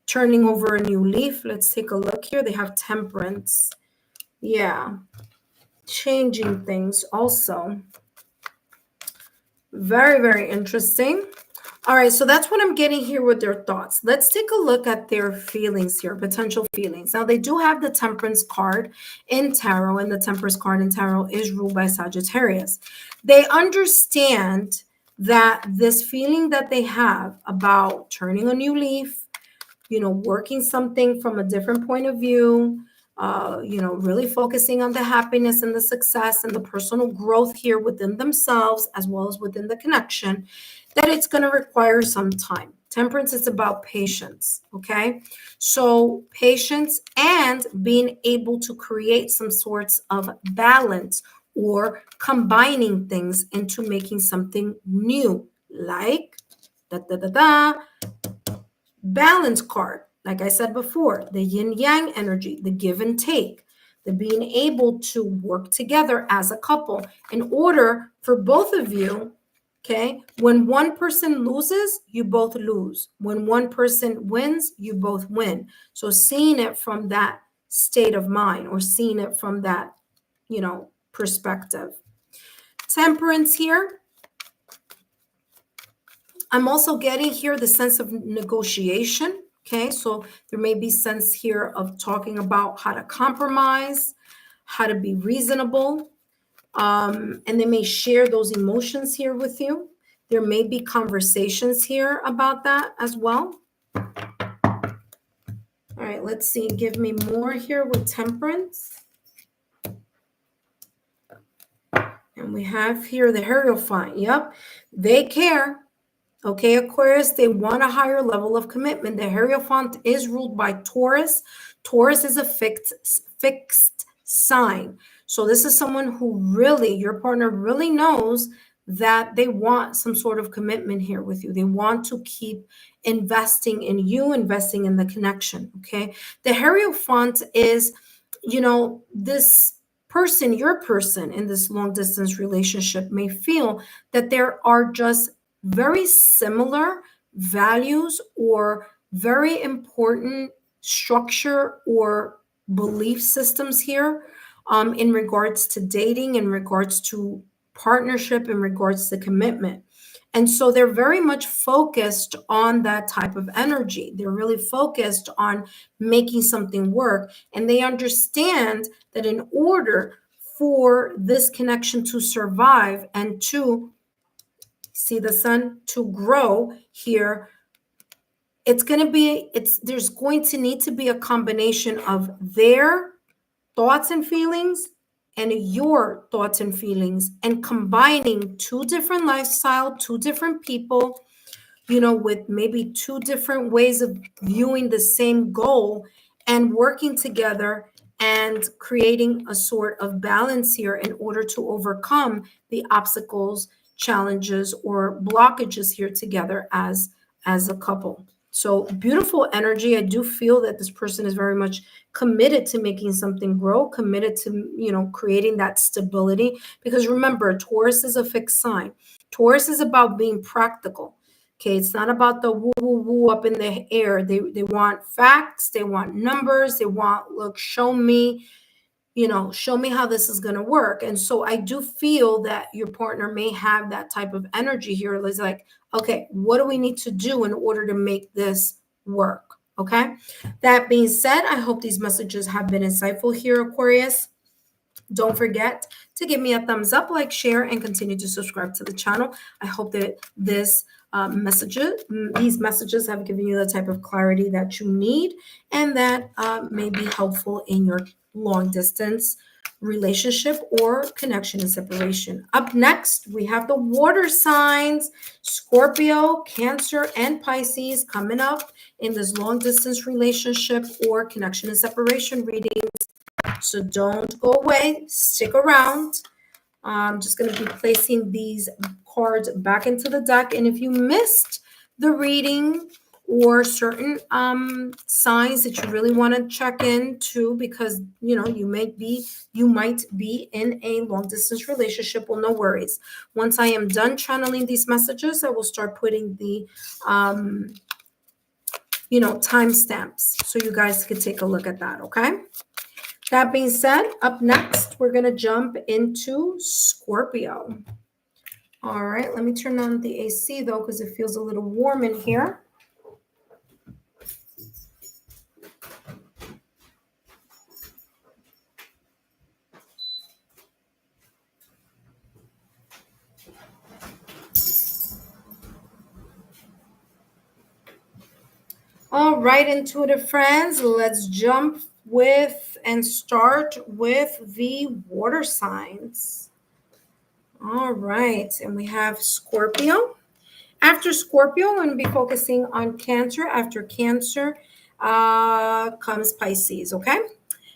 turning over a new leaf. Let's take a look here. They have temperance. Yeah, changing things also. Very, very interesting. All right, so that's what I'm getting here with their thoughts. Let's take a look at their feelings here, potential feelings. Now, they do have the Temperance card in Tarot, and the Temperance card in Tarot is ruled by Sagittarius. They understand that this feeling that they have about turning a new leaf, working something from a different point of view, really focusing on the happiness and the success and the personal growth here within themselves, as well as within the connection, that it's going to require some time. Temperance is about patience, okay? So patience and being able to create some sorts of balance or combining things into making something new, like da da da da balance card. Like I said before, the yin yang energy, the give and take, the being able to work together as a couple in order for both of you. Okay, when one person loses, you both lose. When one person wins, you both win. So seeing it from that state of mind, or seeing it from that, perspective. Temperance here. I'm also getting here the sense of negotiation. Okay, so there may be sense here of talking about how to compromise, how to be reasonable, and they may share those emotions here with you. There may be conversations here about that as well. All right, let's see. Give me more here with Temperance. And we have here the Hierophant. Yep, they care. Okay, Aquarius, they want a higher level of commitment. The Hierophant is ruled by Taurus. Taurus is a fixed sign. So this is someone who really, your partner really knows that they want some sort of commitment here with you. They want to keep investing in you, investing in the connection, okay? The Hierophant is, this person, your person in this long distance relationship may feel that there are just very similar values or very important structure or belief systems here, in regards to dating, in regards to partnership, in regards to commitment. And so they're very much focused on that type of energy. They're really focused on making something work. And they understand that in order for this connection to survive and to see the sun, to grow here, there's going to need to be a combination of their thoughts and feelings and your thoughts and feelings, and combining two different lifestyle, two different people, with maybe two different ways of viewing the same goal, and working together and creating a sort of balance here in order to overcome the obstacles, challenges, or blockages here together as a couple. So beautiful energy. I do feel that this person is very much committed to making something grow, committed to, creating that stability. Because remember, Taurus is a fixed sign. Taurus is about being practical. Okay, it's not about the woo woo woo up in the air. They want facts, they want numbers, they want, look, show me how this is going to work. And so I do feel that your partner may have that type of energy here. It's like, okay, what do we need to do in order to make this work? Okay. That being said, I hope these messages have been insightful here, Aquarius. Don't forget to give me a thumbs up, like, share, and continue to subscribe to the channel. I hope that these messages have given you the type of clarity that you need, and that may be helpful in your long distance relationship or connection and separation. Up next, we have the water signs, Scorpio, Cancer, and Pisces coming up in this long distance relationship or connection and separation readings. So don't go away, stick around. I'm just going to be placing these cards back into the deck. And if you missed the reading or certain signs that you really want to check into, because you might be in a long distance relationship, well, no worries. Once I am done channeling these messages, I will start putting the timestamps so you guys can take a look at that. Okay. That being said, up next, we're going to jump into Scorpio. All right, let me turn on the AC though, because it feels a little warm in here. All right, intuitive friends, let's jump with and start with the water signs. All right, and we have Scorpio. After Scorpio, I'm going to be focusing on Cancer. After Cancer comes Pisces, okay?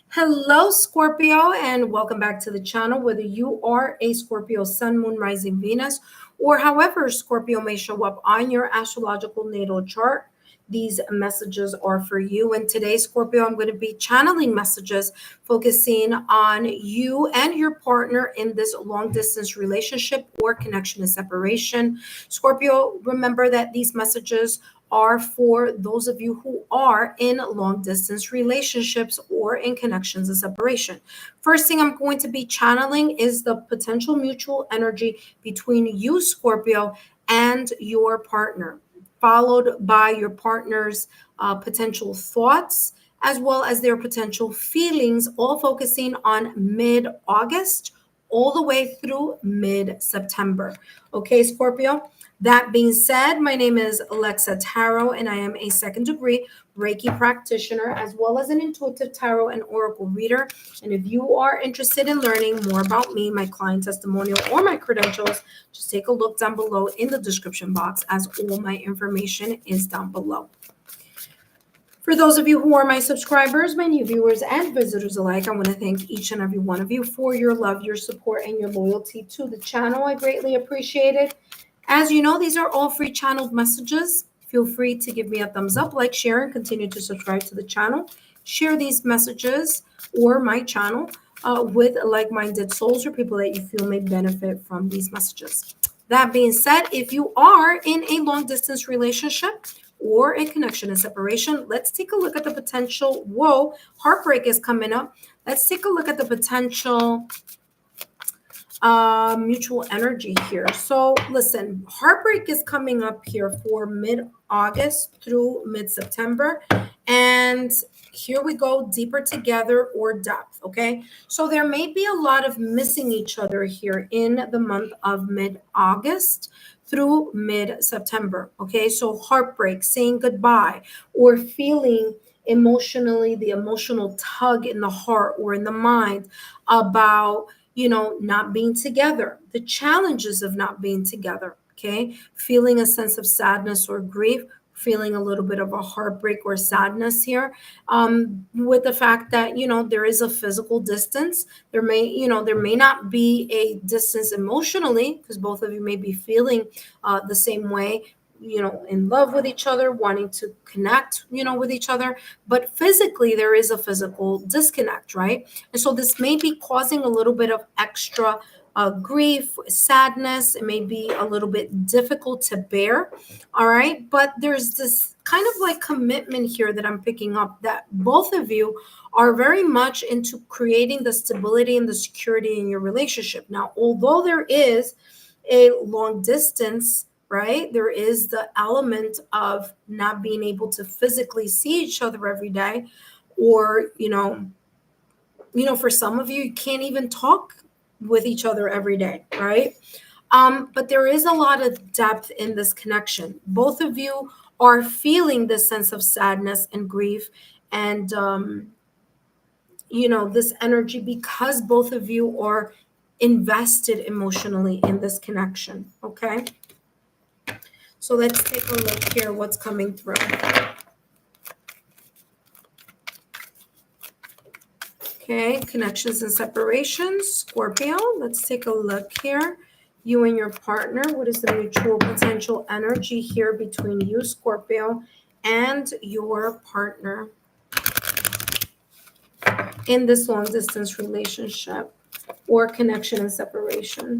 Hello, Scorpio, and welcome back to the channel. Whether you are a Scorpio Sun, Moon, Rising, Venus, or however Scorpio may show up on your astrological natal chart, these messages are for you. And today, Scorpio, I'm going to be channeling messages focusing on you and your partner in this long distance relationship or connection and separation. Scorpio, remember that these messages are for those of you who are in long distance relationships or in connections and separation. First thing I'm going to be channeling is the potential mutual energy between you, Scorpio, and your partner, followed by your partner's potential thoughts as well as their potential feelings, all focusing on mid-August all the way through mid-September. Okay, Scorpio? That being said, my name is Lexa Tarot, and I am a second degree Reiki practitioner, as well as an intuitive tarot and oracle reader. And if you are interested in learning more about me, my client testimonial, or my credentials, just take a look down below in the description box, as all my information is down below. For those of you who are my subscribers, my new viewers and visitors alike, I want to thank each and every one of you for your love, your support, and your loyalty to the channel. I greatly appreciate it. As you know, these are all free channeled messages. Feel free to give me a thumbs up, like, share, and continue to subscribe to the channel. Share these messages or my channel with like-minded souls or people that you feel may benefit from these messages. That being said, if you are in a long-distance relationship or a connection and separation, let's take a look at the potential. Whoa, heartbreak is coming up. Let's take a look at the potential mutual energy here. So listen, heartbreak is coming up here for mid-August through mid-September. And here we go, deeper together or depth, okay? So there may be a lot of missing each other here in the month of mid-August through mid-September, okay? So heartbreak, saying goodbye, or feeling emotionally, the emotional tug in the heart or in the mind about not being together, the challenges of not being together, okay? Feeling a sense of sadness or grief, feeling a little bit of a heartbreak or sadness here, with the fact that, there is a physical distance. There may not be a distance emotionally, because both of you may be feeling the same way, in love with each other, wanting to connect, with each other. But physically, there is a physical disconnect, right? And so this may be causing a little bit of extra grief, sadness. It may be a little bit difficult to bear. All right. But there's this kind of like commitment here that I'm picking up, that both of you are very much into creating the stability and the security in your relationship. Now, although there is a long distance, right, there is the element of not being able to physically see each other every day, or for some of you, you can't even talk with each other every day, right? But there is a lot of depth in this connection. Both of you are feeling this sense of sadness and grief, and this energy because both of you are invested emotionally in this connection. Okay, so let's take a look here what's coming through. Okay, connections and separations, Scorpio. Let's take a look here. You and your partner, what is the mutual potential energy here between you, Scorpio, and your partner in this long distance relationship or connection and separation?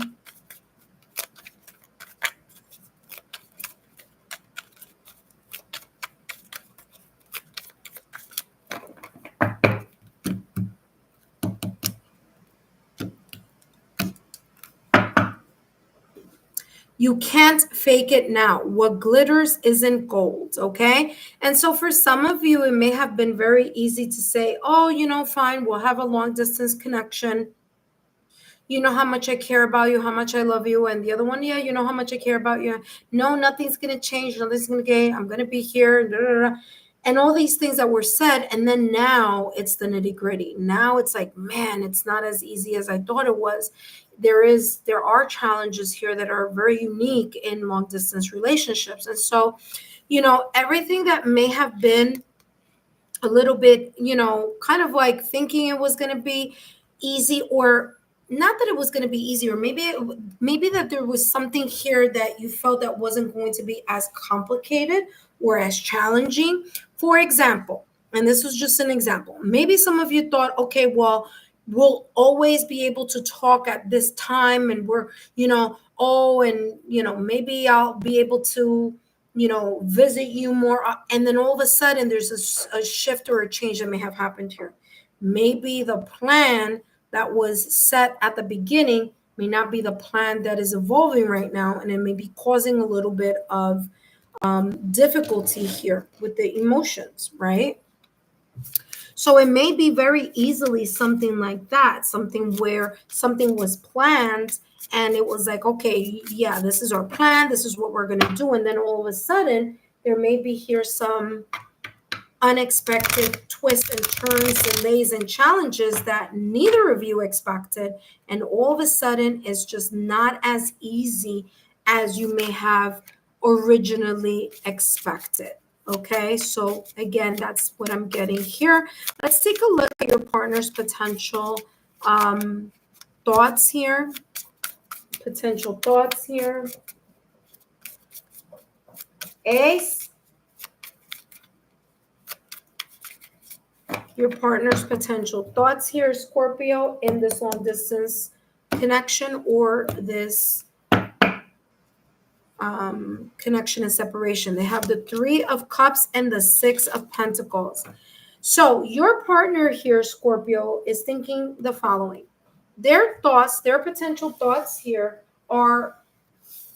You can't fake it now. What glitters isn't gold, okay? And so for some of you, it may have been very easy to say, oh, fine, we'll have a long distance connection. You know how much I care about you, how much I love you. And the other one, yeah, you know how much I care about you. No, nothing's going to change. Nothing's going to get, I'm going to be here. Da, da, da. And all these things that were said. And then now it's the nitty gritty. Now it's like, man, it's not as easy as I thought it was. There are challenges here that are very unique in long distance relationships. And so, everything that may have been a little bit, kind of like thinking it was going to be easy, or not that it was going to be easy, or maybe that there was something here that you felt that wasn't going to be as complicated or as challenging. For example, and this was just an example, maybe some of you thought, okay, well, we'll always be able to talk at this time, and we're, and maybe I'll be able to visit you more. And then all of a sudden there's a shift or a change that may have happened here. Maybe the plan that was set at the beginning may not be the plan that is evolving right now, and it may be causing a little bit of difficulty here with the emotions, right? So it may be very easily something like that, something where something was planned and it was like, okay, yeah, this is our plan, this is what we're going to do. And then all of a sudden, there may be here some unexpected twists and turns, delays, and challenges that neither of you expected. And all of a sudden, it's just not as easy as you may have originally expected. Okay, so again, that's what I'm getting here. Let's take a look at your partner's potential thoughts here. Potential thoughts here. Ace. Your partner's potential thoughts here, Scorpio, in this long distance connection or this connection and separation. They have the 3 of Cups and the 6 of Pentacles. So your partner here, Scorpio, is thinking the following. Their thoughts, their potential thoughts here are,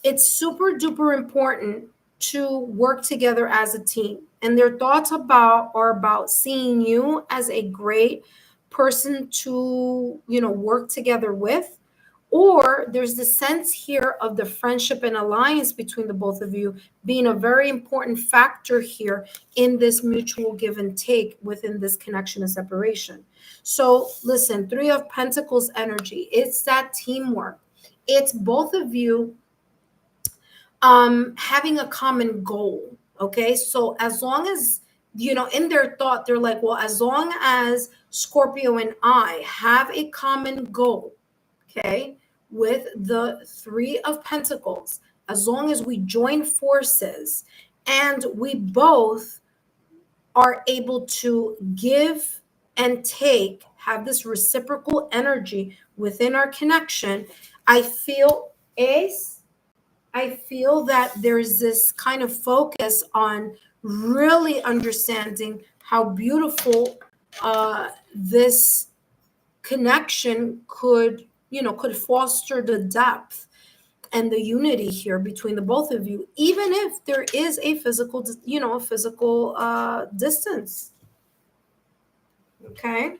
it's super duper important to work together as a team. And their thoughts are about seeing you as a great person to, work together with. Or there's the sense here of the friendship and alliance between the both of you being a very important factor here in this mutual give and take within this connection and separation. So listen, 3 of Pentacles energy, it's that teamwork. It's both of you having a common goal. Okay, so as long as in their thought, they're like, well, as long as Scorpio and I have a common goal, okay, with the 3 of Pentacles, as long as we join forces and we both are able to give and take, have this reciprocal energy within our connection, I feel that there's this kind of focus on really understanding how beautiful this connection could foster the depth and the unity here between the both of you, even if there is a physical distance. Okay,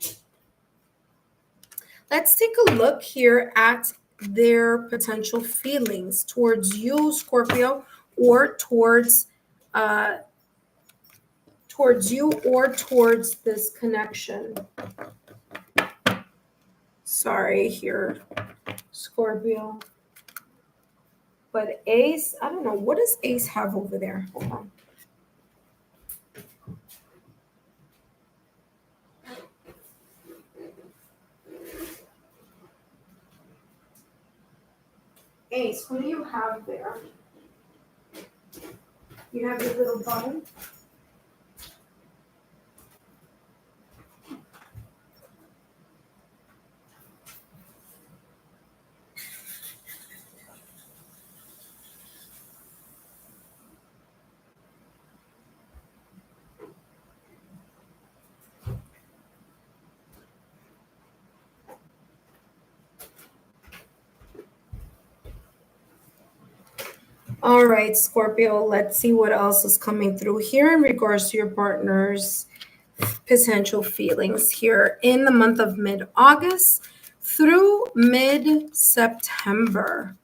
let's take a look here at their potential feelings towards you, Scorpio, or towards you, or towards this connection. Sorry here, Scorpio. But Ace, I don't know. What does Ace have over there? Hold on. Ace, what do you have there? You have your little button? All right, Scorpio, let's see what else is coming through here in regards to your partner's potential feelings here in the month of mid-August through mid-September.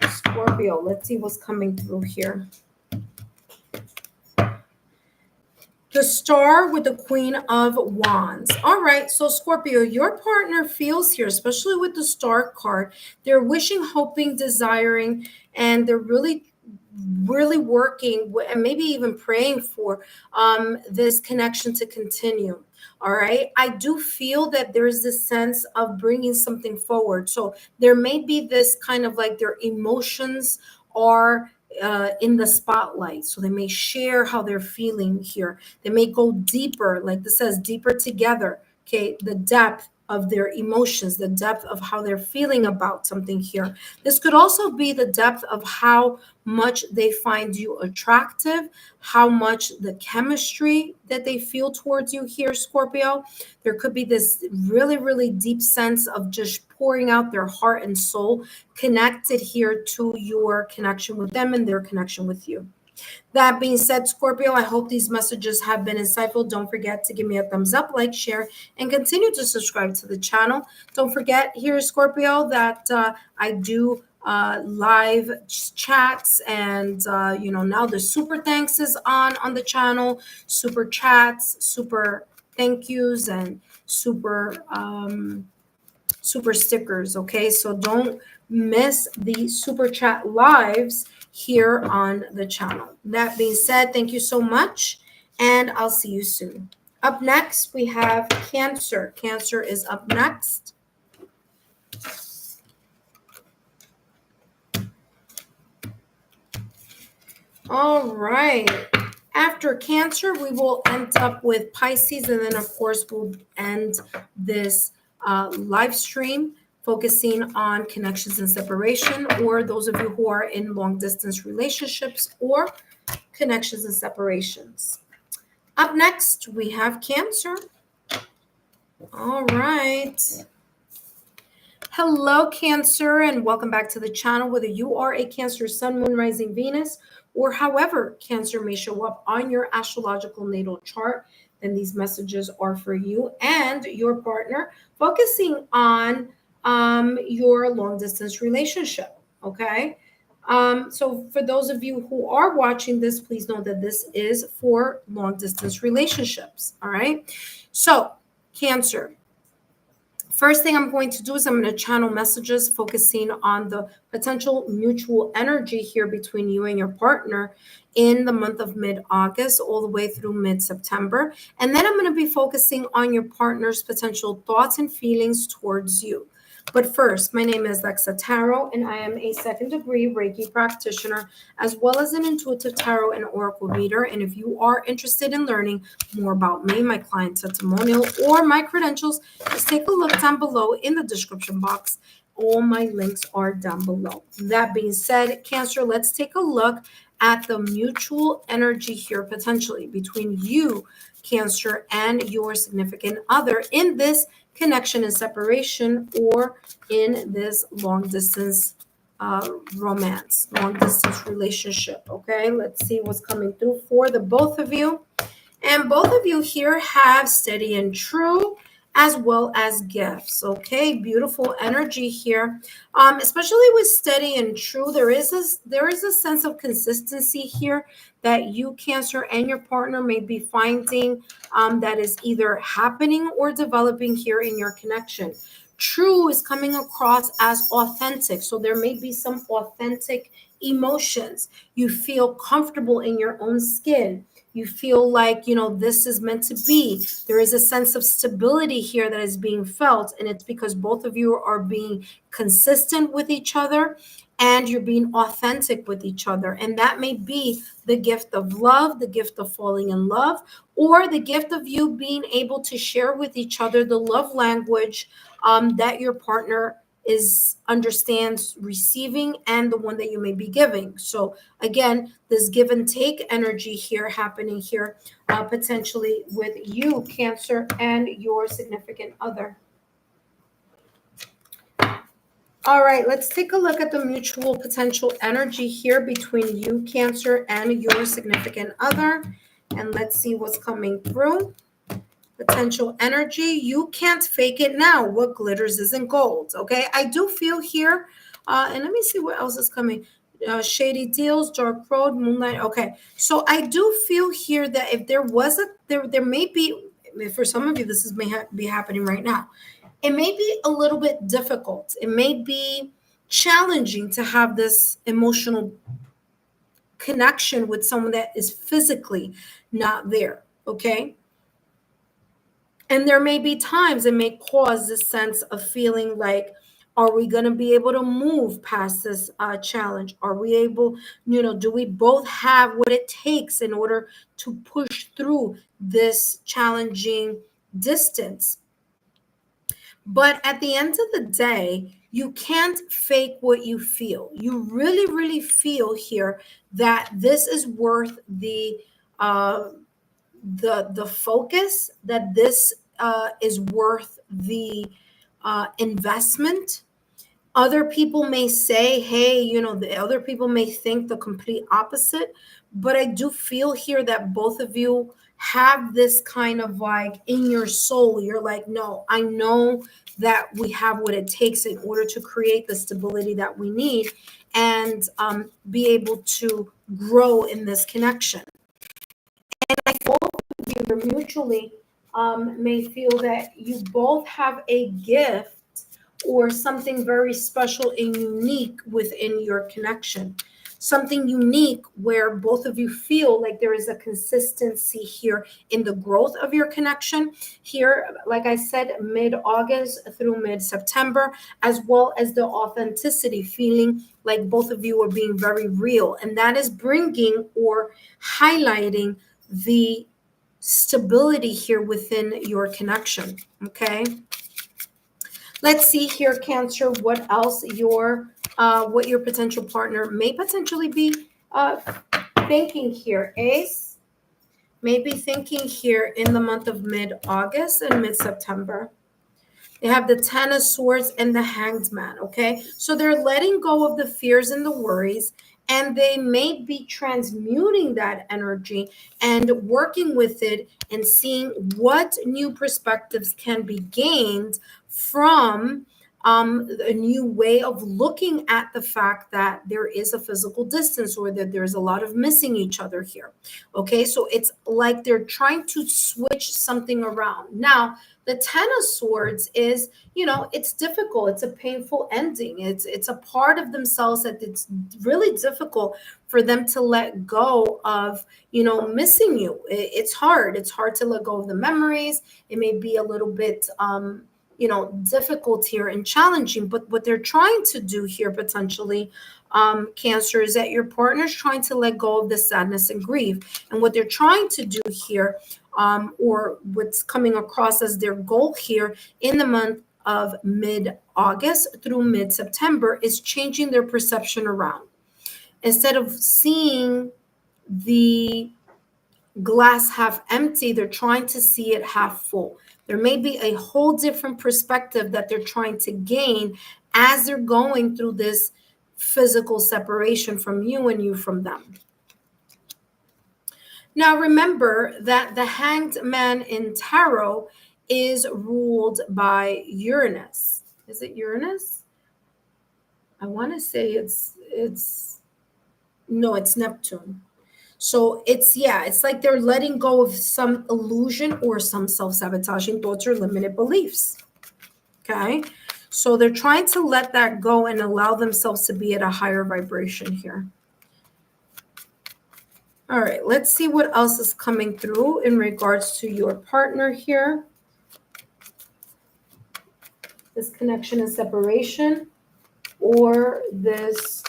Scorpio, let's see what's coming through here. The Star with the Queen of Wands. All right, so Scorpio, your partner feels here, especially with the Star card, they're wishing, hoping, desiring, and they're really working and maybe even praying for this connection to continue. All right, I do feel that there's this sense of bringing something forward, so there may be this kind of like their emotions are in the spotlight, so they may share how they're feeling here. They may go deeper, like this says, deeper together. Okay, the depth of their emotions, the depth of how they're feeling about something here. This could also be the depth of how much they find you attractive, how much the chemistry that they feel towards you here, Scorpio. There could be this really deep sense of just pouring out their heart and soul connected here to your connection with them and their connection with you. That being said, Scorpio, I hope these messages have been insightful. Don't forget to give me a thumbs up, like, share, and continue to subscribe to the channel. Don't forget here, Scorpio, that I do live chats, and now the super thanks is on the channel, super chats, super thank yous, and super stickers. Okay, so don't miss the super chat lives here on the channel. That being said, thank you so much, and I'll see you soon. Up next, we have Cancer. Cancer is up next. All right. After Cancer, we will end up with Pisces, and then, of course, we'll end this live stream focusing on connections and separation, or those of you who are in long distance relationships or connections and separations. Up next, we have Cancer. All right. Hello, Cancer, and welcome back to the channel. Whether you are a Cancer Sun, Moon, Rising, Venus, or however Cancer may show up on your astrological natal chart, then these messages are for you and your partner, focusing on your long distance relationship. Okay. So for those of you who are watching this, please know that this is for long distance relationships. All right. So, Cancer. First thing I'm going to do is I'm going to channel messages focusing on the potential mutual energy here between you and your partner in the month of mid-August all the way through mid-September. And then I'm going to be focusing on your partner's potential thoughts and feelings towards you. But first, my name is Lexa Tarot, and I am a second-degree Reiki practitioner, as well as an intuitive tarot and oracle reader. And if you are interested in learning more about me, my client testimonial, or my credentials, just take a look down below in the description box. All my links are down below. That being said, Cancer, let's take a look at the mutual energy here potentially between you, Cancer, and your significant other in this connection and separation, or in this long distance romance, long distance relationship. Okay, let's see what's coming through for the both of you. And both of you here have steady and true, as well as gifts. Okay, beautiful energy here. Especially with steady and true, there is a sense of consistency here that you, Cancer, and your partner may be finding that is either happening or developing here in your connection. True is coming across as authentic. So there may be some authentic emotions. You feel comfortable in your own skin. You feel like, this is meant to be. There is a sense of stability here that is being felt. And it's because both of you are being consistent with each other and you're being authentic with each other. And that may be the gift of love, the gift of falling in love, or the gift of you being able to share with each other the love language that your partner is understands receiving and the one that you may be giving. So again, this give and take energy here happening here, potentially with you, Cancer, and your significant other. All right, let's take a look at the mutual potential energy here between you, Cancer, and your significant other. And let's see what's coming through. Potential energy. You can't fake it now. What glitters isn't gold. Okay, I do feel here, and let me see what else is coming. Shady deals, dark road, moonlight. Okay, so I do feel here that if there was there may be, for some of you, this is be happening right now. It may be a little bit difficult. It may be challenging to have this emotional connection with someone that is physically not there. Okay. And there may be times it may cause this sense of feeling like, are we going to be able to move past this challenge? Are we able, do we both have what it takes in order to push through this challenging distance? But at the end of the day, you can't fake what you feel. You really, really feel here that this is worth uh, the focus, that this is worth the investment. Other people may say, hey, the other people may think the complete opposite, but I do feel here that both of you have this kind of like in your soul, you're like, no, I know that we have what it takes in order to create the stability that we need and be able to grow in this connection. And I both of you mutually may feel that you both have a gift or something very special and unique within your connection. Something unique where both of you feel like there is a consistency here in the growth of your connection. Here, like I said, mid-August through mid-September, as well as the authenticity, feeling like both of you are being very real. And that is bringing or highlighting the stability here within your connection. Okay. Let's see here, Cancer, what else what your potential partner may potentially be thinking here. Ace may be thinking here in the month of mid-August and mid-September. They have the Ten of Swords and the Hanged Man, okay? So they're letting go of the fears and the worries, and they may be transmuting that energy and working with it and seeing what new perspectives can be gained from a new way of looking at the fact that there is a physical distance or that there's a lot of missing each other here. Okay, so it's like they're trying to switch something around. Now, the Ten of Swords is, it's difficult. It's a painful ending. It's a part of themselves that it's really difficult for them to let go of, missing you. It's hard. It's hard to let go of the memories. It may be a little bit, difficult here and challenging. But what they're trying to do here potentially, Cancer, is that your partner's trying to let go of the sadness and grief. And what they're trying to do here, or what's coming across as their goal here in the month of mid-August through mid-September, is changing their perception around. Instead of seeing the glass half empty, they're trying to see it half full. There may be a whole different perspective that they're trying to gain as they're going through this physical separation from you and you from them. Now, remember that the Hanged Man in Tarot is ruled by Uranus. Is it Uranus? I want to say it's Neptune. So it's like they're letting go of some illusion or some self-sabotaging thoughts or limited beliefs. Okay. So they're trying to let that go and allow themselves to be at a higher vibration here. All right, let's see what else is coming through in regards to your partner here. This connection and separation, or this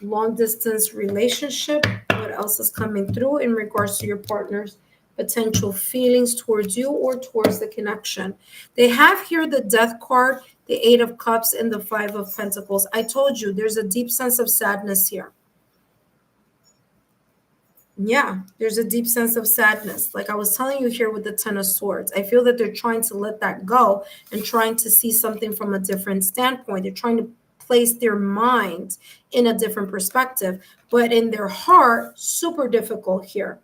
long distance relationship. What else is coming through in regards to your partner's potential feelings towards you or towards the connection? They have here the Death card, the Eight of Cups, and the Five of Pentacles. I told you there's a deep sense of sadness here. Yeah, there's a deep sense of sadness. Like I was telling you here with the Ten of Swords, I feel that they're trying to let that go and trying to see something from a different standpoint. They're trying to place their mind in a different perspective, but in their heart, super difficult here.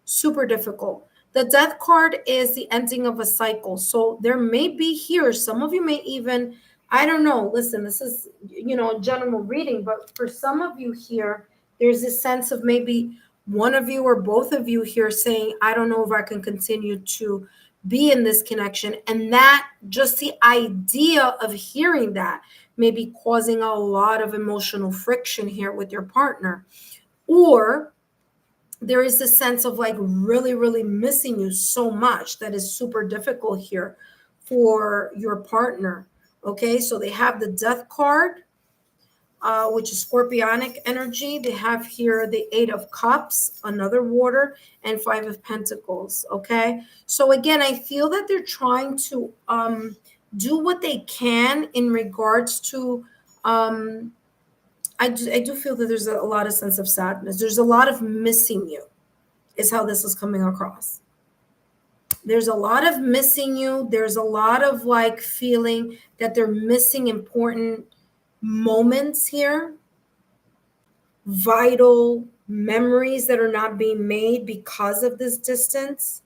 Super difficult. The Death card is the ending of a cycle. So there may be here, some of you may even, I don't know, listen, this is, a general reading, but for some of you here, there's this sense of maybe one of you or both of you here saying, I don't know if I can continue to be in this connection. And that, just the idea of hearing that may be causing a lot of emotional friction here with your partner. Or there is this sense of like really, really missing you so much that is super difficult here for your partner. Okay, so they have the Death card, which is scorpionic energy. They have here the Eight of Cups, another water, and Five of Pentacles. Okay, so again, I feel that they're trying to do what they can in regards to I do feel that there's a lot of sense of sadness. There's a lot of missing you, is how this is coming across. There's a lot of missing you. There's a lot of like feeling that they're missing important moments here, vital memories that are not being made because of this distance.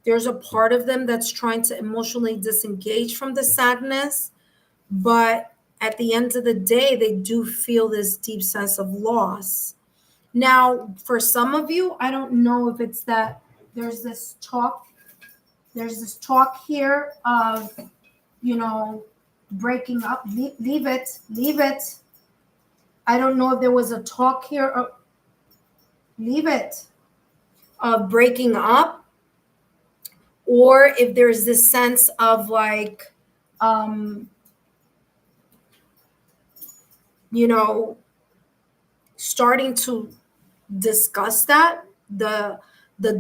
There's a part of them that's trying to emotionally disengage from the sadness, but at the end of the day, they do feel this deep sense of loss. Now, for some of you, I don't know if it's that there's this talk here of, breaking up. Leave it. I don't know if there was a talk here of leave it, of breaking up, or if there's this sense of like, starting to discuss that, the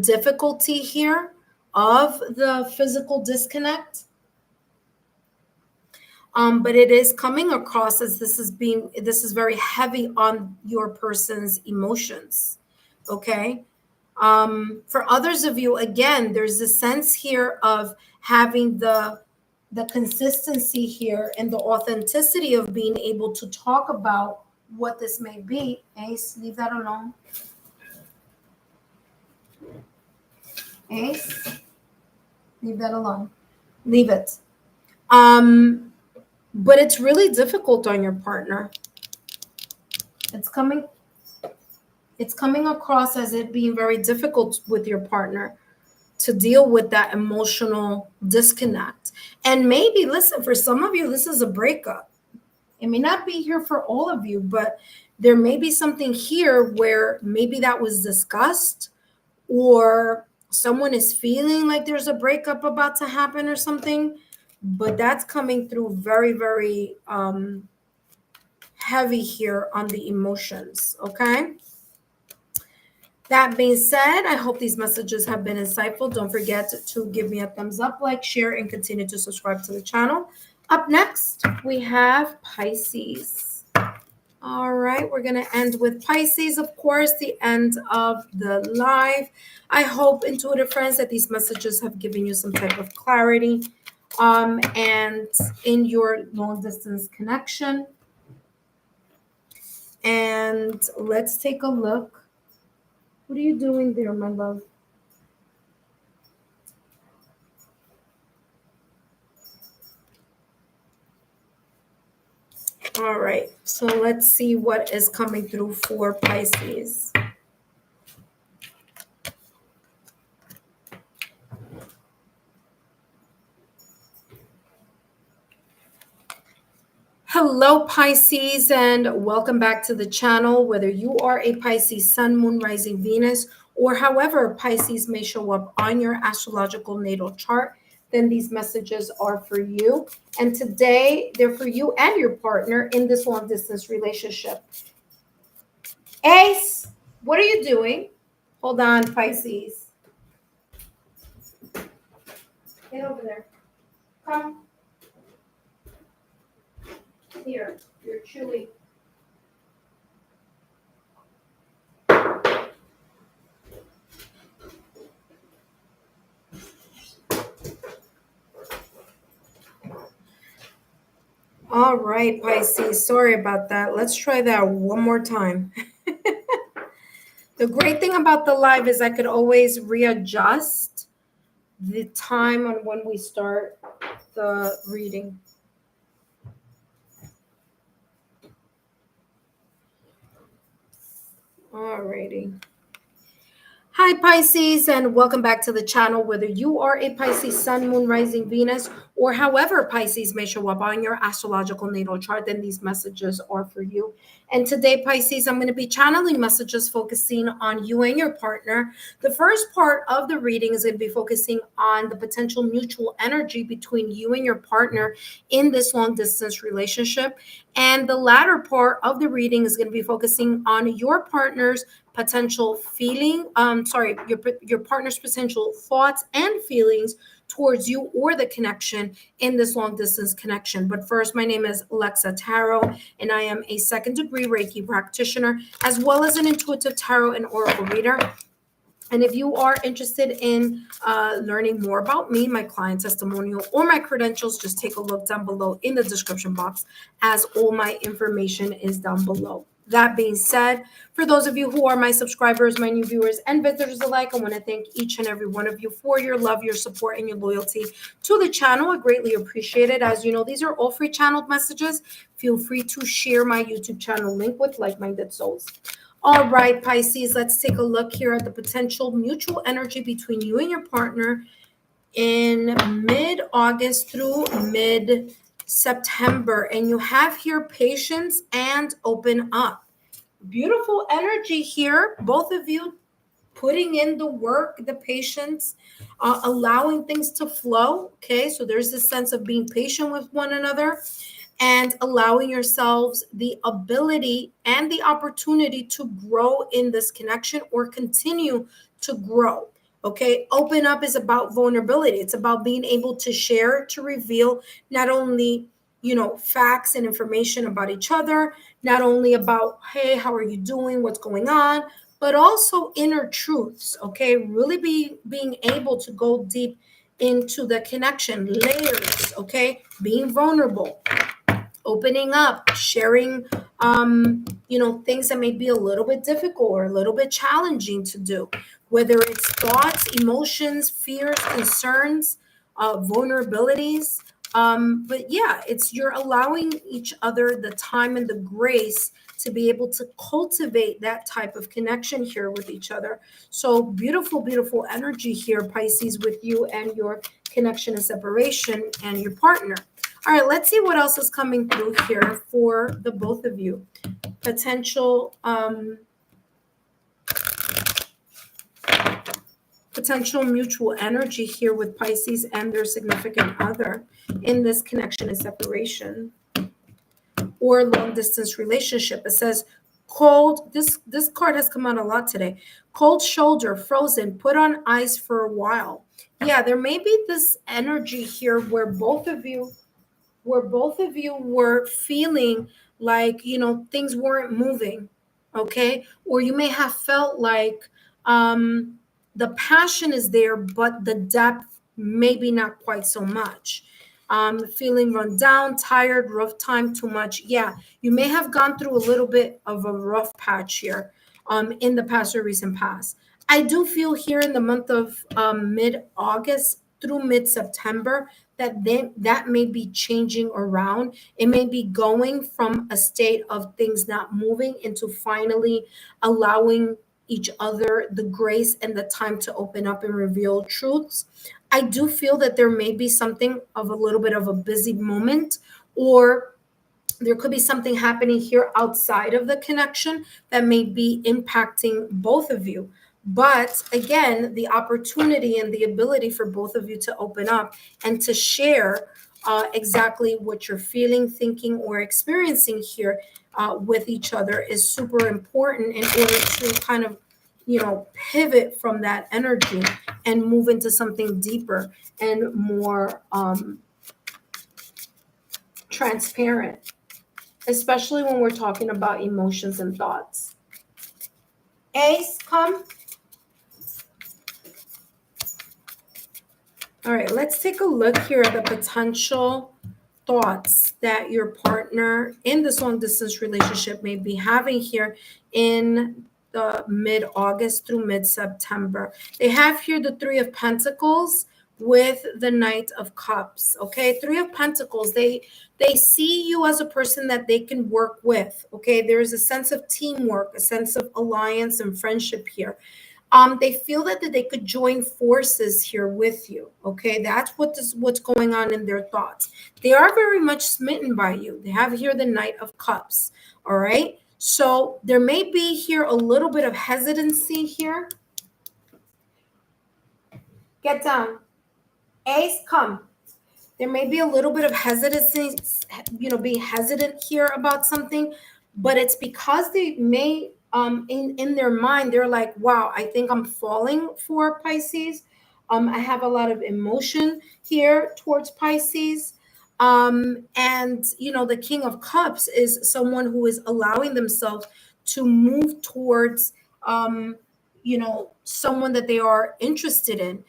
difficulty here of the physical disconnect. But it is coming across as this is very heavy on your person's emotions. Okay. For others of you, again, there's a sense here of having the consistency here and the authenticity of being able to talk about what this may be. Ace, leave that alone. Ace, leave that alone. Leave it. But it's really difficult on your partner. It's coming across as it being very difficult with your partner to deal with that emotional disconnect. And maybe, listen, for some of you, this is a breakup. It may not be here for all of you, but there may be something here where maybe that was discussed, or someone is feeling like there's a breakup about to happen or something, but that's coming through very, very heavy here on the emotions. Okay. That being said, I hope these messages have been insightful. Don't forget to give me a thumbs up, like, share, and continue to subscribe to the channel. Up next, we have Pisces. All right, we're going to end with Pisces, of course, the end of the live. I hope, intuitive friends, that these messages have given you some type of clarity and in your long distance connection. And let's take a look. What are you doing there, my love? All right, so let's see what is coming through for Pisces. Hello, Pisces, and welcome back to the channel. Whether you are a Pisces Sun, Moon, Rising, Venus, or however Pisces may show up on your astrological natal chart, then these messages are for you. And today, they're for you and your partner in this long distance relationship. Ace, what are you doing? Hold on, Pisces. Get over there. Come. Here, you're chewy. All right, Pisces. Sorry about that. Let's try that one more time. The great thing about the live is I could always readjust the time on when we start the reading. All righty. Hi, Pisces, and welcome back to the channel. Whether you are a Pisces Sun, Moon, Rising, Venus, or however Pisces may show up on your astrological natal chart, then these messages are for you. And today, Pisces, I'm going to be channeling messages focusing on you and your partner. The first part of the reading is going to be focusing on the potential mutual energy between you and your partner in this long distance relationship. And the latter part of the reading is going to be focusing on your partner's potential your partner's potential thoughts and feelings towards you or the connection in this long distance connection. But first, my name is Lexa Tarot, and I am a second degree Reiki practitioner, as well as an intuitive tarot and oracle reader. And if you are interested in learning more about me, my client testimonial, or my credentials, just take a look down below in the description box, as all my information is down below. That being said, for those of you who are my subscribers, my new viewers, and visitors alike, I want to thank each and every one of you for your love, your support, and your loyalty to the channel. I greatly appreciate it. As you know, these are all free channeled messages. Feel free to share my YouTube channel link with like-minded souls. All right, Pisces, let's take a look here at the potential mutual energy between you and your partner in mid-August through mid-September. And you have here patience and open up. Beautiful energy here. Both of you putting in the work, the patience, allowing things to flow. Okay, so there's this sense of being patient with one another and allowing yourselves the ability and the opportunity to grow in this connection or continue to grow. Okay, open up is about vulnerability. It's about being able to share, to reveal not only facts and information about each other, not only about, hey, how are you doing, what's going on, but also inner truths. Okay, really being able to go deep into the connection layers. Okay, being vulnerable, opening up, sharing things that may be a little bit difficult or a little bit challenging to do, whether it's thoughts, emotions, fears, concerns, vulnerabilities. But yeah, you're allowing each other the time and the grace to be able to cultivate that type of connection here with each other. So beautiful, beautiful energy here, Pisces, with you and your connection and separation and your partner. All right, let's see what else is coming through here for the both of you. Potential mutual energy here with Pisces and their significant other in this connection and separation or long distance relationship. It says cold. This card has come out a lot today. Cold shoulder, frozen, put on ice for a while. Yeah, there may be this energy here where both of you were feeling like things weren't moving. Okay, or you may have felt like the passion is there, but the depth maybe not quite so much. Feeling run down, tired, rough time, too much. Yeah, you may have gone through a little bit of a rough patch here in the past or recent past. I do feel here in the month of mid-August through mid-September that may be changing around. It may be going from a state of things not moving into finally allowing each other the grace and the time to open up and reveal truths. I do feel that there may be something of a little bit of a busy moment or There could be something happening here outside of the connection that may be impacting both of you. But again, the opportunity and the ability for both of you to open up and to share exactly what you're feeling, thinking, or experiencing here with each other is super important in order to kind of, pivot from that energy and move into something deeper and more transparent, especially when we're talking about emotions and thoughts. Ace, come. All right, let's take a look here at the potential thoughts that your partner in this long distance relationship may be having here in the mid-August through mid-September. They have here the Three of Pentacles with the Knight of Cups. Okay, Three of Pentacles, they see you as a person that they can work with. Okay, there's a sense of teamwork, a sense of alliance and friendship here. They feel that they could join forces here with you. Okay, that's what's going on in their thoughts. They are very much smitten by you. They have here the Knight of Cups. All right, so there may be here a little bit of hesitancy here. Get down. Ace, come. There may be a little bit of hesitancy, being hesitant here about something, but it's because they may, in their mind, they're like, wow, I think I'm falling for Pisces. I have a lot of emotion here towards Pisces. And, the King of Cups is someone who is allowing themselves to move towards, someone that they are interested in.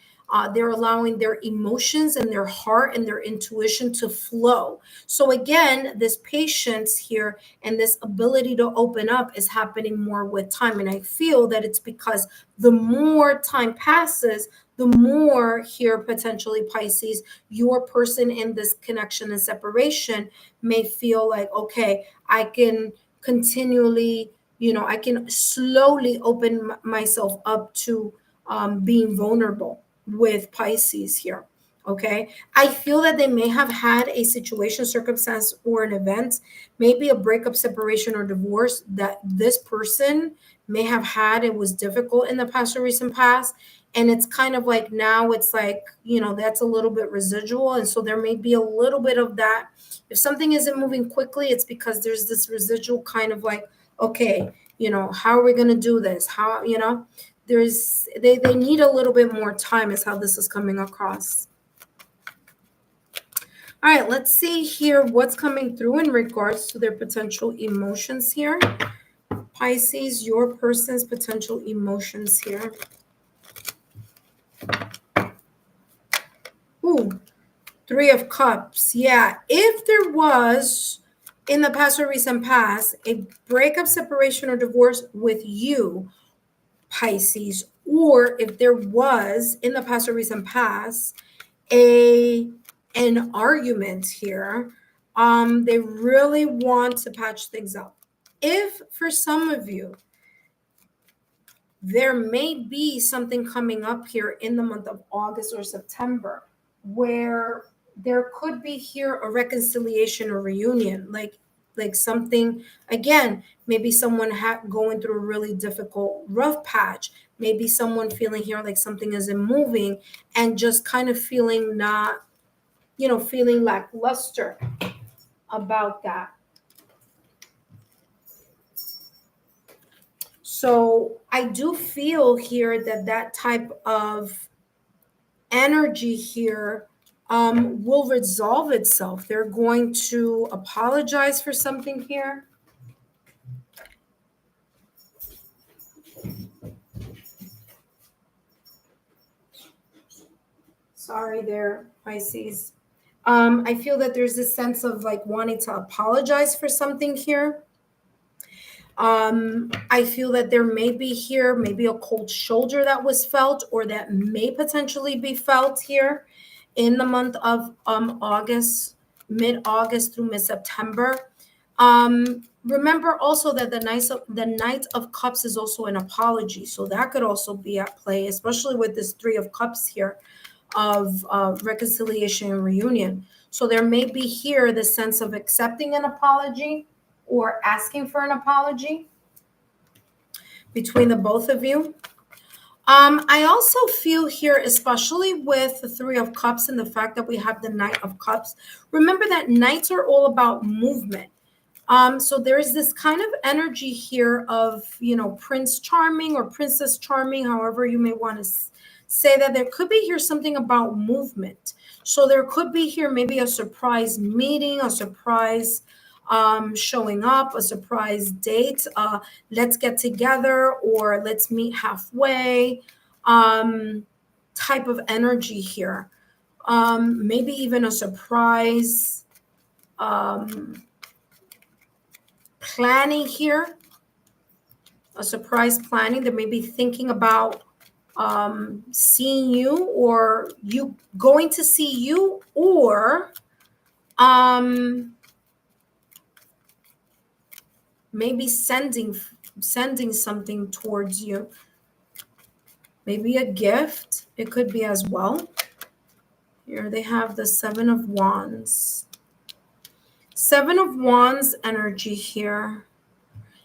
They're allowing their emotions and their heart and their intuition to flow. So again, this patience here and this ability to open up is happening more with time. And I feel that it's because the more time passes, the more here potentially Pisces, your person in this connection and separation may feel like, okay, I can continually, I can slowly open myself up to being vulnerable with Pisces here. Okay, I feel that they may have had a situation, circumstance, or an event, maybe a breakup, separation, or divorce that this person may have had. It was difficult in the past or recent past. And it's kind of like now it's like, that's a little bit residual. And so there may be a little bit of that. If something isn't moving quickly, it's because there's this residual kind of like, okay, how are we going to do this? How, they need a little bit more time is how this is coming across. All right, let's see here what's coming through in regards to their potential emotions here. Pisces, your person's potential emotions here. Ooh, Three of Cups. Yeah, if there was in the past or recent past a breakup, separation, or divorce with you, Pisces, or if there was in the past or recent past an argument here, they really want to patch things up. If for some of you there may be something coming up here in the month of August or September where there could be here a reconciliation or reunion, like something, again, maybe someone going through a really difficult rough patch, maybe someone feeling here like something isn't moving and just kind of feeling not, feeling lackluster about that. So I do feel here that type of energy here will resolve itself. They're going to apologize for something here. Sorry there, Pisces. I feel that there's this sense of like wanting to apologize for something here. I feel that there may be here, maybe a cold shoulder that was felt or that may potentially be felt here in the month of August, mid-August through mid-September. Remember also that the Knight of Cups is also an apology. So that could also be at play, especially with this Three of Cups here of reconciliation and reunion. So there may be here the sense of accepting an apology or asking for an apology between the both of you. I also feel here, especially with the Three of Cups and the fact that we have the Knight of Cups. Remember that Knights are all about movement. So there's this kind of energy here of, Prince Charming or Princess Charming, however you may want to say that. There could be here something about movement. So there could be here maybe a surprise meeting, a surprise showing up, a surprise date, let's get together or let's meet halfway type of energy here. Maybe even a surprise planning here, a surprise planning. They may be thinking about seeing you, or you going to see you, or maybe sending something towards you. Maybe a gift, it could be as well. Here they have the Seven of Wands. Seven of Wands energy here.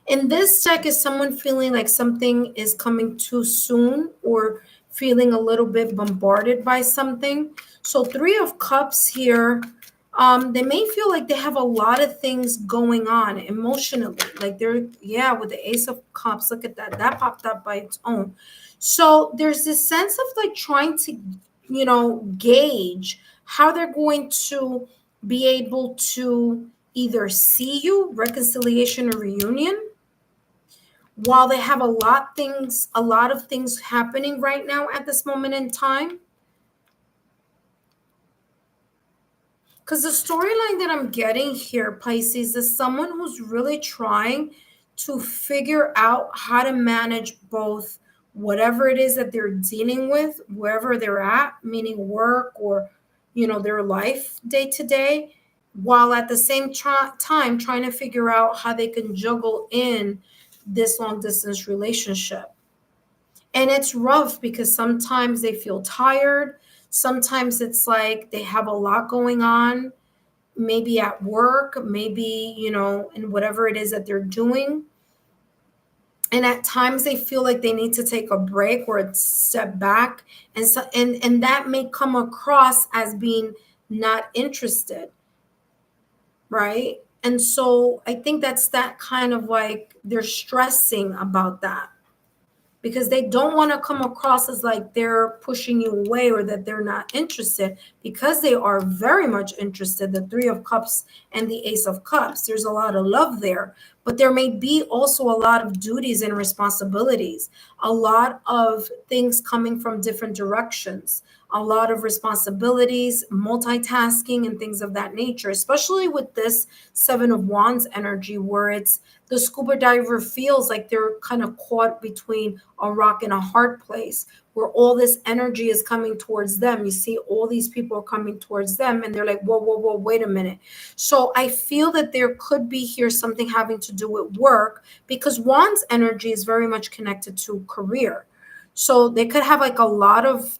In this deck, is someone feeling like something is coming too soon or feeling a little bit bombarded by something? So Three of Cups here, they may feel like they have a lot of things going on emotionally. Like they're, with the Ace of Cups, look at that. That popped up by its own. So there's this sense of like trying to, gauge how they're going to be able to either see you, reconciliation or reunion, while they have a lot of things happening right now at this moment in time. Because the storyline that I'm getting here, Pisces, is someone who's really trying to figure out how to manage both whatever it is that they're dealing with, wherever they're at, meaning work or, their life day to day, while at the same time trying to figure out how they can juggle in this long distance relationship. And it's rough because sometimes they feel tired. Sometimes it's like they have a lot going on, maybe at work, maybe, in whatever it is that they're doing. And at times they feel like they need to take a break or a step back. And so, and that may come across as being not interested. Right. And so I think that's that kind of like they're stressing about that, because they don't want to come across as like they're pushing you away or that they're not interested, because they are very much interested. The Three of Cups and the Ace of Cups, there's a lot of love there, but there may be also a lot of duties and responsibilities, a lot of things coming from different directions, a lot of responsibilities, multitasking and things of that nature, especially with this Seven of Wands energy, where it's the scuba diver feels like they're kind of caught between a rock and a hard place, where all this energy is coming towards them. You see all these people are coming towards them and they're like, whoa, whoa, whoa, wait a minute. So I feel that there could be here something having to do with work, because Wands energy is very much connected to career. So they could have like a lot of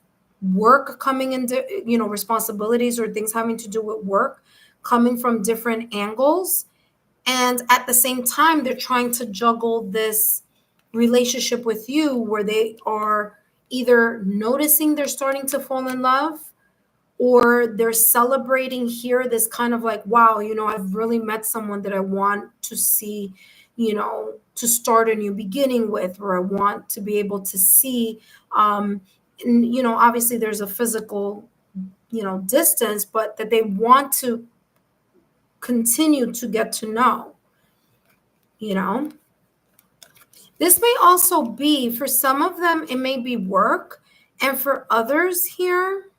work coming into, responsibilities or things having to do with work coming from different angles. And at the same time, they're trying to juggle this relationship with you, where they are either noticing they're starting to fall in love, or they're celebrating here this kind of like, wow, I've really met someone that I want to see, to start a new beginning with, or I want to be able to see. And, obviously there's a physical, distance, but that they want to continue to get to know. This may also be, for some of them, it may be work. And for others here,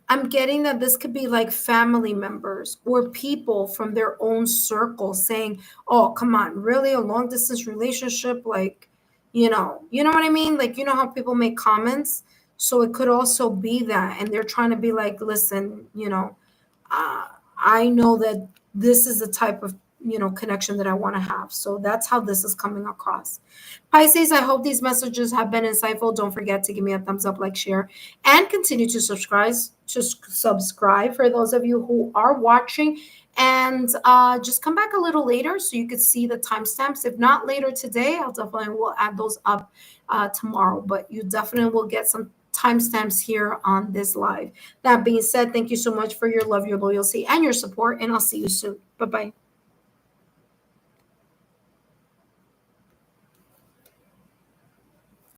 I'm getting that this could be like family members or people from their own circle saying, oh, come on, really? A long distance relationship? Like, what I mean? Like, how people make comments. So it could also be that. And they're trying to be like, listen, I know that this is the type of connection that I want to have. So that's how this is coming across. Pisces, I hope these messages have been insightful. Don't forget to give me a thumbs up, like, share, and continue to subscribe. Just subscribe for those of you who are watching, and just come back a little later so you could see the timestamps. If not later today, I'll definitely will add those up tomorrow. But you definitely will get some timestamps here on this live. That being said, thank you so much for your love, your loyalty, and your support, and I'll see you soon. Bye bye.